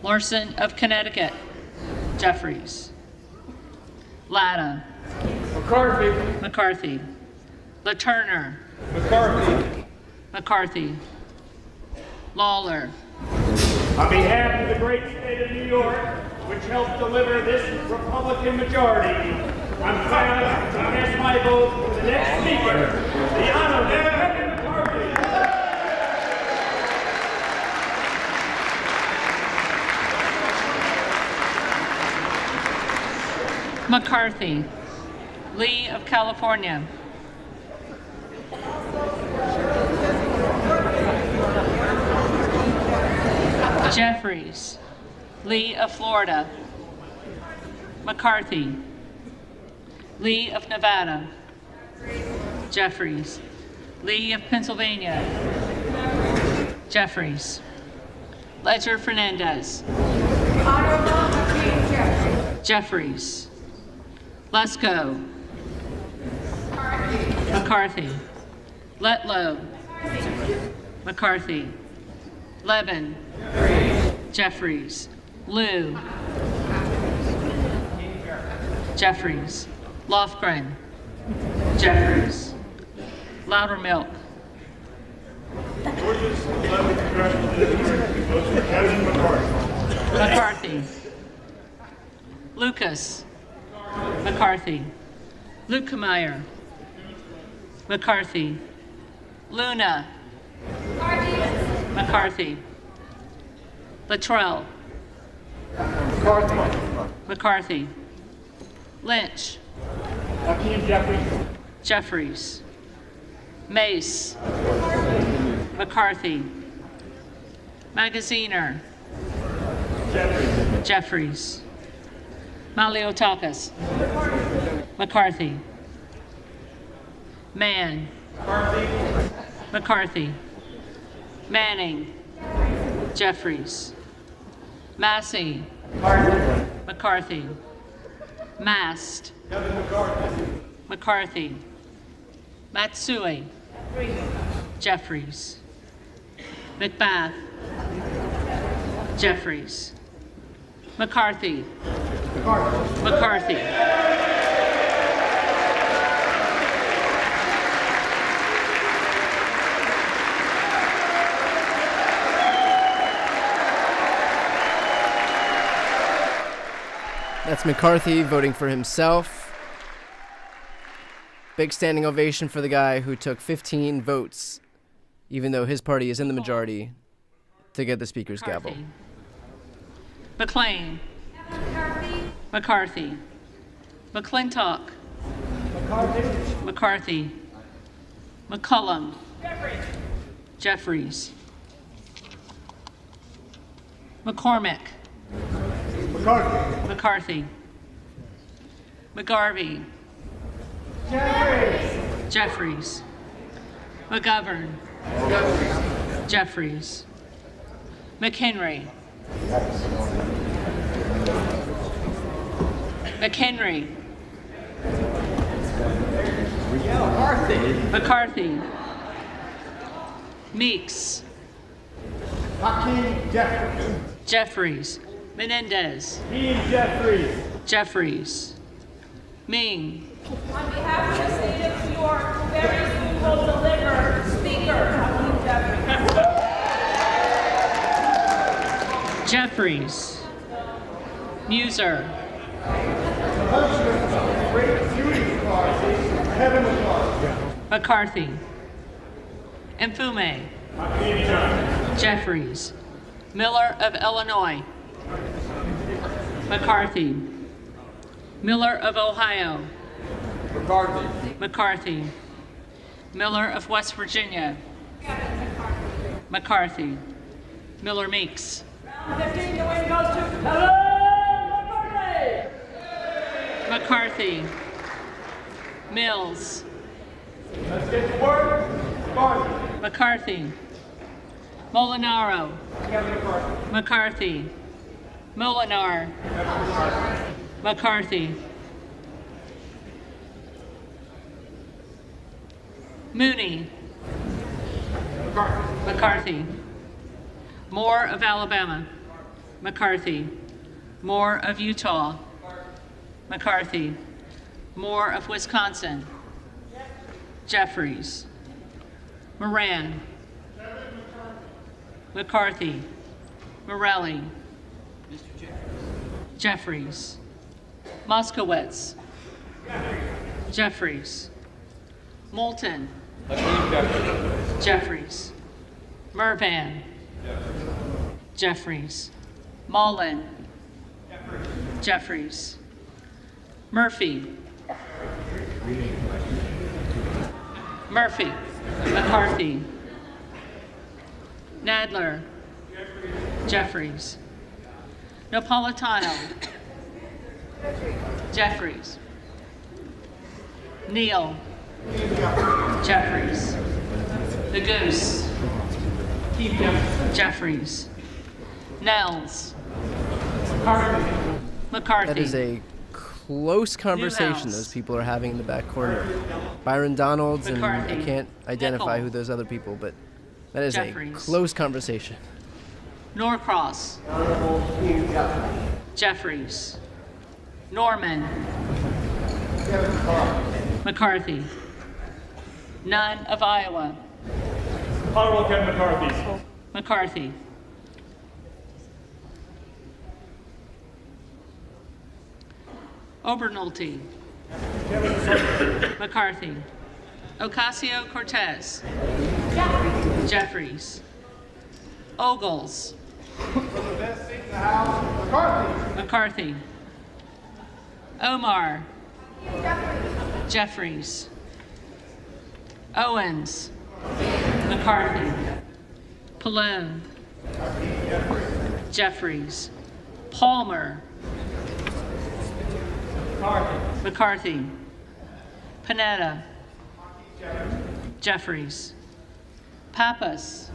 Larson of Connecticut. Jeffries. Latta. McCarthy. McCarthy. LaTurner. McCarthy. McCarthy. Lawler. On behalf of the great state of New York, which helped deliver this Republican majority, I'm proud to cast my vote for the next speaker, the Honorable Kevin McCarthy. McCarthy. Lee of California. Jeffries. Lee of Florida. McCarthy. Lee of Nevada. Jeffries. Lee of Pennsylvania. Jeffries. Ledger Fernandez. Jeffries. Lesko. McCarthy. Letlow. McCarthy. Levin. Jeffries. Liu. Jeffries. Lofgren. Jeffries. Loudermilk. Georgia's 11th congressional district votes for Kevin McCarthy. McCarthy. Lucas. McCarthy. Lukemeyer. McCarthy. Luna. McCarthy. Luttrell. McCarthy. Lynch. Jeffries. Mace. McCarthy. Magaziner. Jeffries. Maliotakis. McCarthy. Mann. McCarthy. Manning. Jeffries. Massey. McCarthy. Mast. McCarthy. Matsui. Jeffries. McBath. Jeffries. McCarthy. McCarthy. That's McCarthy voting for himself. Big standing ovation for the guy who took 15 votes, even though his party is in the majority, to get the speaker's gavel. McLean. McCarthy. McClintock. McCarthy. McCullum. Jeffries. McCormick. McCarthy. McGarvey. Jeffries. McGovern. Jeffries. McHenry. McHenry. McCarthy. Meeks. Jeffries. Menendez. Jeffries. Ming. On behalf of the state of New York, who very soon will deliver Speaker Jeffries. Muser. McCarthy. Mfume. Jeffries. Miller of Illinois. McCarthy. Miller of Ohio. McCarthy. Miller of West Virginia. McCarthy. Miller Meeks. 15, the win goes to McCarthy. Mills. Let's get to work. McCarthy. Molinaro. McCarthy. Molinar. McCarthy. Mooney. McCarthy. Moore of Alabama. McCarthy. Moore of Utah. McCarthy. Moore of Wisconsin. Jeffries. Moran. McCarthy. Morelli. Jeffries. Moskowitz. Jeffries. Moulton. Jeffries. Mervan. Jeffries. Mullen. Jeffries. Murphy. Murphy. McCarthy. Nadler. Jeffries. Napolitano. Jeffries. Neal. Jeffries. The Goose. Jeffries. Nels. McCarthy. That is a close conversation those people are having in the back corner. Byron Donalds, and I can't identify who those other people, but that is Jeffries. a close conversation. Norcross. Jeffries. Norman. McCarthy. Nunn of Iowa. Honorable Kevin McCarthy. McCarthy. Obernolte. McCarthy. Ocasio-Cortez. Jeffries. Ogles. McCarthy. Omar. Jeffries. Owens. McCarthy. Pallone. Jeffries. Palmer. McCarthy. Panetta. Jeffries. Pappas.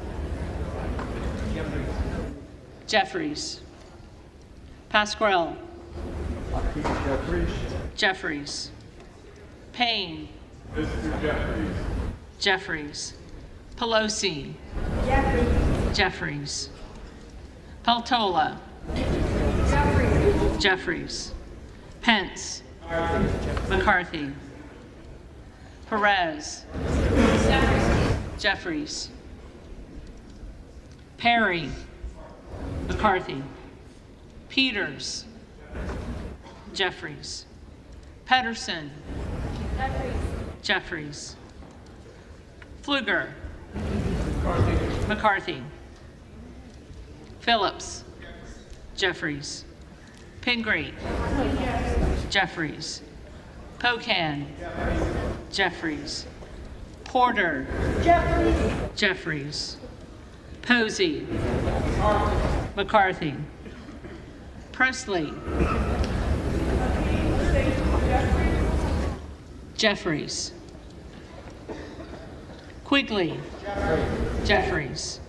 Jeffries. Pasquale. Jeffries. Payne. Jeffries. Pelosi. Jeffries. Peltola. Jeffries. Pence. McCarthy. Perez. Jeffries. Perry. McCarthy. Peters. Jeffries. Pedersen. Jeffries. Pfluger. McCarthy. Phillips. Jeffries. Pingree. Jeffries. Pocan. Jeffries. Porter. Jeffries. Posey. McCarthy. Presley. Jeffries. Quigley. Jeffries.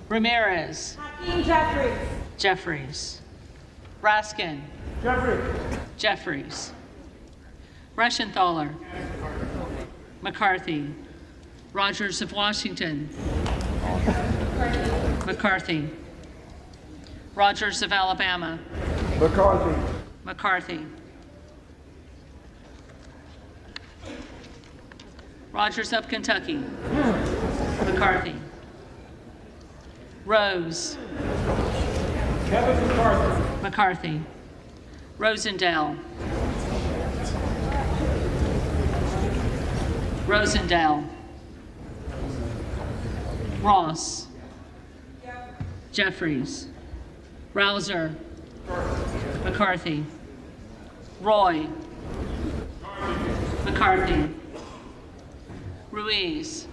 Ramirez. Jeffries. Raskin. Jeffries. Reschenthaler. McCarthy. Rogers of Washington. McCarthy. Rogers of Alabama. McCarthy. Rogers of Kentucky. McCarthy. Rose. McCarthy. Rosendale. Ross. Jeffries. Rouser. McCarthy. Roy. McCarthy. Ruiz.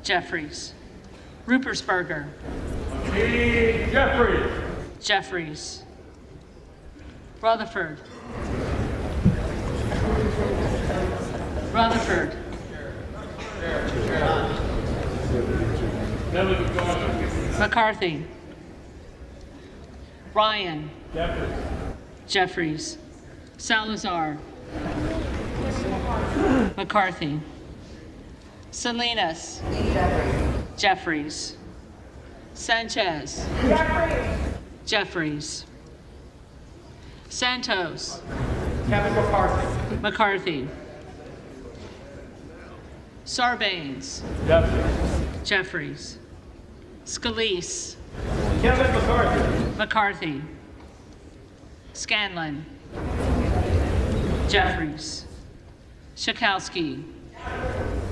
Jeffries. Rupersberger. Jeffries. Rutherford. McCarthy. Ryan. Jeffries. Salazar. McCarthy. Salinas. Jeffries. Sanchez. Jeffries. Santos. McCarthy. Sarbanes. Jeffries. Scalise. McCarthy. Scanlon. Jeffries. Schakowsky.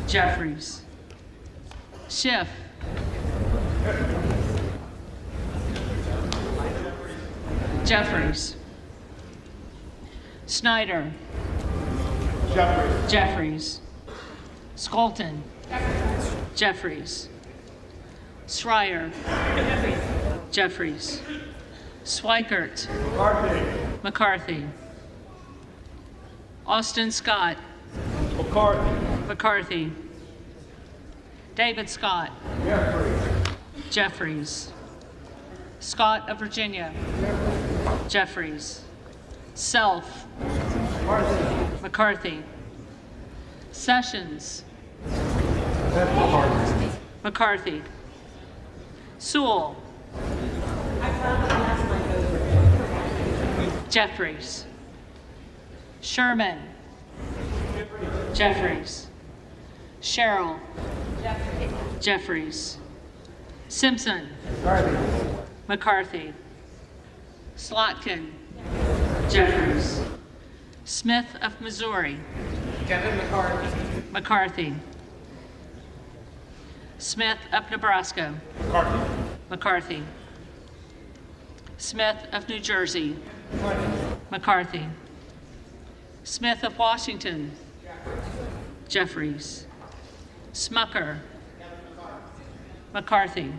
Jeffries. Schiff. Jeffries. Snyder. Jeffries. Skolton. Jeffries. Schreier. Jeffries. Swikert. McCarthy. Austin Scott. McCarthy. David Scott. Jeffries. Scott of Virginia. Jeffries. Self. McCarthy. Sessions. McCarthy. Sewell. Jeffries. Sherman. Jeffries. Sherrill. Jeffries. Simpson. McCarthy. Slotkin. Jeffries. Smith of Missouri. Kevin McCarthy. McCarthy. Smith of Nebraska. McCarthy. McCarthy. Smith of New Jersey. McCarthy. Smith of Washington. Jeffries. Smucker. McCarthy.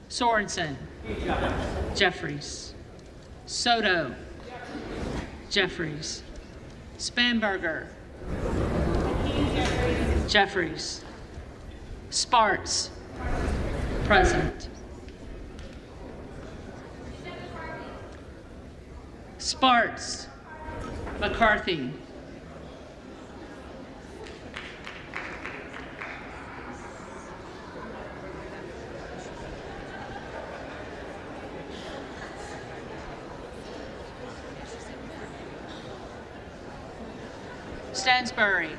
Sorensen. Jeffries. Soto. Jeffries. Spanberger. Jeffries. Sparts. Present. Sparts. McCarthy. Stansbury.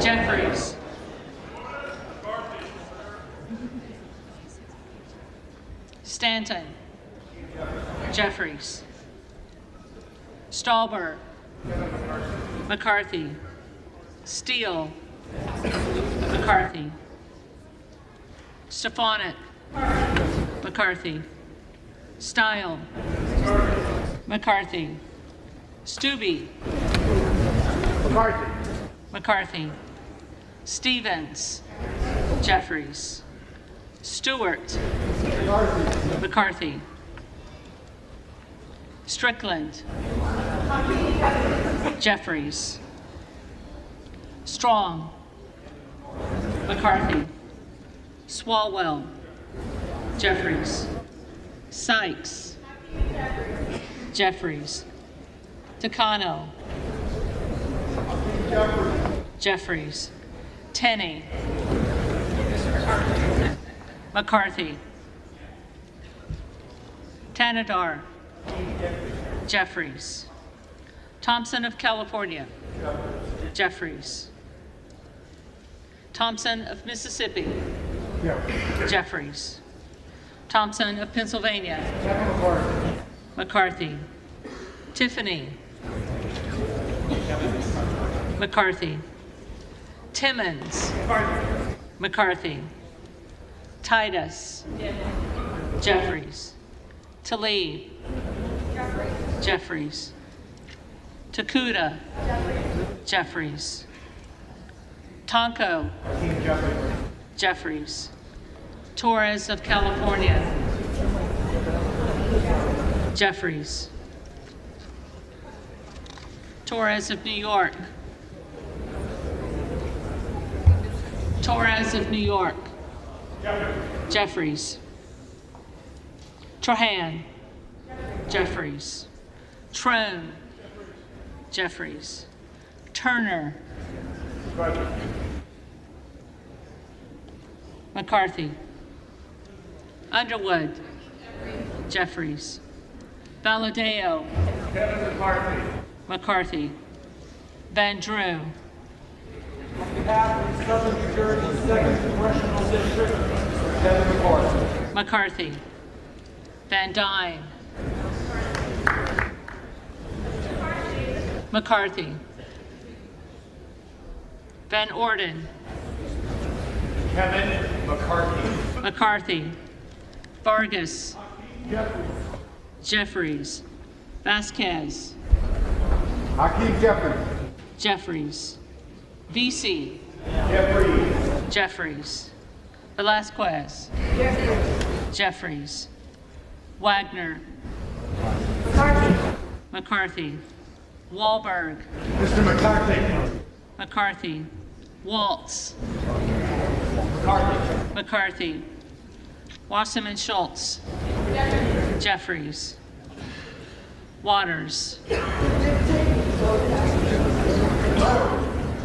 Jeffries. Stanton. Jeffries. Stallberg. McCarthy. Steele. McCarthy. Stefanik. McCarthy. Stile. McCarthy. Stubbe. McCarthy. McCarthy. Stevens. Jeffries. Stewart. McCarthy. Strickland. Jeffries. Strong. McCarthy. Swalwell. Jeffries. Sykes. Jeffries. Takano. Jeffries. Tenney. McCarthy. Tanadar. Jeffries. Thompson of California. Jeffries. Thompson of Mississippi. Jeffries. Thompson of Pennsylvania. McCarthy. Tiffany. McCarthy. Timmons. McCarthy. Titus. Jeffries. Tlaib. Jeffries. Takuda. Jeffries. Tonko. Jeffries. Torres of California. Jeffries. Torres of New York. Torres of New York. Jeffries. Trahan. Jeffries. Trone. Jeffries. Turner. McCarthy. Underwood. Jeffries. Valadeo. Kevin McCarthy. McCarthy. Van Drew. On behalf of the Southern New Jersey 2nd Congressional District, Kevin McCarthy. McCarthy. Van Dyne. McCarthy. Van Orden. Kevin McCarthy. McCarthy. Vargas. Jeffries. Vasquez. Hakeem Jeffries. Jeffries. VC. Jeffries. Jeffries. Velasquez. Jeffries. Wagner. McCarthy. McCarthy. Wahlberg. Mr. McCarthy. McCarthy. Waltz. McCarthy. McCarthy. Wasserman Schultz. Jeffries. Waters.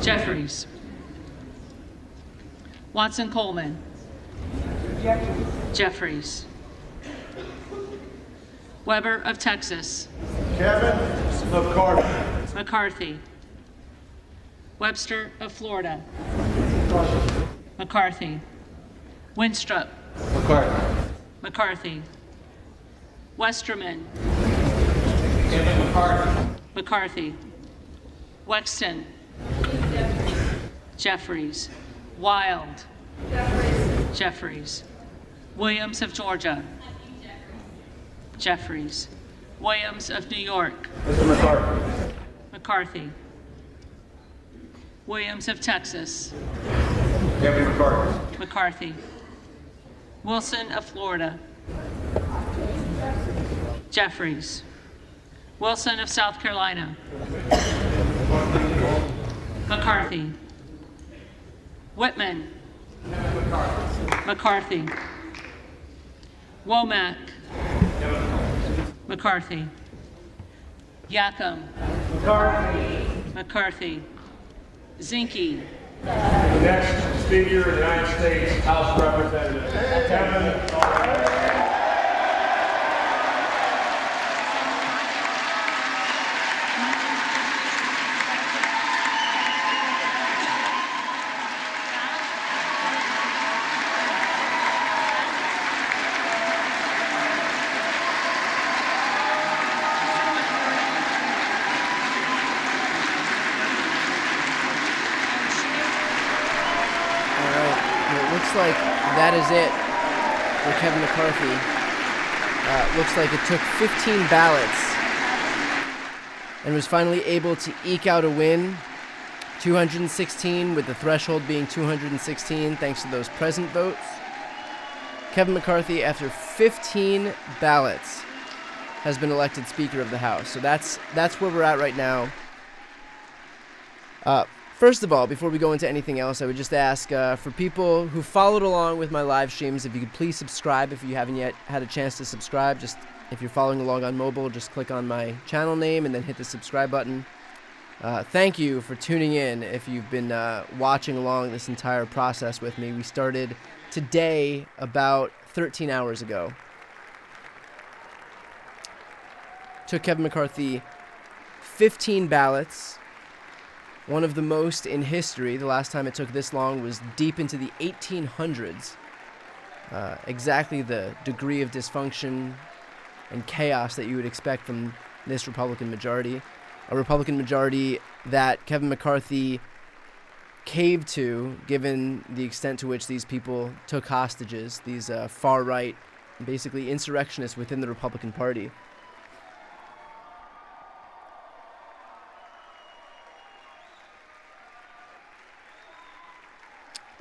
Jeffries. Watson Coleman. Jeffries. Weber of Texas. Kevin McCarthy. McCarthy. Webster of Florida. McCarthy. Winstrup. McCarthy. McCarthy. Westerman. Kevin McCarthy. McCarthy. Wexton. Jeffries. Wild. Jeffries. Williams of Georgia. Jeffries. Williams of New York. Mr. McCarthy. McCarthy. Williams of Texas. Kevin McCarthy. McCarthy. Wilson of Florida. Jeffries. Wilson of South Carolina. McCarthy. Whitman. McCarthy. Womack. McCarthy. Yackham. McCarthy. Zinke. The next Speaker of the United States House of Representatives, Kevin. Like that is it for Kevin McCarthy. Looks like it took 15 ballots and was finally able to eke out a win. 216, with the threshold being 216 thanks to those present votes. Kevin McCarthy, after 15 ballots, has been elected Speaker of the House. So that's where we're at right now. First of all, before we go into anything else, I would just ask for people who followed along with my live streams, if you could please subscribe if you haven't yet had a chance to subscribe. Just if you're following along on mobile, just click on my channel name and then hit the subscribe button. Thank you for tuning in if you've been watching along this entire process with me. We started today about 13 hours ago. Took Kevin McCarthy 15 ballots. One of the most in history. The last time it took this long was deep into the 1800s. Exactly the degree of dysfunction and chaos that you would expect from this Republican majority. A Republican majority that Kevin McCarthy caved to, given the extent to which these people took hostages, these far-right, basically insurrectionists within the Republican Party.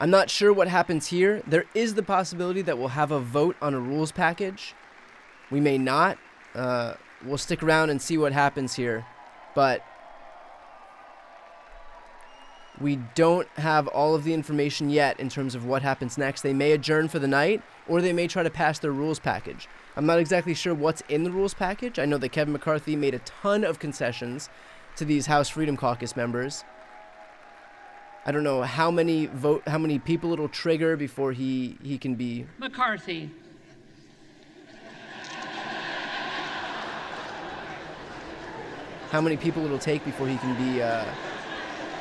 I'm not sure what happens here. There is the possibility that we'll have a vote on a rules package. We may not. We'll stick around and see what happens here. But we don't have all of the information yet in terms of what happens next. They may adjourn for the night, or they may try to pass their rules package. I'm not exactly sure what's in the rules package. I know that Kevin McCarthy made a ton of concessions to these House Freedom Caucus members. I don't know how many people it'll trigger before he can be... McCarthy. How many people it'll take before he can be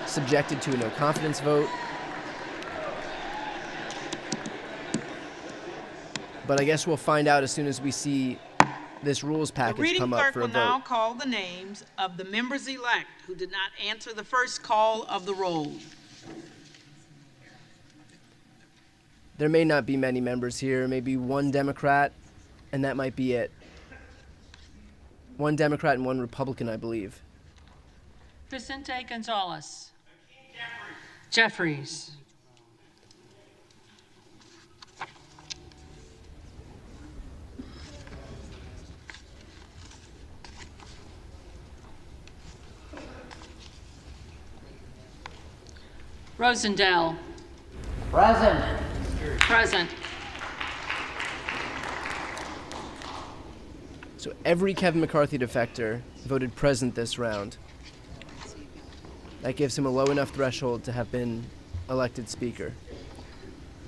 subjected to a no-confidence vote. But I guess we'll find out as soon as we see this rules package come up for a vote. The reading clerk will now call the names of the members-elect who did not answer the first call of the roll. There may not be many members here, maybe one Democrat, and that might be it. One Democrat and one Republican, I believe. Vicente Gonzalez. Jeffries. Rosendale. Present. Present. So every Kevin McCarthy defector voted present this round. That gives him a low enough threshold to have been elected Speaker.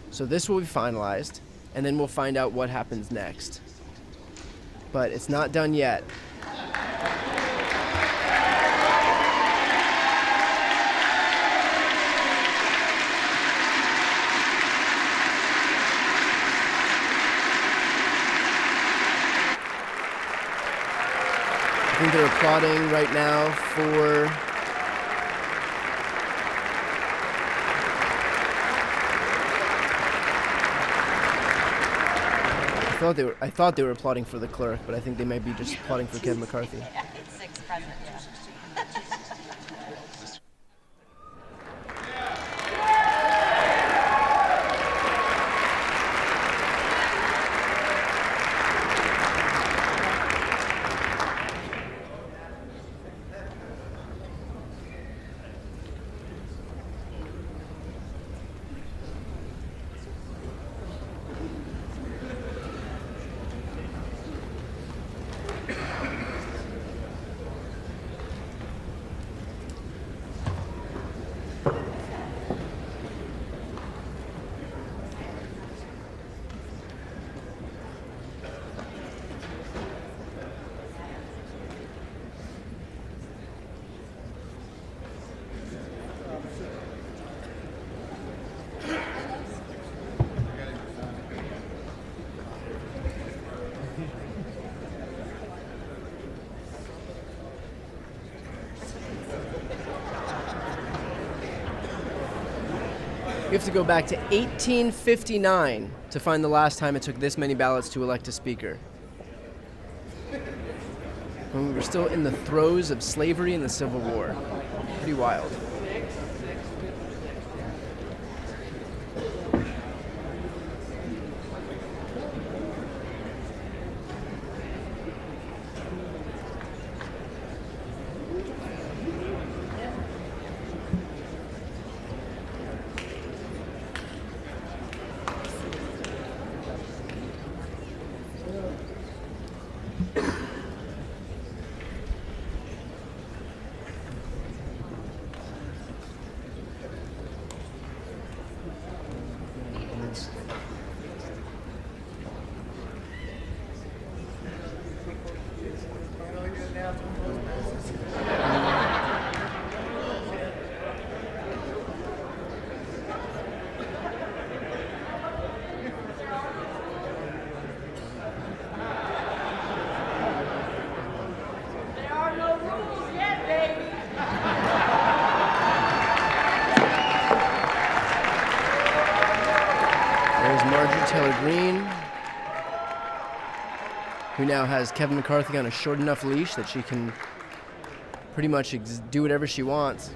So this will be finalized, and then we'll find out what happens next. But it's not done yet. I think they're applauding right now for thought they were applauding for the clerk, but I think they might be just applauding for Kevin McCarthy. Yeah, it's 6 present, yeah. We have to go back to 1859 to find the last time it took this many ballots to elect a speaker. When we were still in the throes of slavery and the Civil War. Pretty wild. Who now has Kevin McCarthy on a short enough leash that she can pretty much do whatever she wants.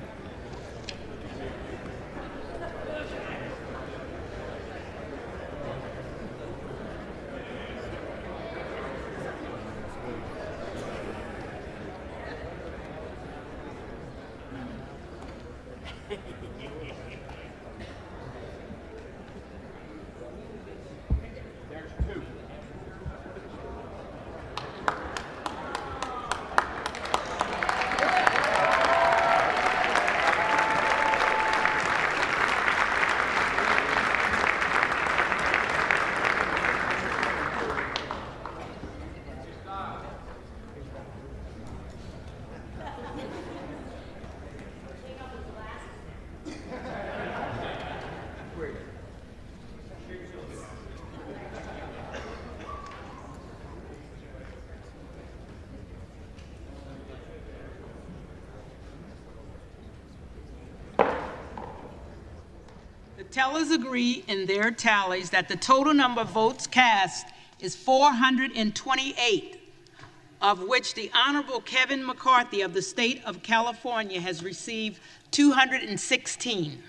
Tellers agree in their tallies that the total number of votes cast is 428, of which the Honorable Kevin McCarthy of the state of California has received 216.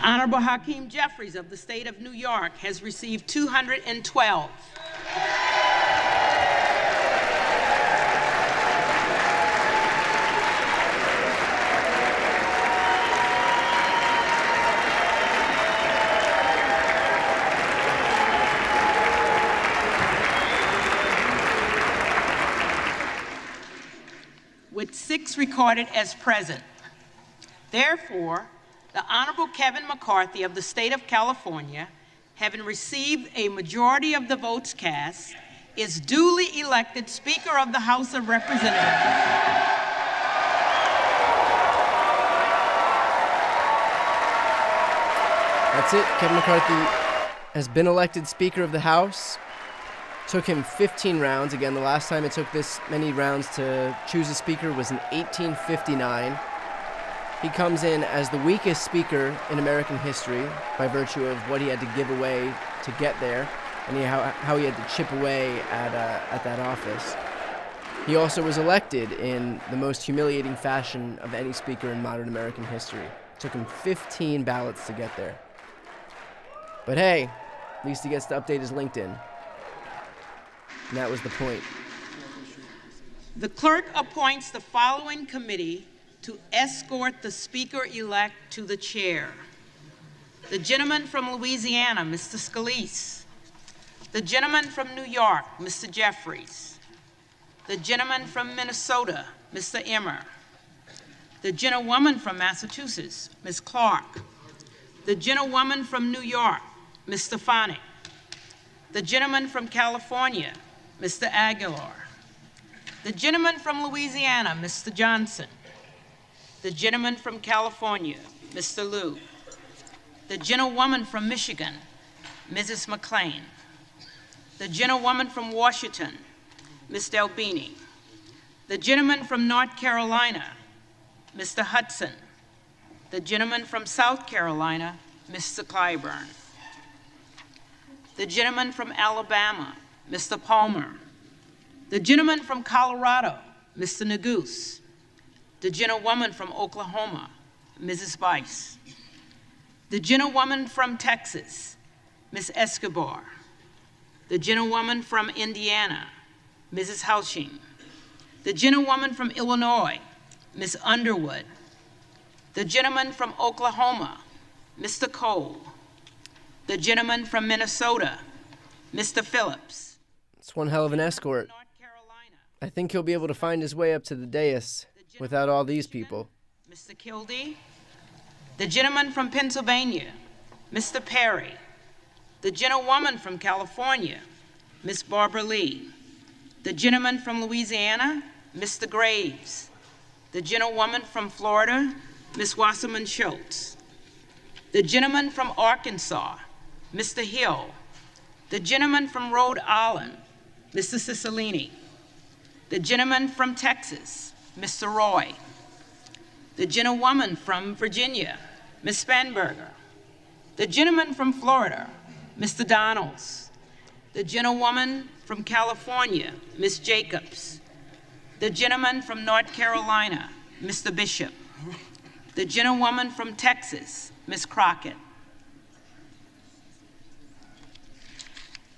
Honorable Hakeem Jeffries of the state of New York has received 212. With 6 recorded as present. Therefore, the Honorable Kevin McCarthy of the state of California, having received a majority of the votes cast, is duly elected Speaker of the House of Representatives. That's it. Kevin McCarthy has been elected Speaker of the House. Took him 15 rounds. Again, the last time it took this many rounds to choose a speaker was in 1859. He comes in as the weakest speaker in American history by virtue of what he had to give away to get there, and how he had to chip away at that office. He also was elected in the most humiliating fashion of any speaker in modern American history. It took him 15 ballots to get there. But hey, at least he gets to update his LinkedIn. And that was the point. The clerk appoints the following committee to escort the Speaker-elect to the chair. The gentleman from Louisiana, Mr. Scalise. The gentleman from New York, Mr. Jeffries. The gentleman from Minnesota, Mr. Emmer. The gentlewoman from Massachusetts, Ms. Clark. The gentlewoman from New York, Ms. Stefanik. The gentleman from California, Mr. Aguilar. The gentleman from Louisiana, Mr. Johnson. The gentleman from California, Mr. Liu. The gentlewoman from Michigan, Mrs. McClain. The gentlewoman from Washington, Ms. Delbini. The gentleman from North Carolina, Mr. Hudson. The gentleman from South Carolina, Mr. Clyburn. The gentleman from Alabama, Mr. Palmer. The gentleman from Colorado, Mr. Neguse. The gentlewoman from Oklahoma, Mrs. Bice. The gentlewoman from Texas, Ms. Escobar. The gentlewoman from Indiana, Mrs. Houshing. The gentlewoman from Illinois, Ms. Underwood. The gentleman from Oklahoma, Mr. Cole. The gentleman from Minnesota, Mr. Phillips. It's one hell of an escort. I think he'll be able to find his way up to the dais without all these people. Mr. Kildee. The gentleman from Pennsylvania, Mr. Perry. The gentlewoman from California, Miss Barbara Lee. The gentleman from Louisiana, Mr. Graves. The gentlewoman from Florida, Miss Wasserman Schultz. The gentleman from Arkansas, Mr. Hill. The gentleman from Rhode Island, Mr. Cicilline. The gentleman from Texas, Mr. Roy. The gentlewoman from Virginia, Ms. Spanberger. The gentleman from Florida, Mr. Donalds. The gentlewoman from California, Ms. Jacobs. The gentleman from North Carolina, Mr. Bishop. The gentlewoman from Texas, Ms. Crockett.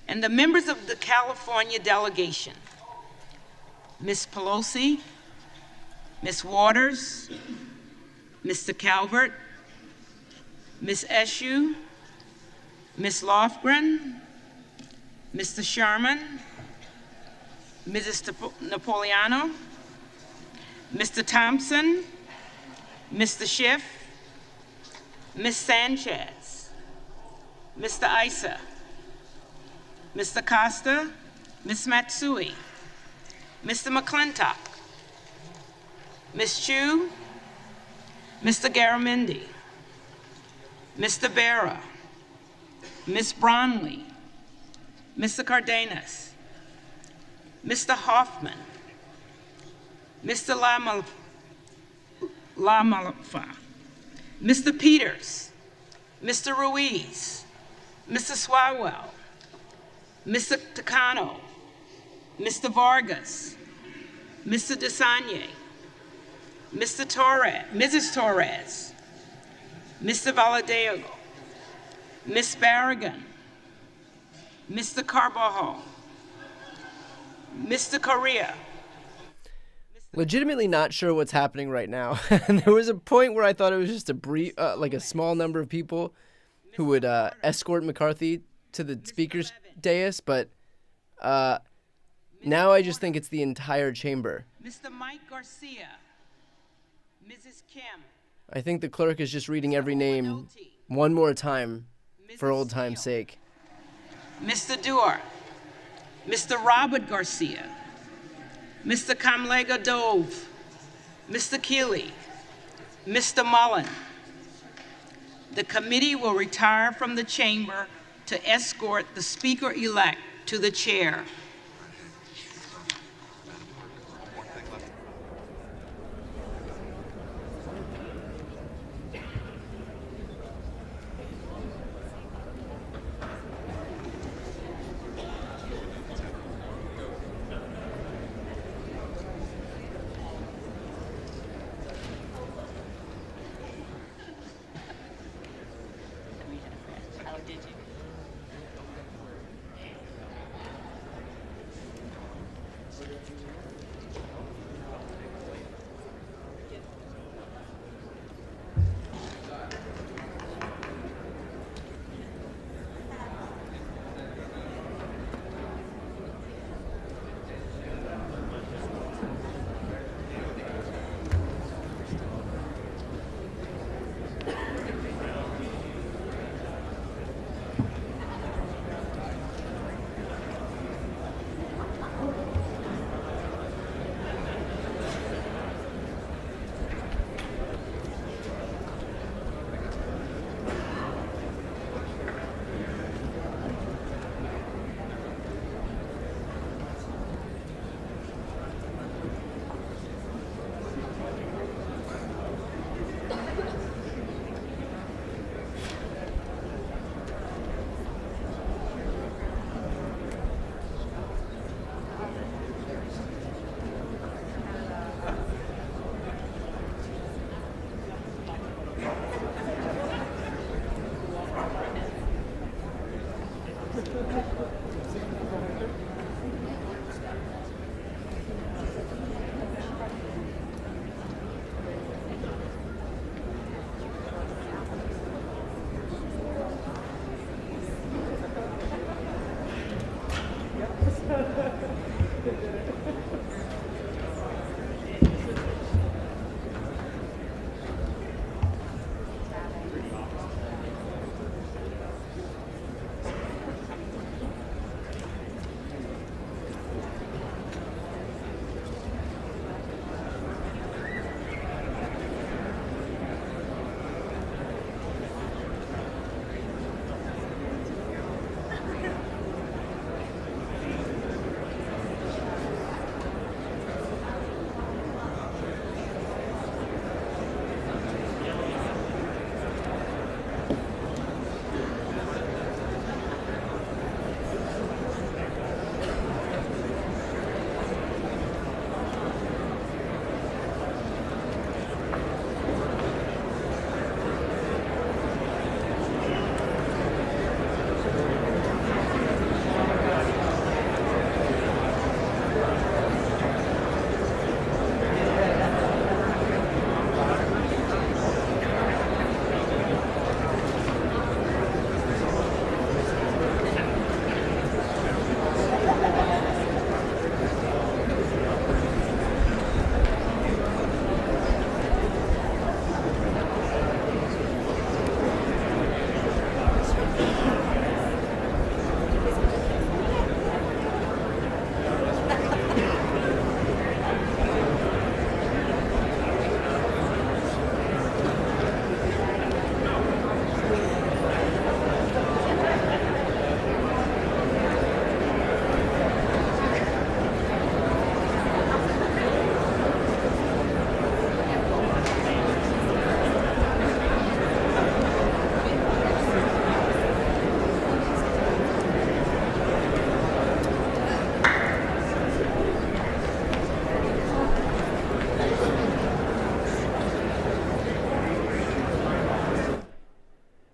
And the members of the California delegation, Ms. Pelosi, Ms. Waters, Mr. Calvert, Ms. Eshoo, Ms. Lofgren, Mr. Sherman, Mrs. Napolitano, Mr. Thompson, Mr. Schiff, Ms. Sanchez, Mr. Issa, Mr. Costa, Ms. Matsui, Mr. McClintock, Ms. Chu, Mr. Garamendi, Mr. Berra, Ms. Bronley, Mr. Cardenas, Mr. Hoffman, Mr. Lamalfa, Mr. Peters, Mr. Ruiz, Mr. Swalwell, Mr. Takano, Mr. Vargas, Mr. DeSagne, Mr. Torres, Mrs. Torres, Mr. Valadeo, Ms. Barragan, Mr. Carvajal, Mr. Correa. Legitimately not sure what's happening right now. And there was a point where I thought it was just a brief, like a small number of people who would escort McCarthy to the speaker's dais, but now I just think it's the entire chamber. Mr. Mike Garcia, Mrs. Kim. I think the clerk is just reading every name one more time for old time's sake. Mr. Duarte, Mr. Robert Garcia, Mr. Kamlega Dove, Mr. Keeley, Mr. Mullen. The committee will retire from the chamber to escort the speaker-elect to the chair.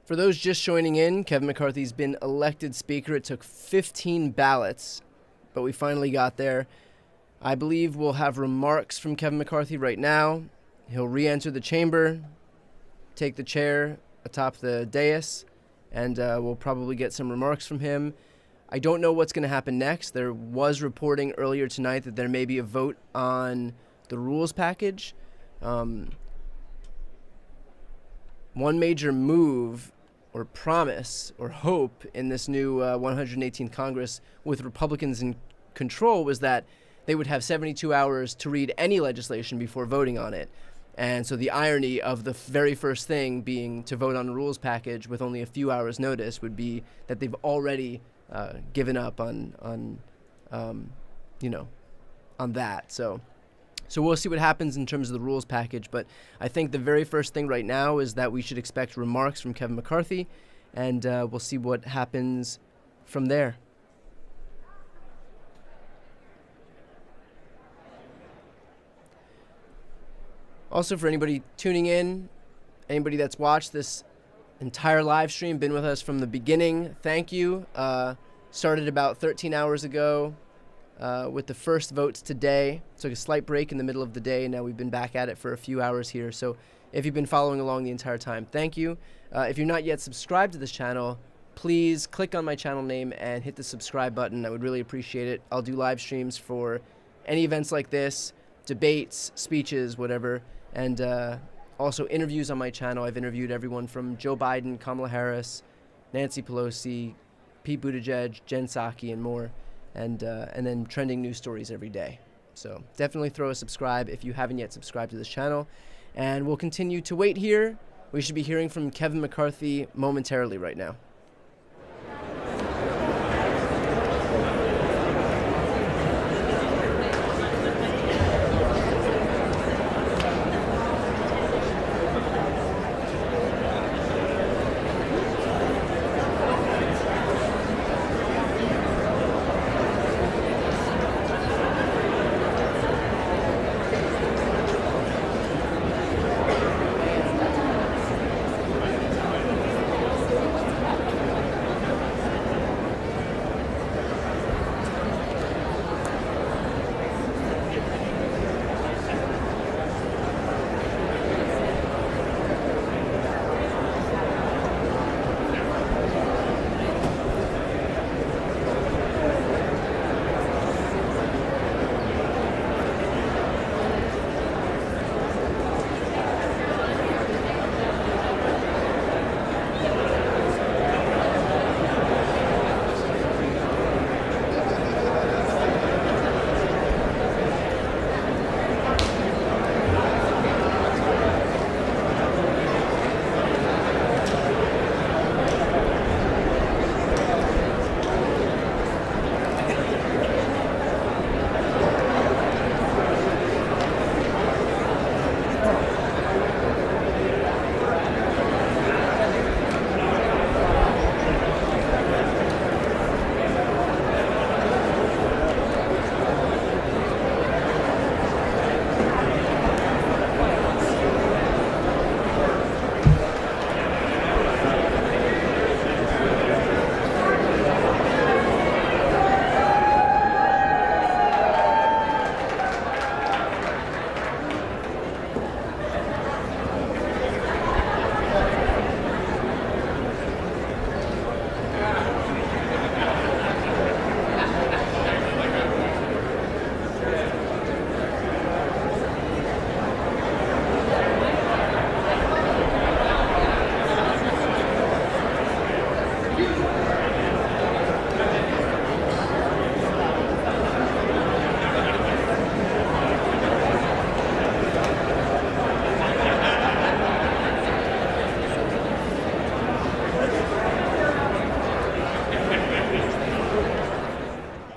For those just joining in, Kevin McCarthy's been elected Speaker. It took 15 ballots, but we finally got there. I believe we'll have remarks from Kevin McCarthy right now. He'll re-enter the chamber, take the chair atop the dais, and we'll probably get some remarks from him. I don't know what's going to happen next. There was reporting earlier tonight that there may be a vote on the rules package. One major move, promise or hope in this new 118th Congress with Republicans in control was that they would have 72 hours to read any legislation before voting on it. And so the irony of the very first thing being to vote on a rules package with only a few hours notice would be that they've already given up on that. So we'll see what happens in terms of the rules package. But I think the very first thing right now is that we should expect remarks from Kevin McCarthy, and we'll see what happens from there. Also, for anybody tuning in, anybody that's watched this entire live stream, been with us from the beginning, thank you. Started about 13 hours ago with the first votes today. Took a slight break in the middle of the day. Now we've been back at it for a few hours here. So if you've been following along the entire time, thank you. If you're not yet subscribed to this channel, please click on my channel name and hit the subscribe button. I would really appreciate it. I'll do live streams for any events like this, debates, speeches, whatever. And also interviews on my channel. I've interviewed everyone from Joe Biden, Kamala Harris, Nancy Pelosi, Pete Buttigieg, Jen Psaki, and more. And then trending news stories every day. So definitely throw a subscribe if you haven't yet subscribed to this channel. And we'll continue to wait here. We should be hearing from Kevin McCarthy momentarily right now.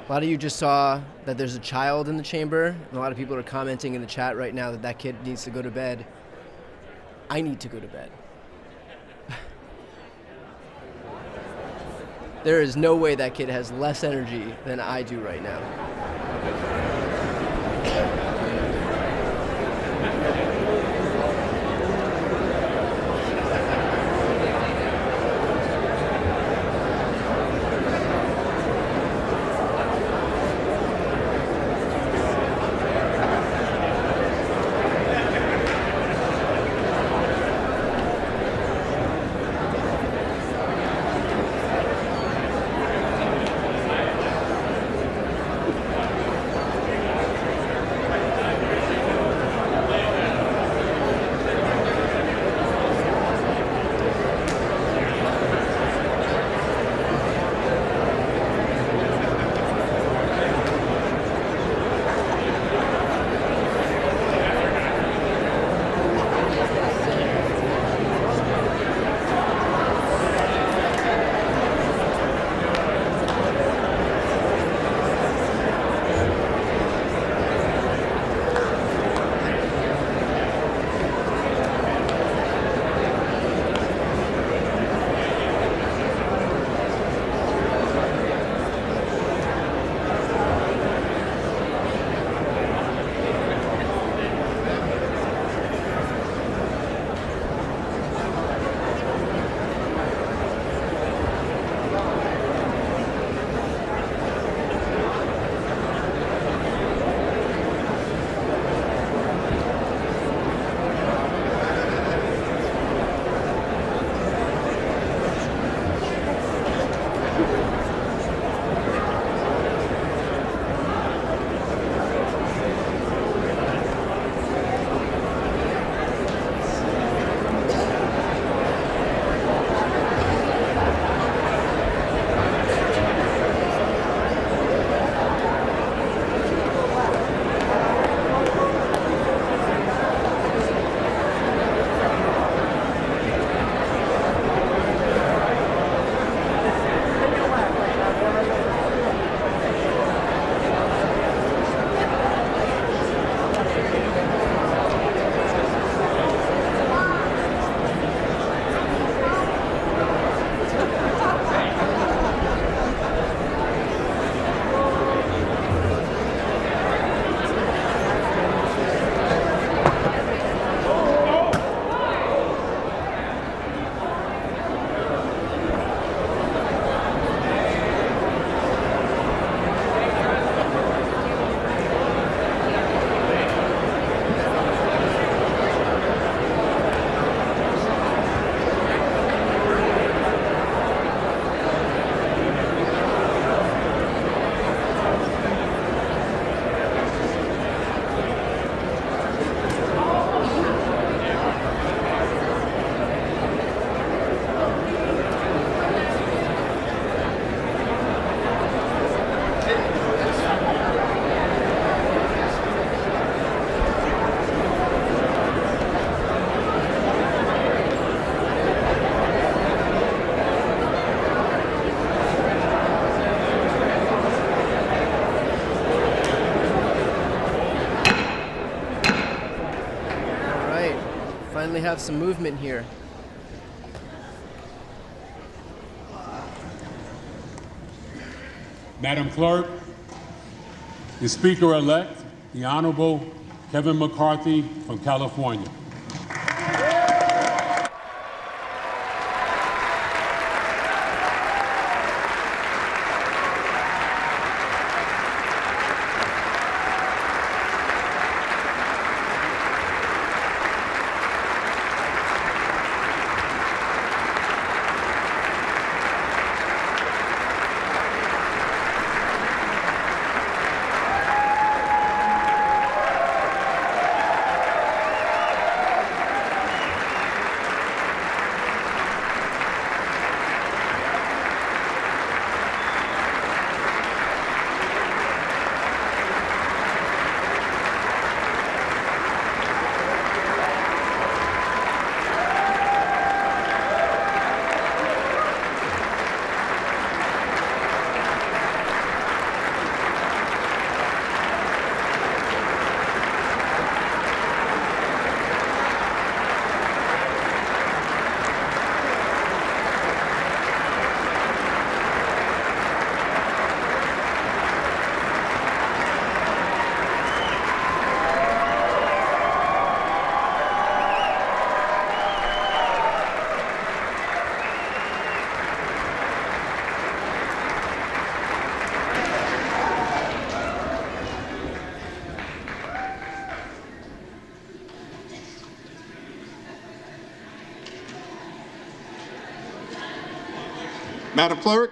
A lot of you just saw that there's a child in the chamber, and a lot of people are commenting in the chat right now that that kid needs to go to bed. I need to go to bed. There is no way that kid has less energy than I do right now. finally have some movement here. Madam Clerk, the Speaker-elect, the Honorable Kevin McCarthy from California. Madam Clerk,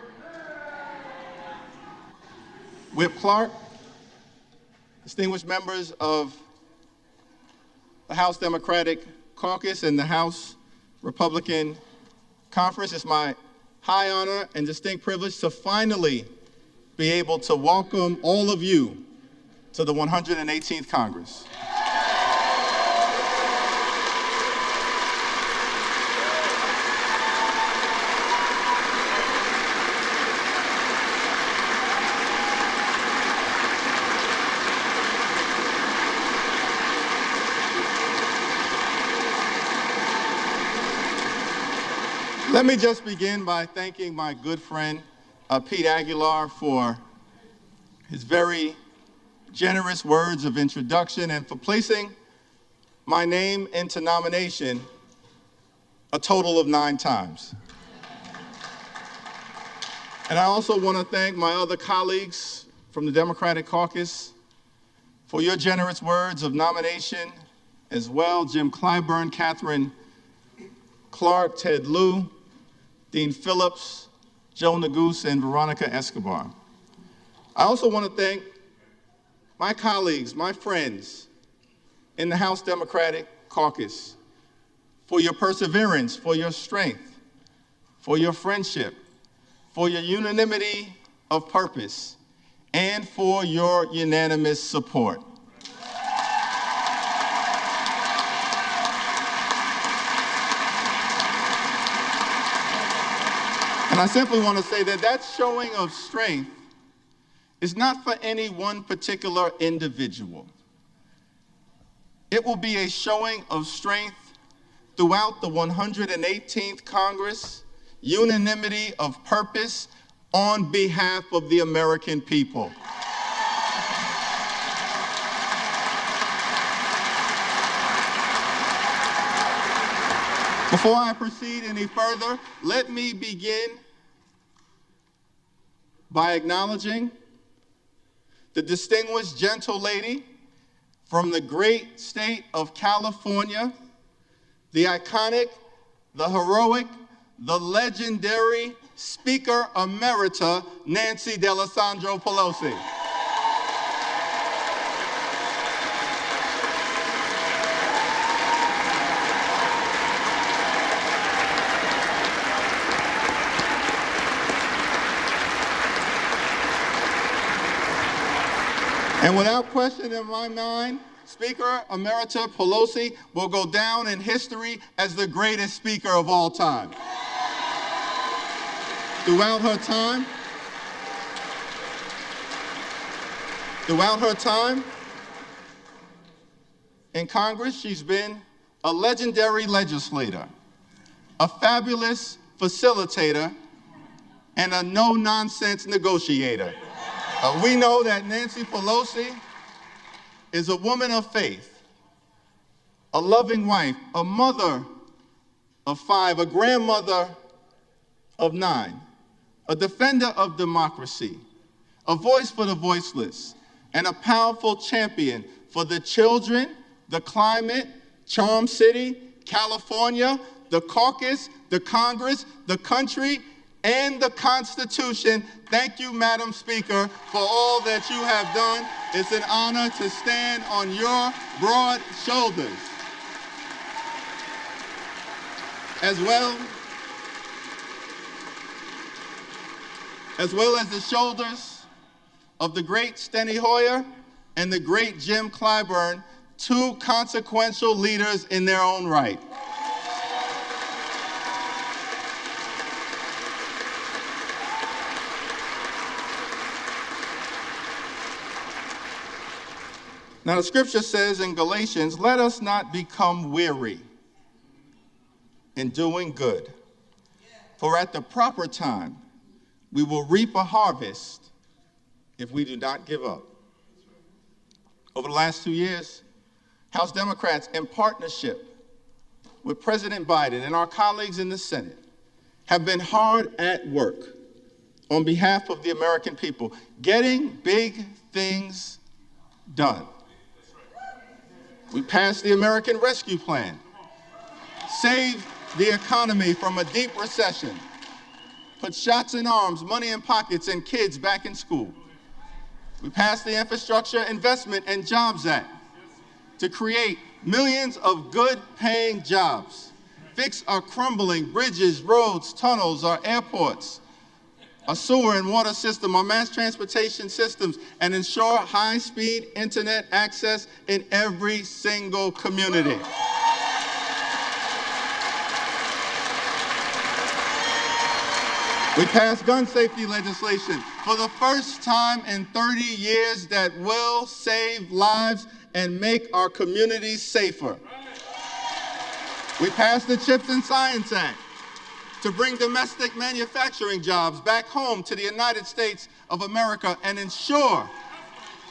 Whip Clark, distinguished members of the House Democratic Caucus and the House Republican Conference, it's my high honor and distinct privilege to finally be able to welcome all of you to the 118th Congress. Let me just begin by thanking my good friend, Pete Aguilar, for his very generous words of introduction and for placing my name into nomination a total of 9 times. And I also want to thank my other colleagues from the Democratic Caucus for your generous words of nomination as well. Jim Clyburn, Catherine Clark, Ted Lieu, Dean Phillips, Joe Neguse, and Veronica Escobar. I also want to thank my colleagues, my friends in the House Democratic Caucus for your perseverance, for your strength, for your friendship, for your unanimity of purpose, and for your unanimous support. And I simply want to say that that showing of strength is not for any one particular individual. It will be a showing of strength throughout the 118th Congress, unanimity of purpose on behalf of the American people. Before I proceed any further, let me begin by acknowledging the distinguished gentle lady from the great state of California, the iconic, the heroic, the legendary Speaker Emerita, Nancy D'Alessandro Pelosi. And without question in my mind, Speaker Emerita Pelosi will go down in history as the greatest speaker of all time. Throughout her time in Congress, she's been a legendary legislator, a fabulous facilitator, and a no-nonsense negotiator. We know that Nancy Pelosi is a woman of faith, a loving wife, a mother of 5, a grandmother of 9, a defender of democracy, a voice for the voiceless, and a powerful champion for the children, the climate, Charm City, California, the caucus, the Congress, the country, and the Constitution. Thank you, Madam Speaker, for all that you have done. It's an honor to stand on your broad shoulders. As well as the shoulders of the great Steny Hoyer and the great Jim Clyburn, 2 consequential leaders in their own right. Now, the scripture says in Galatians, let us not become weary in doing good, for at the proper time we will reap a harvest if we do not give up. Over the last 2 years, House Democrats, in partnership with President Biden and our colleagues in the Senate, have been hard at work on behalf of the American people, getting big things done. We passed the American Rescue Plan, saved the economy from a deep recession, put shots in arms, money in pockets, and kids back in school. We passed the Infrastructure Investment and Jobs Act to create millions of good-paying jobs, fix our crumbling bridges, roads, tunnels, our airports, a sewer and water system, our mass transportation systems, and ensure high-speed internet access in every single community. We passed gun safety legislation for the first time in 30 years that will save lives and make our communities safer. We passed the CHIPS and Science Act to bring domestic manufacturing jobs back home to the United States of America and ensure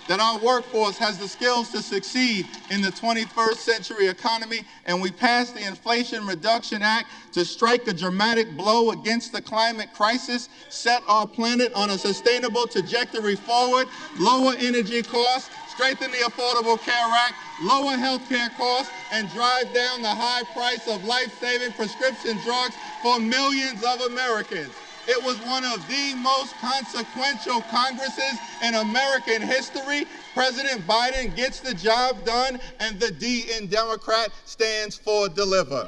that our workforce has the skills to succeed in the 21st century economy. And we passed the Inflation Reduction Act to strike a dramatic blow against the climate crisis, set our planet on a sustainable trajectory forward, lower energy costs, strengthen the Affordable Care Act, lower health care costs, and drive down the high price of life-saving prescription drugs for millions of Americans. It was one of the most consequential Congresses in American history. President Biden gets the job done, and the D in Democrat stands for deliver.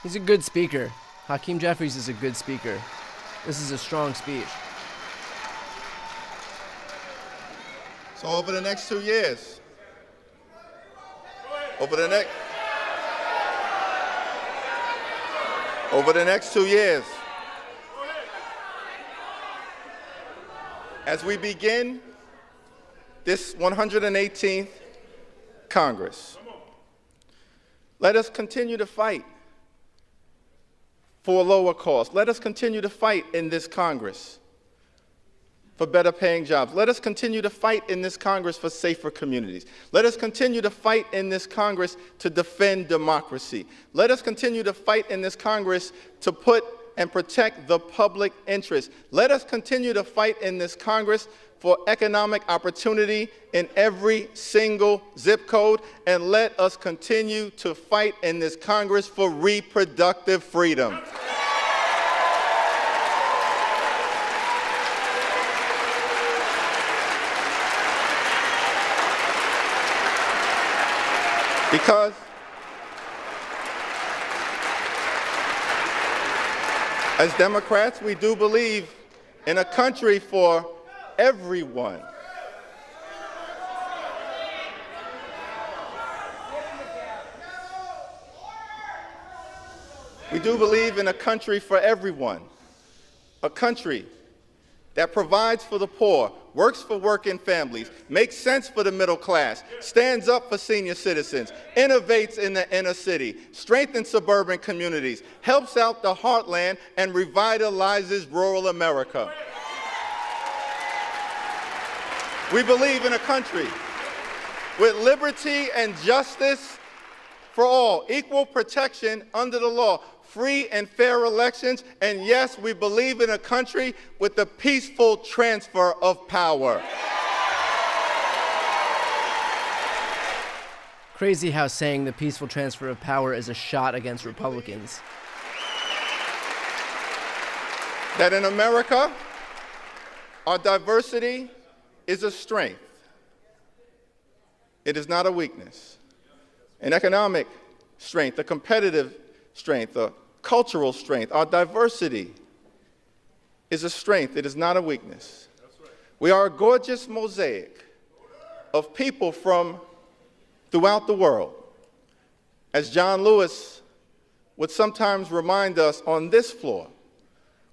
He's a good speaker. Hakeem Jeffries is a good speaker. This is a strong speech. So over the next 2 years, over the next 2 years, as we begin this 118th Congress, let us continue to fight for lower costs. Let us continue to fight in this Congress for better paying jobs. Let us continue to fight in this Congress for safer communities. Let us continue to fight in this Congress to defend democracy. Let us continue to fight in this Congress to put and protect the public interest. Let us continue to fight in this Congress for economic opportunity in every single zip code. And let us continue to fight in this Congress for reproductive freedom. Because as Democrats, we do believe in a country for everyone. We do believe in a country for everyone, a country that provides for the poor, works for working families, makes sense for the middle class, stands up for senior citizens, innovates in the inner city, strengthens suburban communities, helps out the heartland, and revitalizes rural America. We believe in a country with liberty and justice for all, equal protection under the law, free and fair elections, and yes, we believe in a country with the peaceful transfer of power. Crazy how saying the peaceful transfer of power is a shot against Republicans. That in America, our diversity is a strength. It is not a weakness. An economic strength, a competitive strength, a cultural strength. Our diversity is a strength. It is not a weakness. We are a gorgeous mosaic of people from throughout the world. As John Lewis would sometimes remind us on this floor,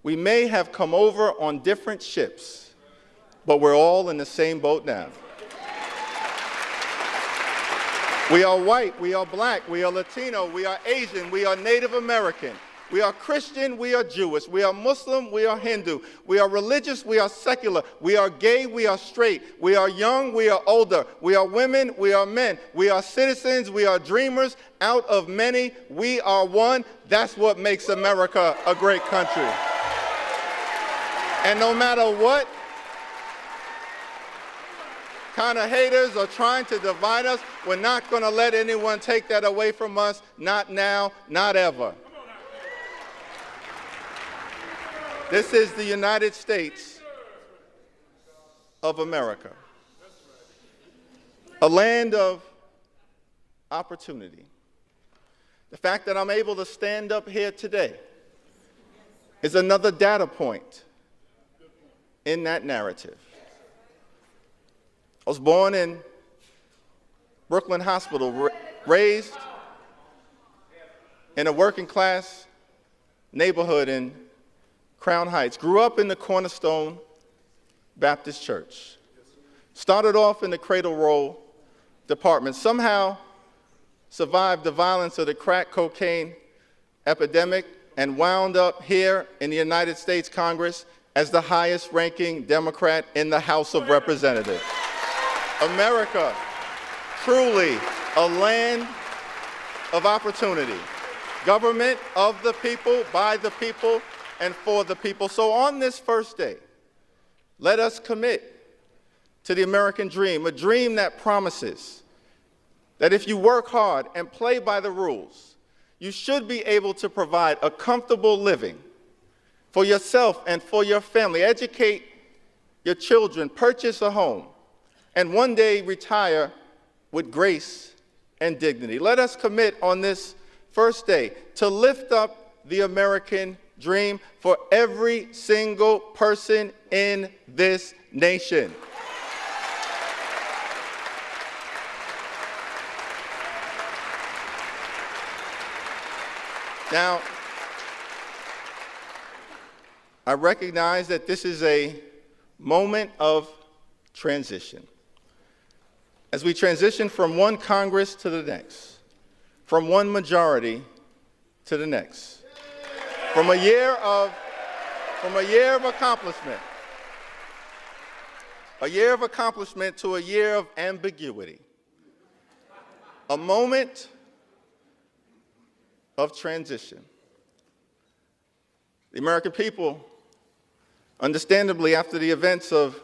we may have come over on different ships, but we're all in the same boat now. We are white, we are black, we are Latino, we are Asian, we are Native American, we are Christian, we are Jewish, we are Muslim, we are Hindu, we are religious, we are secular, we are gay, we are straight, we are young, we are older, we are women, we are men, we are citizens, we are dreamers. Out of many, we are one. That's what makes America a great country. And no matter what kind of haters are trying to divide us, we're not going to let anyone take that away from us. Not now, not ever. This is the United States of America, a land of opportunity. The fact that I'm able to stand up here today is another data point in that narrative. I was born in Brooklyn Hospital, raised in a working class neighborhood in Crown Heights, grew up in the Cornerstone Baptist Church, started off in the cradle roll department, somehow survived the violence of the crack cocaine epidemic, and wound up here in the United States Congress as the highest ranking Democrat in the House of Representatives. America, truly a land of opportunity. Government of the people, by the people, and for the people. So on this first day, let us commit to the American dream, a dream that promises that if you work hard and play by the rules, you should be able to provide a comfortable living for yourself and for your family, educate your children, purchase a home, and one day retire with grace and dignity. Let us commit on this first day to lift up the American dream for every single person in this nation. Now, I recognize that this is a moment of transition. As we transition from one Congress to the next, from one majority to the next, from a year of accomplishment, to a year of ambiguity, a moment of transition. The American people, understandably, after the events of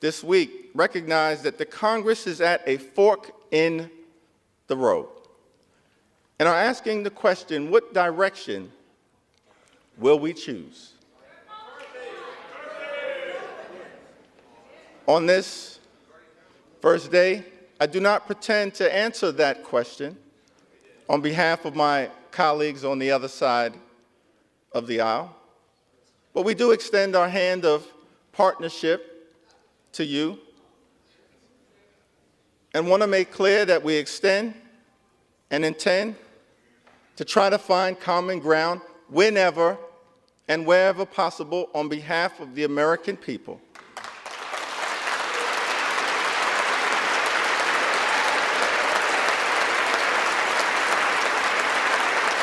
this week, recognize that the Congress is at a fork in the road and are asking the question, what direction will we choose? On this first day, I do not pretend to answer that question on behalf of my colleagues on the other side of the aisle, but we do extend our hand of partnership to you and want to make clear that we extend and intend to try to find common ground whenever and wherever possible on behalf of the American people.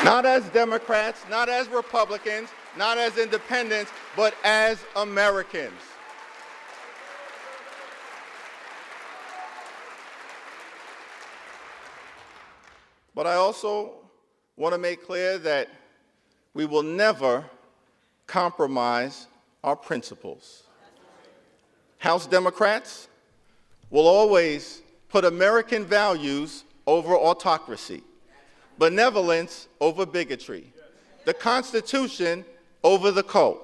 Not as Democrats, not as Republicans, not as independents, but as Americans. But I also want to make clear that we will never compromise our principles. House Democrats will always put American values over autocracy, benevolence over bigotry, the Constitution over the cult,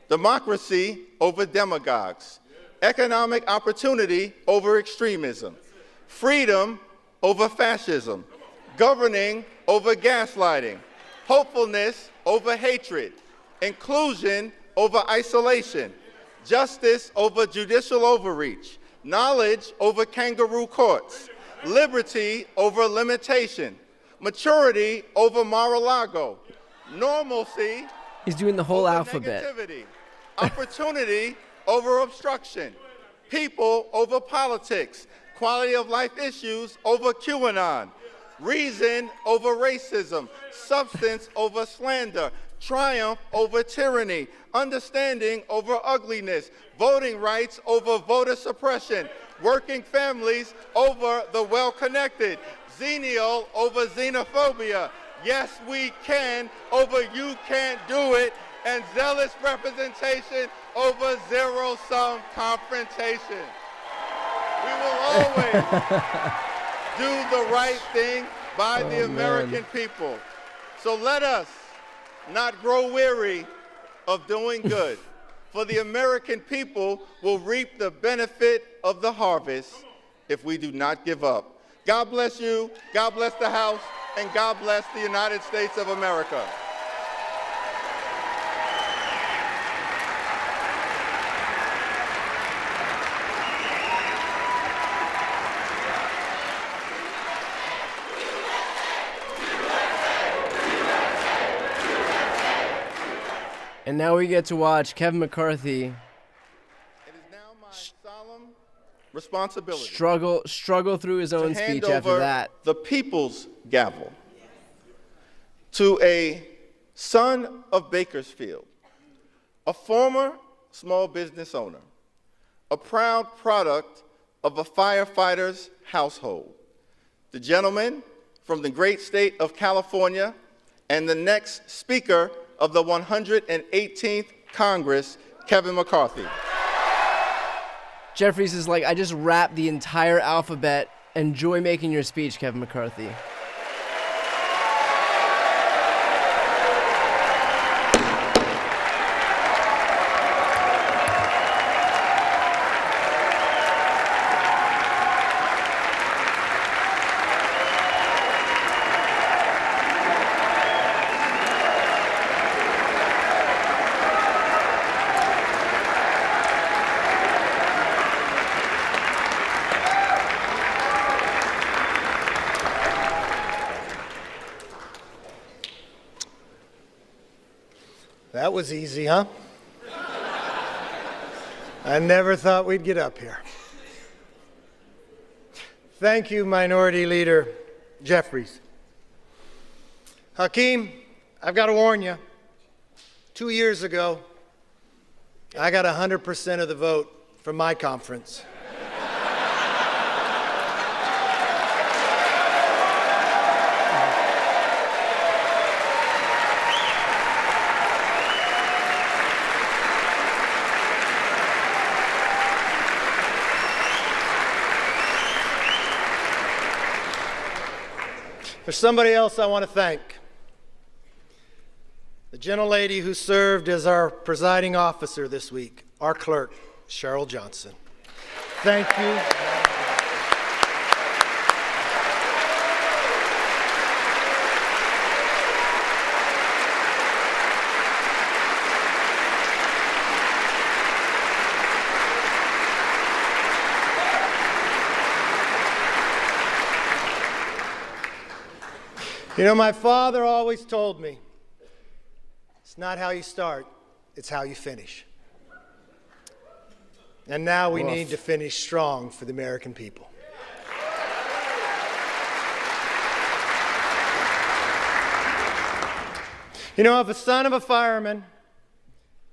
democracy over demagogues, economic opportunity over extremism, freedom over fascism, governing over gaslighting, hopefulness over hatred, inclusion over isolation, justice over judicial overreach, knowledge over kangaroo courts, liberty over limitation, maturity over Mar-a-Lago, normalcy He's doing the whole over alphabet. negativity, opportunity over obstruction, people over politics, quality of life issues over QAnon, reason over racism, substance over slander, triumph over tyranny, understanding over ugliness, voting rights over voter suppression, working families over the well-connected, xenial over xenophobia, yes we can over you can't do it, and zealous representation over zero-sum confrontation. We will always do the right thing by the American people. So let us not grow weary of doing good, for the American people will reap the benefit of the harvest if we do not give up. God bless you, God bless the House, and God bless the United States of America. And now we get to watch Kevin McCarthy It is now my solemn responsibility struggle through his own to hand speech after over that. the people's gavel to a son of Bakersfield, a former small business owner, a proud product of a firefighter's household, the gentleman from the great state of California and the next Speaker of the 118th Congress, Kevin McCarthy. Jeffries is like, I just rapped the entire alphabet. Enjoy making your speech, Kevin McCarthy. That was easy, huh? I never thought we'd get up here. Thank you, Minority Leader Jeffries. Hakeem, I've got to warn you. 2 years ago, I got 100% of the vote from my conference. There's somebody else I want to thank. The gentlelady who served as our presiding officer this week, our clerk, Cheryl Johnson. Thank you. You know, my father always told me, it's It's not how you start, it's how you finish. And now we need to finish strong for the American people. You know, if a son of a fireman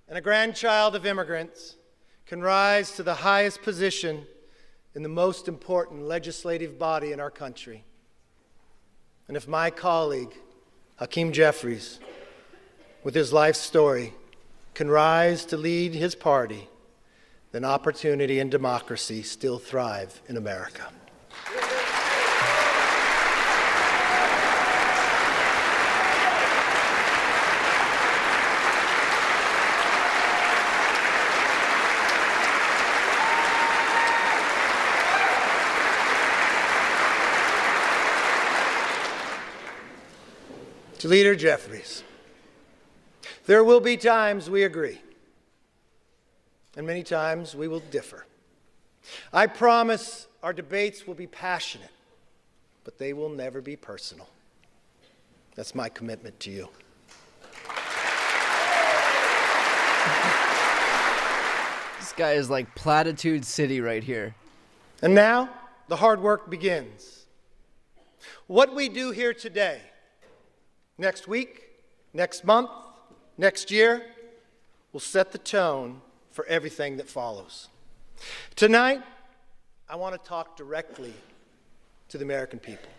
and a grandchild of immigrants can rise to the highest position in the most important legislative body in our country, and if my colleague, Hakeem Jeffries, with his life story, can rise to lead his party, then opportunity and democracy still thrive in America. To Leader Jeffries, there will be times we agree, and many times we will differ. I promise our debates will be passionate, but they will never be personal. That's my commitment to you. This guy is like Platitude City right here. And now, the hard work begins. What we do here today, next week, next month, next year, will set the tone for everything that follows. Tonight, I want to talk directly to the American people.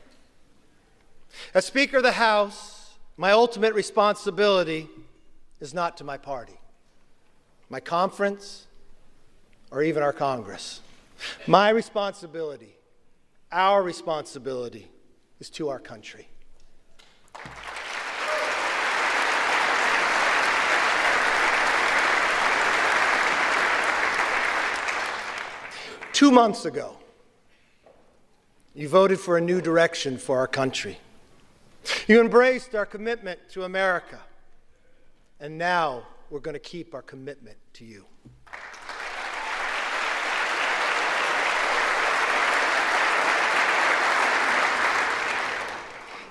As Speaker of the House, my ultimate responsibility is not to my party, my conference, or even our Congress. My responsibility, our responsibility, is to our country. 2 months ago, you voted for a new direction for our country. You embraced our commitment to America. And now we're going to keep our commitment to you.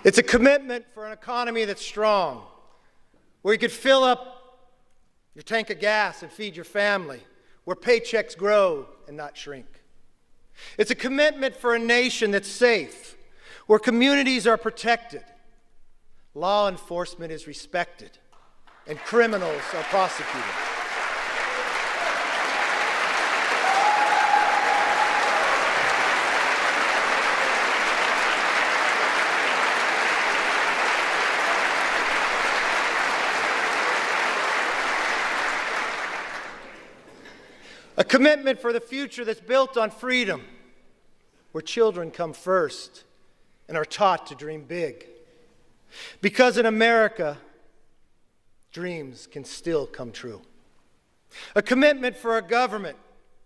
It's a commitment for an economy that's strong, where you could fill up your tank of gas and feed your family, where paychecks grow and not shrink. It's a commitment for a nation that's safe, where communities are protected, law enforcement is respected, and criminals are prosecuted. A commitment for the future that's built on freedom, where children come first and are taught to dream big. Because in America, dreams can still come true. A commitment for a government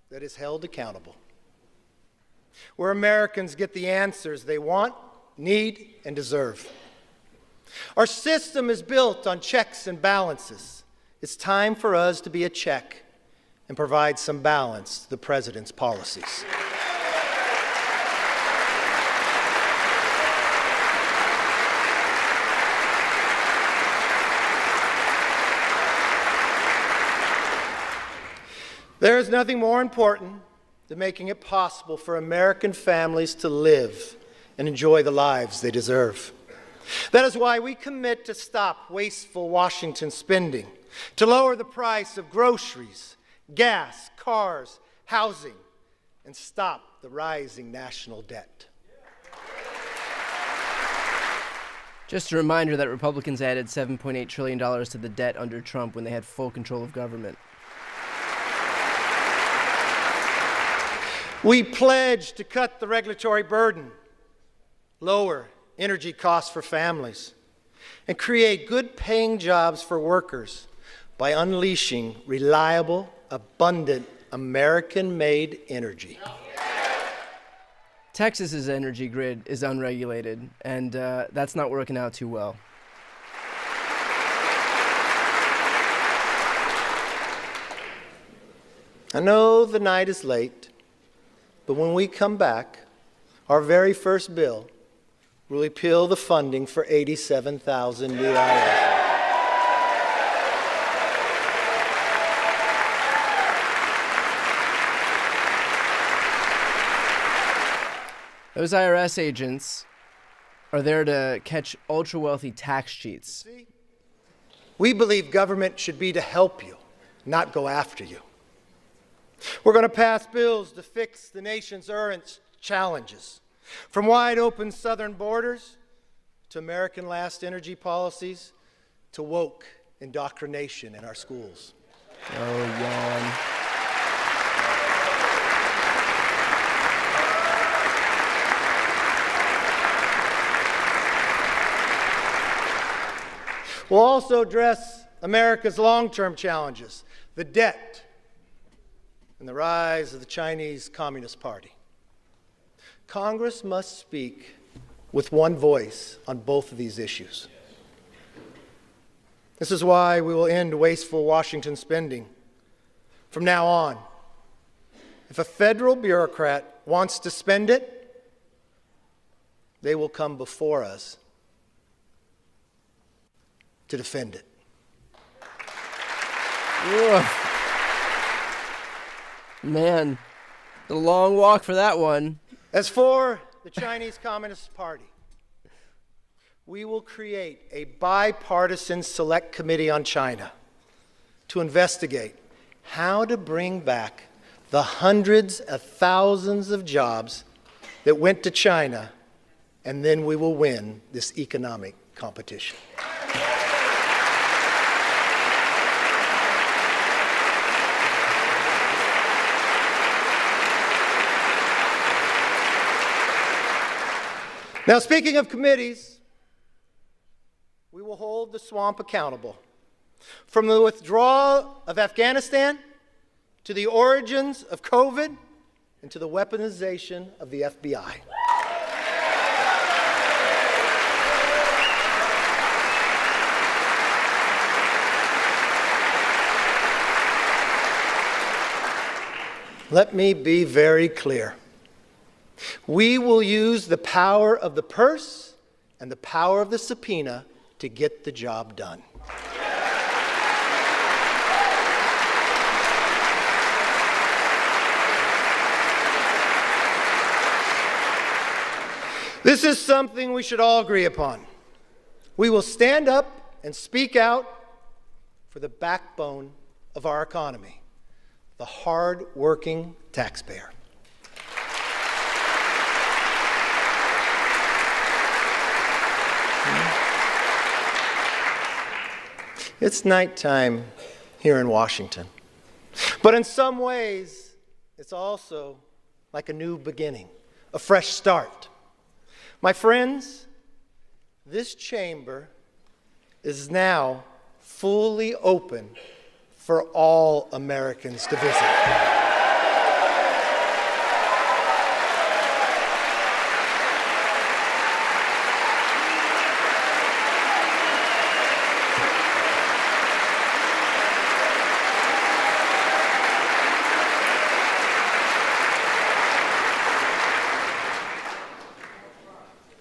that is held accountable, where Americans get the answers they want, need, and deserve. Our system is built on checks and balances. It's time for us to be a check and provide some balance to the president's policies. There is nothing more important than making it possible for American families to live and enjoy the lives they deserve. That is why we commit to stop wasteful Washington spending, to lower the price of groceries, gas, cars, housing, and stop the rising national debt. Just a reminder that Republicans added $7.8 trillion to the debt under Trump when they had full control of government. We pledge to cut the regulatory burden, lower energy costs for families, and create good-paying jobs for workers by unleashing reliable, abundant, American-made energy. Texas's energy grid is unregulated, and that's not working out too well. I know the night is late, but when we come back, our very first bill will repeal the funding for 87,000 new IRS. Those IRS agents are there to catch ultra-wealthy tax cheats. We believe government should be to help you, not go after you. We're going to pass bills to fix the nation's urgent challenges, from wide open southern borders to American last energy policies to woke indoctrination in our schools. Oh, yawn. We'll also address America's long-term challenges, the debt and the rise of the Chinese Communist Party. Congress must speak with one voice on both of these issues. This is why we will end wasteful Washington spending. From now on, if a federal bureaucrat wants to spend it, they will come before us to defend it. Ugh. Man, the long walk for that one. As for the Chinese Communist Party, we will create a bipartisan select committee on China to investigate how to bring back the hundreds of thousands of jobs that went to China, and then we will win this economic competition. Now, speaking of committees, we will hold the swamp accountable. From the withdrawal of Afghanistan to the origins of COVID and to the weaponization of the FBI. Let me be very clear. We will use the power of the purse and the power of the subpoena to get the job done. This is something we should all agree upon. We will stand up and speak out for the backbone of our economy, the hard-working taxpayer. It's nighttime here in Washington. But in some ways, it's also like a new beginning, a fresh start. My friends, this chamber is now fully open for all Americans to visit.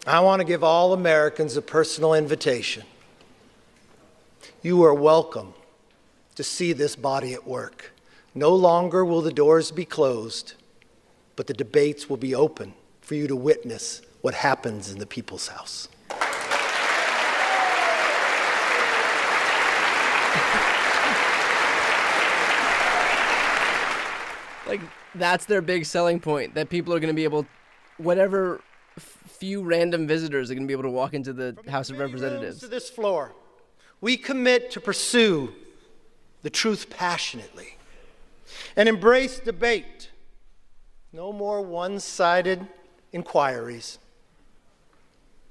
I want to give all Americans a personal invitation. You are welcome to see this body at work. No longer will the doors be closed, but the debates will be open for you to witness what happens in the people's house. Like, that's their big selling point, that people are going to be able, whatever few random visitors are going to be able to walk into the House of Representatives. To this floor, we commit to pursue the truth passionately and embrace debate. No more one-sided inquiries.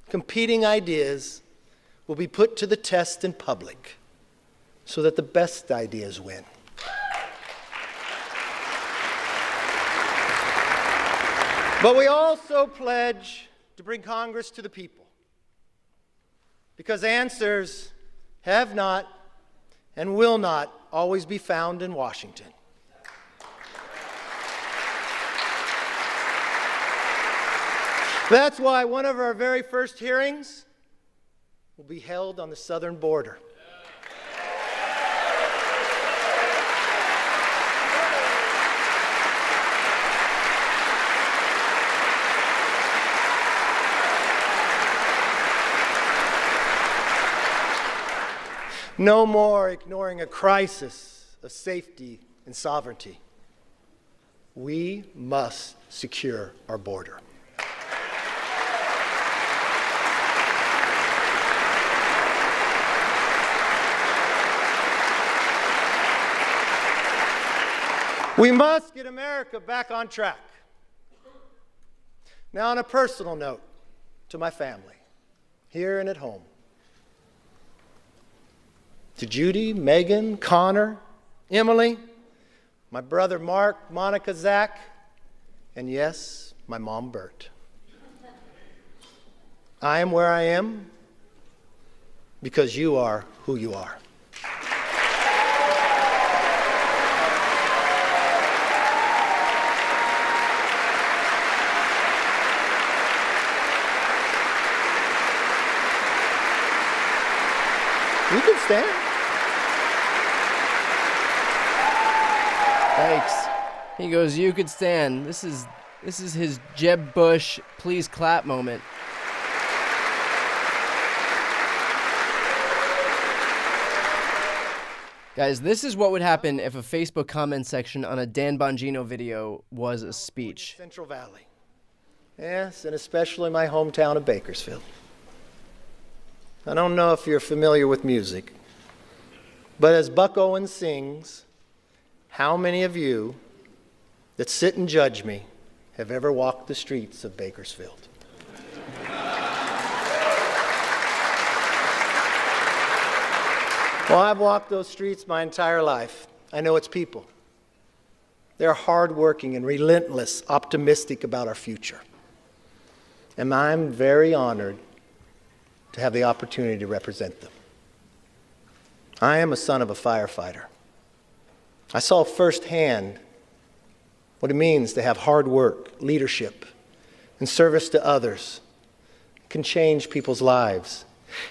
Competing ideas will be put to the test in public so that the best ideas win. But we also pledge to bring Congress to the people, because answers have not and will not always be found in Washington. That's why one of our very first hearings will be held on the southern border. No more ignoring a crisis of safety and sovereignty. We must secure our border. We must get America back on track. Now, on a personal note, to my family, here and at home, to Judy, Megan, Connor, Emily, my brother Mark, Monica, Zach, and yes, my mom, Bert. I am where I am because you are who you are. You can stand. Thanks. He goes, you could stand. This is his Jeb Bush please clap moment. Guys, this is what would happen if a Facebook comment section on a Dan Bongino video was a speech. Central Valley. Yes, and especially my hometown of Bakersfield. I don't know if you're familiar with music, but as Buck Owens sings, how many of you that sit and judge me have ever walked the streets of Bakersfield? Well, I've walked those streets my entire life. I know its people. They're hardworking and relentless, optimistic about our future. And I'm very honored to have the opportunity to represent them. I am a son of a firefighter. I saw firsthand what it means to have hard work, leadership, and service to others. It can change people's lives.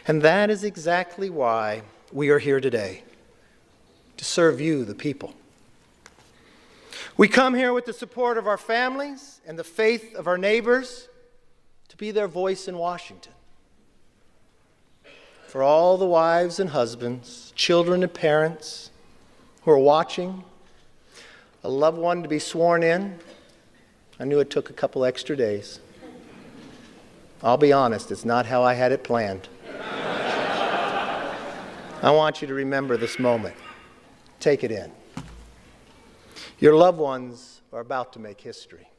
And that is exactly why we are here today, to serve you, the people. We come here with the support of our families and the faith of our neighbors to be their voice in Washington. For all the wives and husbands, children and parents who are watching, a loved one to be sworn in, I knew it took a couple extra days. I'll be honest, it's not how I had it planned. I want you to remember this moment. Take it in. Your loved ones are about to make history.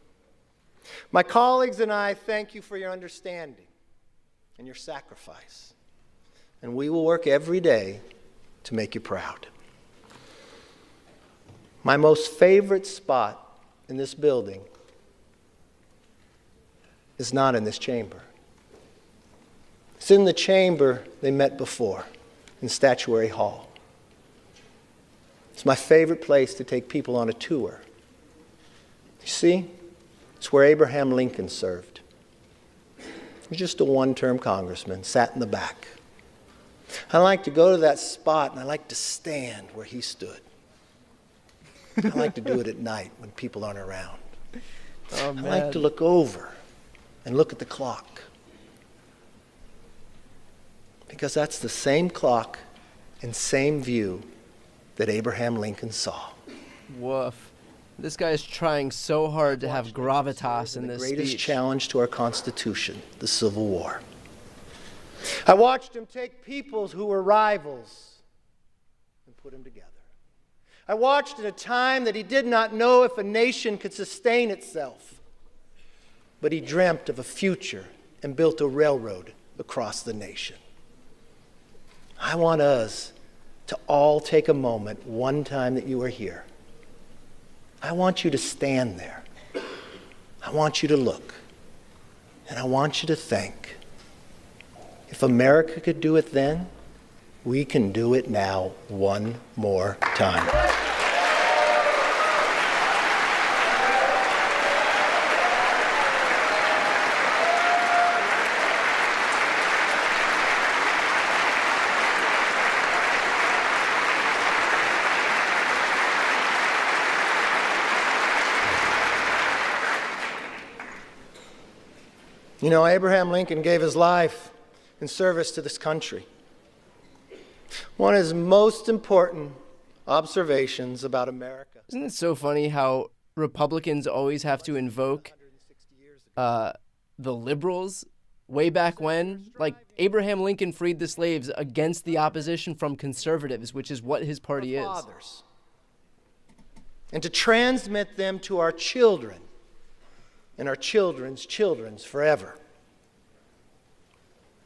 My colleagues and I thank you for your understanding and your sacrifice. And we will work every day to make you proud. My most favorite spot in this building is not in this chamber. It's in the chamber they met before, in Statuary Hall. It's my favorite place to take people on a tour. You see, it's where Abraham Lincoln served. He was just a one-term congressman, sat in the back. I like to go to that spot and I like to stand where he stood. I like to do it at night when people aren't around. Oh, man. I like to look over and look at the clock. Because that's the same clock and same view that Abraham Lincoln saw. Woof. This guy is trying so hard to have gravitas in this speech. The greatest challenge to our Constitution, the Civil War. I watched him take peoples who were rivals and put them together. I watched at a time that he did not know if a nation could sustain itself, but he dreamt of a future and built a railroad across the nation. I want us to all take a moment one time that you are here. I want you to stand there. I want you to look. And I want you to think. If America could do it then, we can do it now one more time. You know, Abraham Lincoln gave his life in service to this country. One of his most important observations about America. Isn't it so funny how Republicans always have to invoke the liberals way back when? Like, Abraham Lincoln freed the slaves against the opposition from conservatives, which is what his party is. Fathers, and to transmit them to our children and our children's children's forever.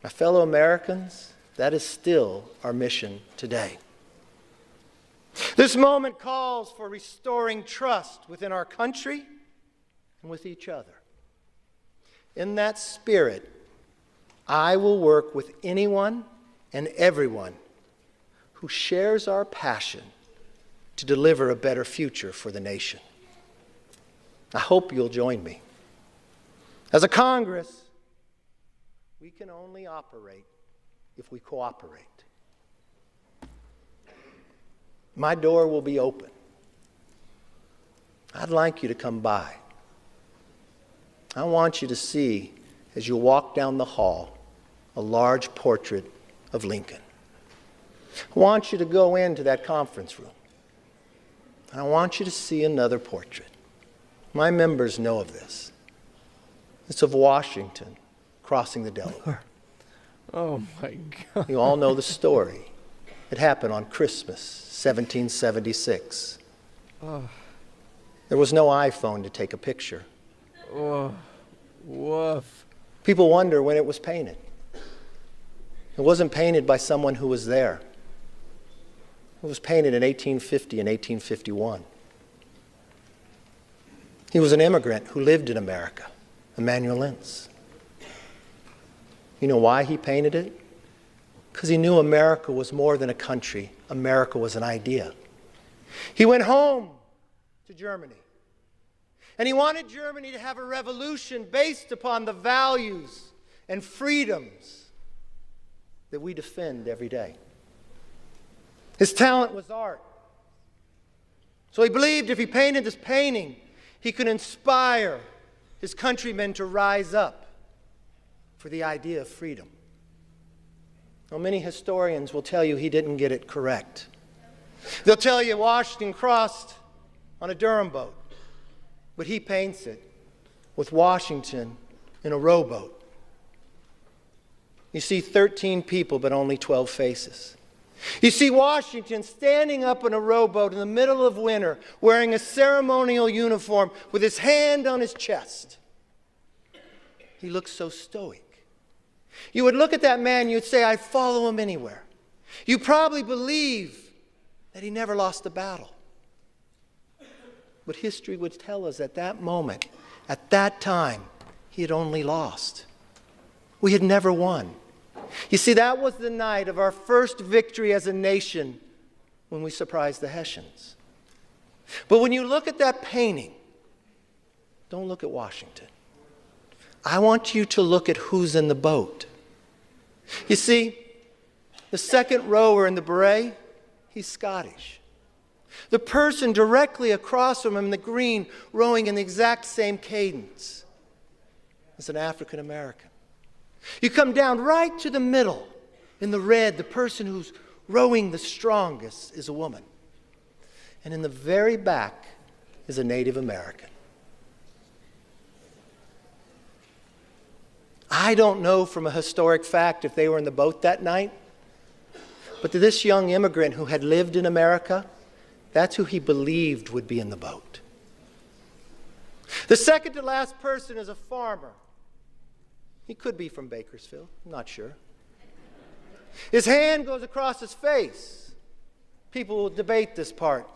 My fellow Americans, that is still our mission today. This moment calls for restoring trust within our country and with each other. In that spirit, I will work with anyone and everyone who shares our passion to deliver a better future for the nation. I hope you'll join me. As a Congress, we can only operate if we cooperate. My door will be open. I'd like you to come by. I want you to see, as you walk down the hall, a large portrait of Lincoln. I want you to go into that conference room. And I want you to see another portrait. My members know of this. It's of Washington crossing the Delaware. Oh my God. You all know the story. It happened on Christmas, 1776. Oh. There was no iPhone to take a picture. Oh, woof. People wonder when it was painted. It wasn't painted by someone who was there. It was painted in 1850 and 1851. He was an immigrant who lived in America, amanuensis. You know why he painted it? Because he knew America was more than a country. America was an idea. He went home to Germany, and he wanted Germany to have a revolution based upon the values and freedoms that we defend every day. His talent was art. So he believed if he painted this painting, he could inspire his countrymen to rise up for the idea of freedom. Now, many historians will tell you he didn't get it correct. They'll tell you Washington crossed on a Durham boat, but he paints it with Washington in a rowboat. You see 13 people, but only 12 faces. You see Washington standing up in a rowboat in the middle of winter, wearing a ceremonial uniform with his hand on his chest. He looks so stoic. You would look at that man, you'd say, I'd follow him anywhere. You probably believe that he never lost a battle. But history would tell us at that moment, at that time, he had only lost. We had never won. You see, that was the night of our first victory as a nation when we surprised the Hessians. But when you look at that painting, don't look at Washington. I want you to look at who's in the boat. You see, the second rower in the beret, he's Scottish. The person directly across from him in the green, rowing in the exact same cadence, is an African American. You come down right to the middle, in the red, the person who's rowing the strongest is a woman. And in the very back is a Native American. I don't know from a historic fact if they were in the boat that night, but to this young immigrant who had lived in America, that's who he believed would be in the boat. The second to last person is a farmer. He could be from Bakersfield, I'm not sure. His hand goes across his face. People will debate this part.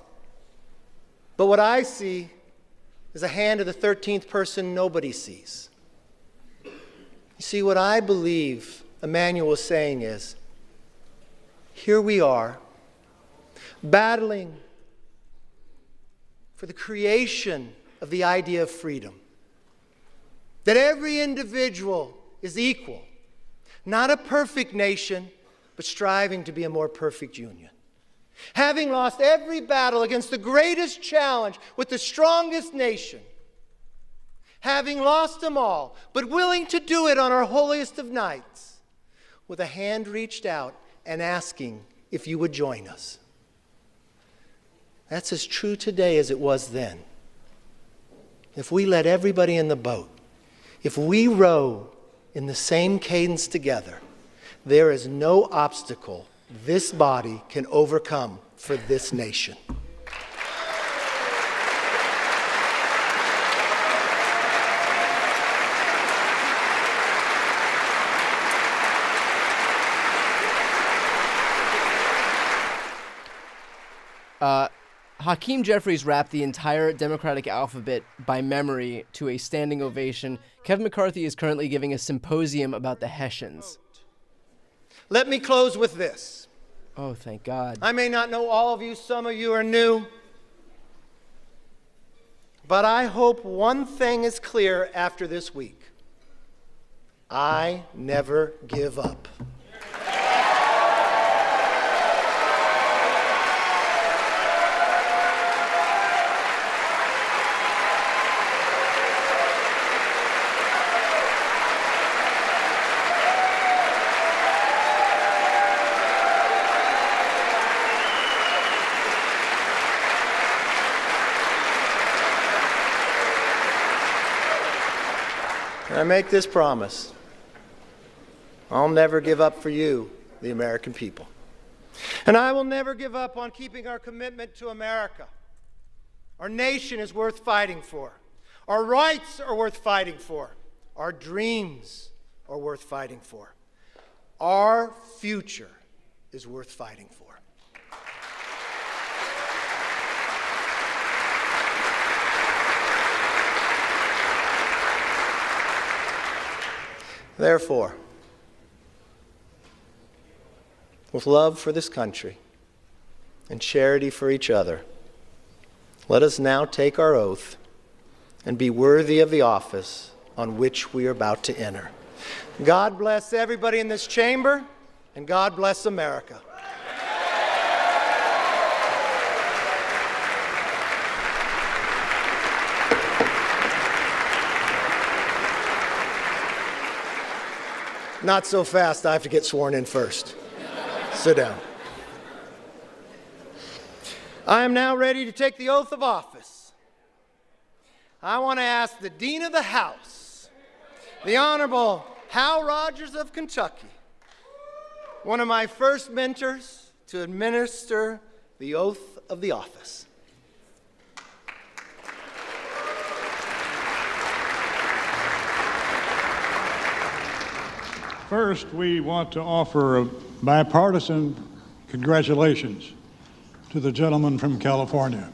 But what I see is a hand of the 13th person nobody sees. You see, what I believe Emmanuel is saying is, here we are, battling for the creation of the idea of freedom. That every individual is equal. Not a perfect nation, but striving to be a more perfect union. Having lost every battle against the greatest challenge with the strongest nation, having lost them all, but willing to do it on our holiest of nights, with a hand reached out and asking if you would join us. That's as true today as it was then. If we let everybody in the boat, if we row in the same cadence together, there is no obstacle this body can overcome for this nation. Hakeem Jeffries rapped the entire Democratic alphabet by memory to a standing ovation. Kevin McCarthy is currently giving a symposium about the Hessians. Let me close with this. Oh, thank God. I may not know all of you, some of you are new, but I hope one thing is clear after this week. I never give up. I make this promise. I'll never give up for you, the American people. And I will never give up on keeping our commitment to America. Our nation is worth fighting for. Our rights are worth fighting for. Our dreams are worth fighting for. Our future is worth fighting for. Therefore, with love for this country and charity for each other, let us now take our oath and be worthy of the office on which we are about to enter. God bless everybody in this chamber, and God bless America. Not so fast. I have to get sworn in first. Sit down. I am now ready to take the oath of office. I want to ask the Dean of the House, the Honorable Hal Rogers of Kentucky, one of my first mentors, to administer the oath of the office. First, we want to offer a bipartisan congratulations to the gentleman from California.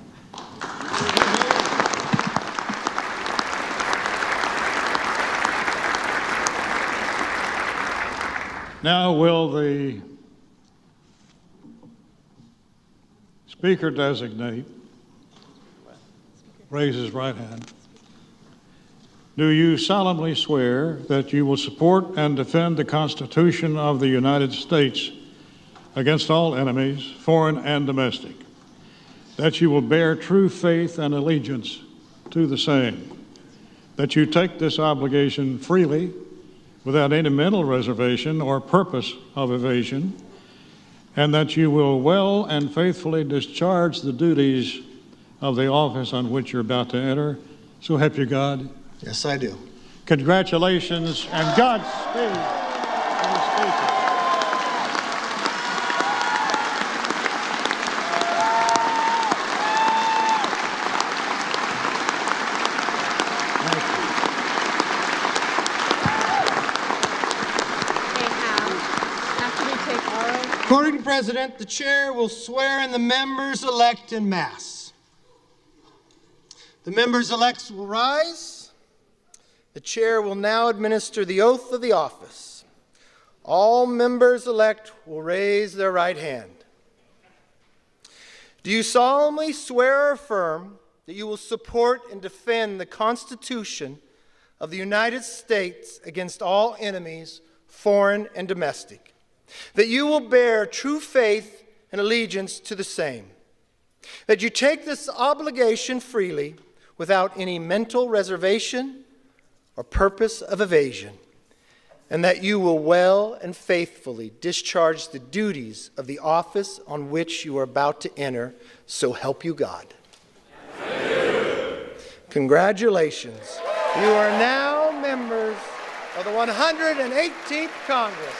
Now, will the Speaker designate raise his right hand? Do you solemnly swear that you will support and defend the Constitution of the United States against all enemies, foreign and domestic, that you will bear true faith and allegiance to the same, that you take this obligation freely without any mental reservation or purpose of evasion, and that you will well and faithfully discharge the duties of the office on which you're about to enter? So help you God. Yes, I do. Congratulations and Godspeed to the Speaker. According to President, the chair will swear in the members-elect en masse. The members-elect will rise. The chair will now administer the oath of the office. All members-elect will raise their right hand. Do you solemnly swear or affirm that you will support and defend the Constitution of the United States against all enemies, foreign and domestic, that you will bear true faith and allegiance to the same, that you take this obligation freely without any mental reservation or purpose of evasion, and that you will well and faithfully discharge the duties of the office on which you are about to enter, so help you God. Congratulations. You are now members of the 118th Congress.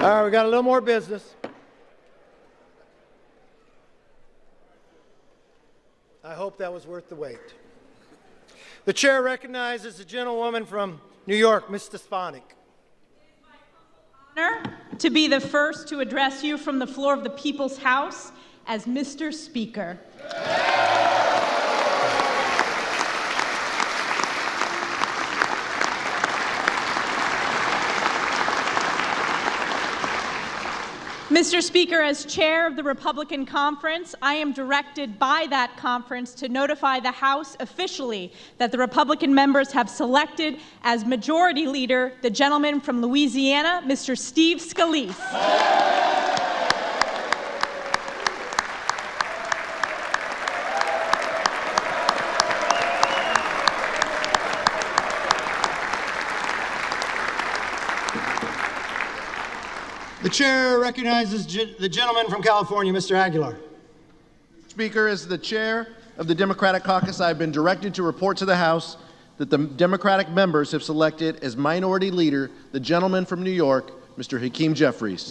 All right, we got a little more business. I hope that was worth the wait. The chair recognizes the gentlewoman from New York, Ms. Stefanik. Honor to be the first to address you from the floor of the People's House as Mr. Speaker. Mr. Speaker, as chair of the Republican Conference, I am directed by that conference to notify the House officially that the Republican members have selected as Majority Leader the gentleman from Louisiana, Mr. Steve Scalise. The chair recognizes the gentleman from California, Mr. Aguilar. Speaker, as the chair of the Democratic Caucus, I have been directed to report to the House that the Democratic members have selected as Minority Leader the gentleman from New York, Mr. Hakeem Jeffries.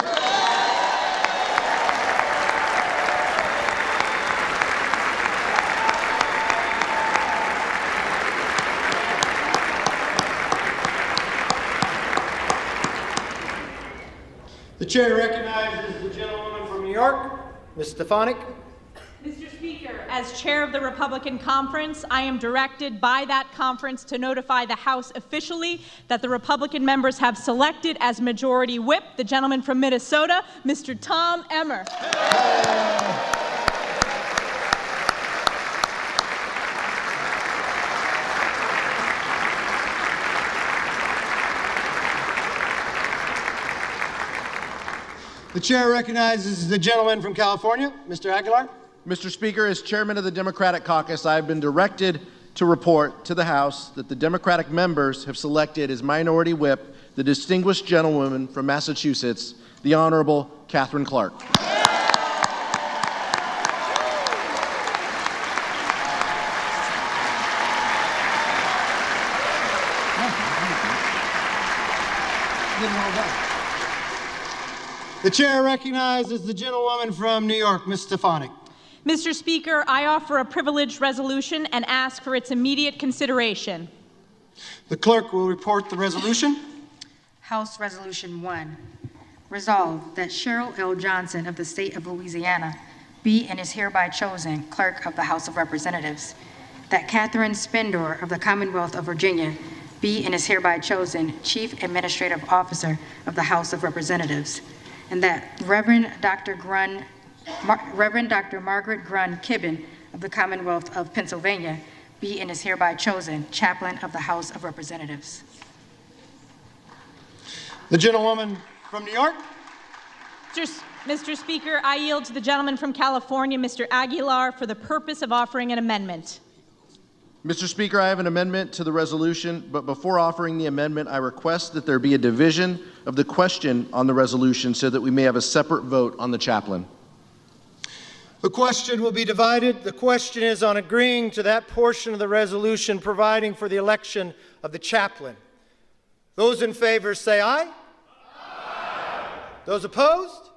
The chair recognizes the gentlewoman from New York, Ms. Stefanik. Mr. Speaker, as chair of the Republican Conference, I am directed by that conference to notify the House officially that the Republican members have selected as Majority Whip the gentleman from Minnesota, Mr. Tom Emmer. The chair recognizes the gentleman from California, Mr. Aguilar. Mr. Speaker, as chairman of the Democratic Caucus, I have been directed to report to the House that the Democratic members have selected as Minority Whip the distinguished gentlewoman from Massachusetts, the Honorable Catherine Clark. The chair recognizes the gentlewoman from New York, Ms. Stefanik. Mr. Speaker, I offer a privileged resolution and ask for its immediate consideration. The clerk will report the resolution. House Resolution 1. Resolved that Cheryl L. Johnson of the state of Louisiana be and is hereby chosen Clerk of the House of Representatives. That Catherine Spendor of the Commonwealth of Virginia be and is hereby chosen Chief Administrative Officer of the House of Representatives. And that Reverend Dr. Margaret Grun Kibben of the Commonwealth of Pennsylvania be and is hereby chosen Chaplain of the House of Representatives. The gentlewoman from New York. Mr. Speaker, I yield to the gentleman from California, Mr. Aguilar, for the purpose of offering an amendment. Mr. Speaker, I have an amendment to the resolution, but before offering the amendment, I request that there be a division of the question on the resolution so that we may have a separate vote on the chaplain. The question will be divided. The question is on agreeing to that portion of the resolution providing for the election of the chaplain. Those in favor say aye. Aye. Those opposed?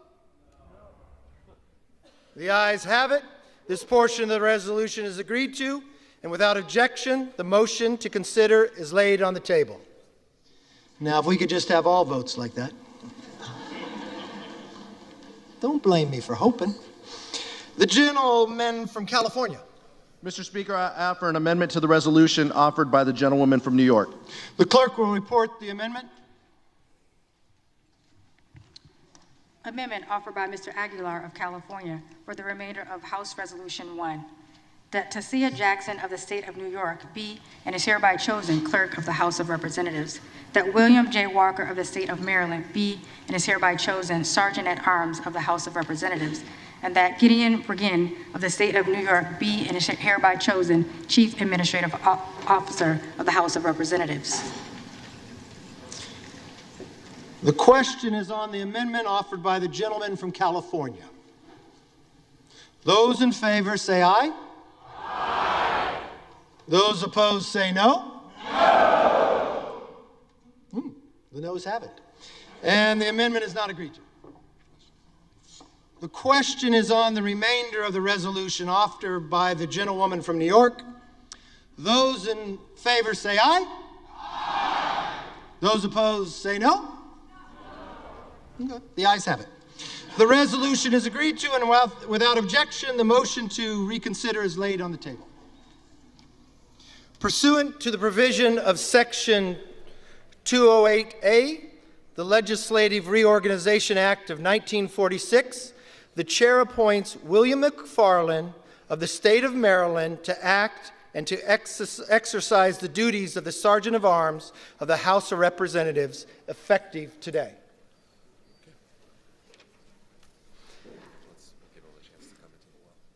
The ayes have it. This portion of the resolution is agreed to, and without objection, the motion to consider is laid on the table. Now, if we could just have all votes like that. Don't blame me for hoping. The gentleman from California. Mr. Speaker, I offer an amendment to the resolution offered by the gentlewoman from New York. The clerk will report the amendment. Amendment offered by Mr. Aguilar of California for the remainder of House Resolution 1, that Tasia Jackson of the State of New York be and is hereby chosen Clerk of the House of Representatives, that William J. Walker of the State of Maryland be and is hereby chosen Sergeant at Arms of the House of Representatives, and that Gideon Bergen of the State of New York be and is hereby chosen Chief Administrative Officer of the House of Representatives. The question is on the amendment offered by the gentleman from California. Those in favor say aye. Aye. Those opposed say no. No. The noes have it. And the amendment is not agreed to. The question is on the remainder of the resolution offered by the gentlewoman from New York. Those in favor say aye. Aye. Those opposed say no. Okay. The ayes have it. The resolution is agreed to, and without objection, the motion to reconsider is laid on the table. Pursuant to the provision of Section 208A, the Legislative Reorganization Act of 1946, the chair appoints William McFarland of the State of Maryland to act and to exercise the duties of the Sergeant of Arms of the House of Representatives, effective today.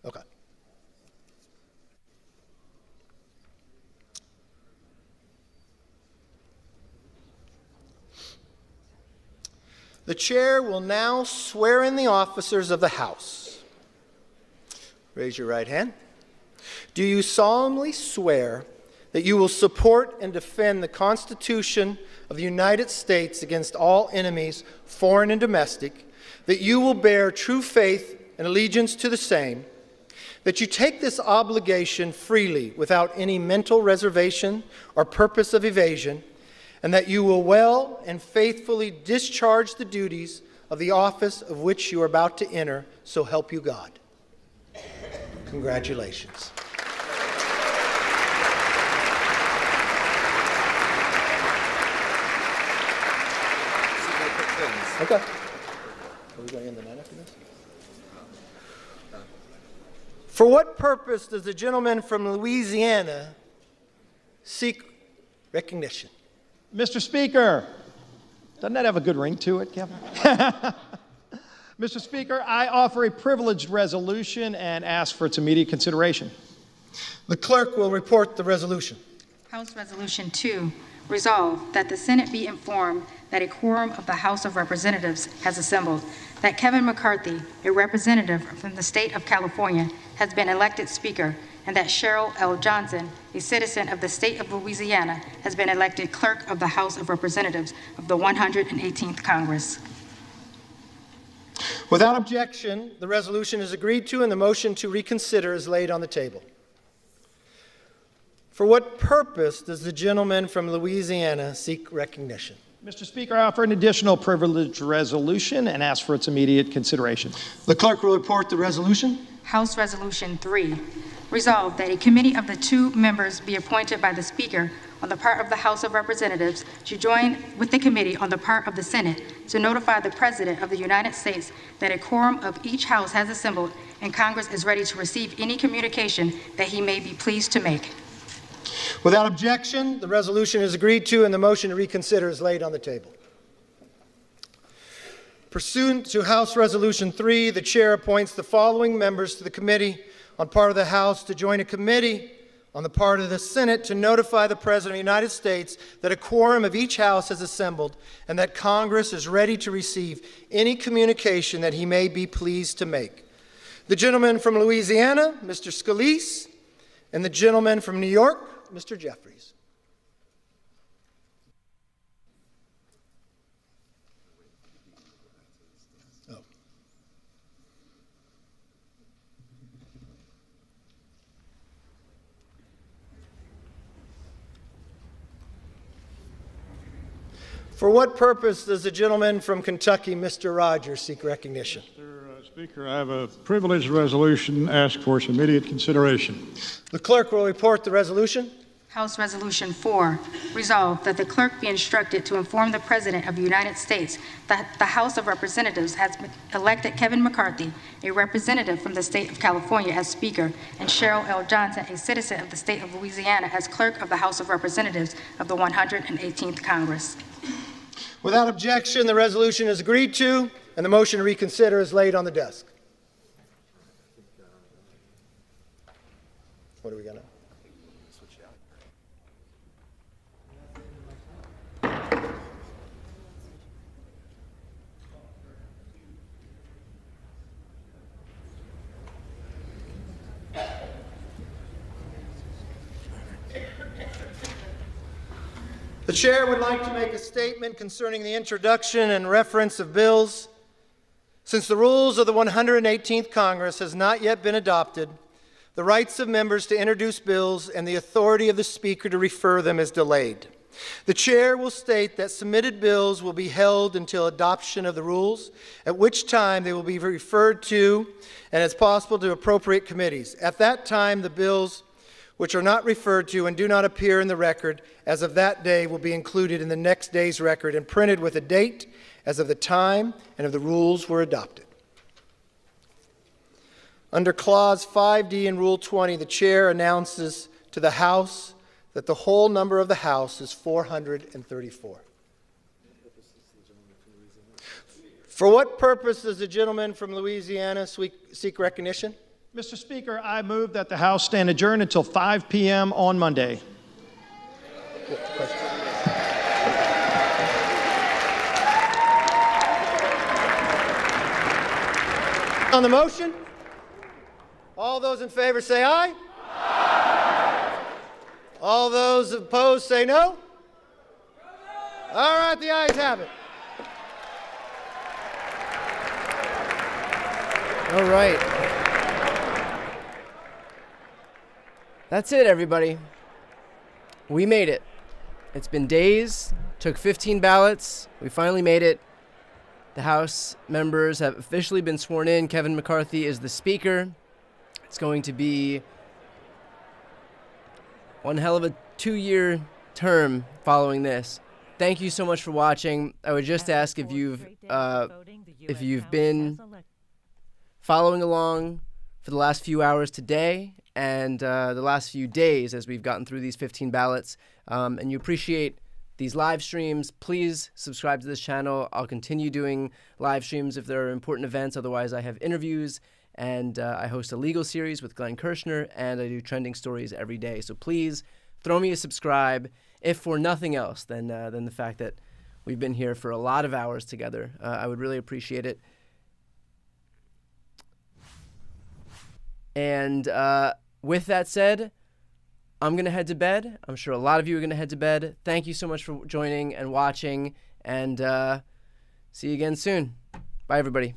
Okay. The chair will now swear in the officers of the House. Raise your right hand. Do you solemnly swear that you will support and defend the Constitution of the United States against all enemies, foreign and domestic, that you will bear true faith and allegiance to the same, that you take this obligation freely without any mental reservation or purpose of evasion, and that you will well and faithfully discharge the duties of the office of which you are about to enter, so help you God. Congratulations. Okay. Are we going in the night after this? For what purpose does the gentleman from Louisiana seek recognition? Mr. Speaker, doesn't that have a good ring to it, Kevin? Mr. Speaker, I offer a privileged resolution and ask for its immediate consideration. The clerk will report the resolution. House Resolution 2, resolved that the Senate be informed that a quorum of the House of Representatives has assembled, that Kevin McCarthy, a representative from the state of California, has been elected Speaker, and that Cheryl L. Johnson, a citizen of the state of Louisiana, has been elected Clerk of the House of Representatives of the 118th Congress. Without objection, the resolution is agreed to, and the motion to reconsider is laid on the table. For what purpose does the gentleman from Louisiana seek recognition? Mr. Speaker, I offer an additional privileged resolution and ask for its immediate consideration. The clerk will report the resolution. House Resolution 3, resolved that a committee of the 2 members be appointed by the Speaker on the part of the House of Representatives to join with the committee on the part of the Senate to notify the President of the United States that a quorum of each House has assembled and Congress is ready to receive any communication that he may be pleased to make. Without objection, the resolution is agreed to, and the motion to reconsider is laid on the table. Pursuant to House Resolution 3, the chair appoints the following members to the committee on part of the House to join a committee on the part of the Senate to notify the President of the United States that a quorum of each House has assembled and that Congress is ready to receive any communication that he may be pleased to make. The gentleman from Louisiana, Mr. Scalise, and the gentleman from New York, Mr. Jeffries. For what purpose does the gentleman from Kentucky, Mr. Rogers, seek recognition? Mr. Speaker, I have a privileged resolution asked for its immediate consideration. The clerk will report the resolution. House Resolution 4, resolved that the clerk be instructed to inform the President of the United States that the House of Representatives has elected Kevin McCarthy, a representative from the state of California, as Speaker, and Cheryl L. Johnson, a citizen of the state of Louisiana, as Clerk of the House of Representatives of the 118th Congress. Without objection, the resolution is agreed to, and the motion to reconsider is laid on the desk. What do we got now? The chair would like to make a statement concerning the introduction and reference of bills. Since the rules of the 118th Congress has not yet been adopted, the rights of members to introduce bills and the authority of the Speaker to refer them is delayed. The chair will state that submitted bills will be held until adoption of the rules, at which time they will be referred to and, as possible, to appropriate committees. At that time, the bills which are not referred to and do not appear in the record as of that day will be included in the next day's record and printed with a date as of the time and of the rules were adopted. Under Clause 5D in Rule 20, the chair announces to the House that the whole number of the House is 434. For what purpose does the gentleman from Louisiana seek recognition? Mr. Speaker, I move that the House stand adjourned until 5 p.m. on Monday. On the motion, all those in favor say aye. Aye. All those opposed say no. All right, the ayes have it. All right. That's it, everybody. We made it. It's been days, took 15 ballots. We finally made it. The House members have officially been sworn in. Kevin McCarthy is the Speaker. It's going to be one hell of a 2-year term following this. Thank you so much for watching. I would just ask if you've been following along for the last few hours today and the last few days as we've gotten through these 15 ballots, and you appreciate these live streams, please subscribe to this channel. I'll continue doing live streams if there are important events. Otherwise, I have interviews, and I host a legal series with Glenn Kirshner, and I do trending stories every day. So please throw me a subscribe, if for nothing else than the fact that we've been here for a lot of hours together. I would really appreciate it. And with that said, I'm going to head to bed. I'm sure a lot of you are going to head to bed. Thank you so much for joining and watching, and see you again soon. Bye, everybody.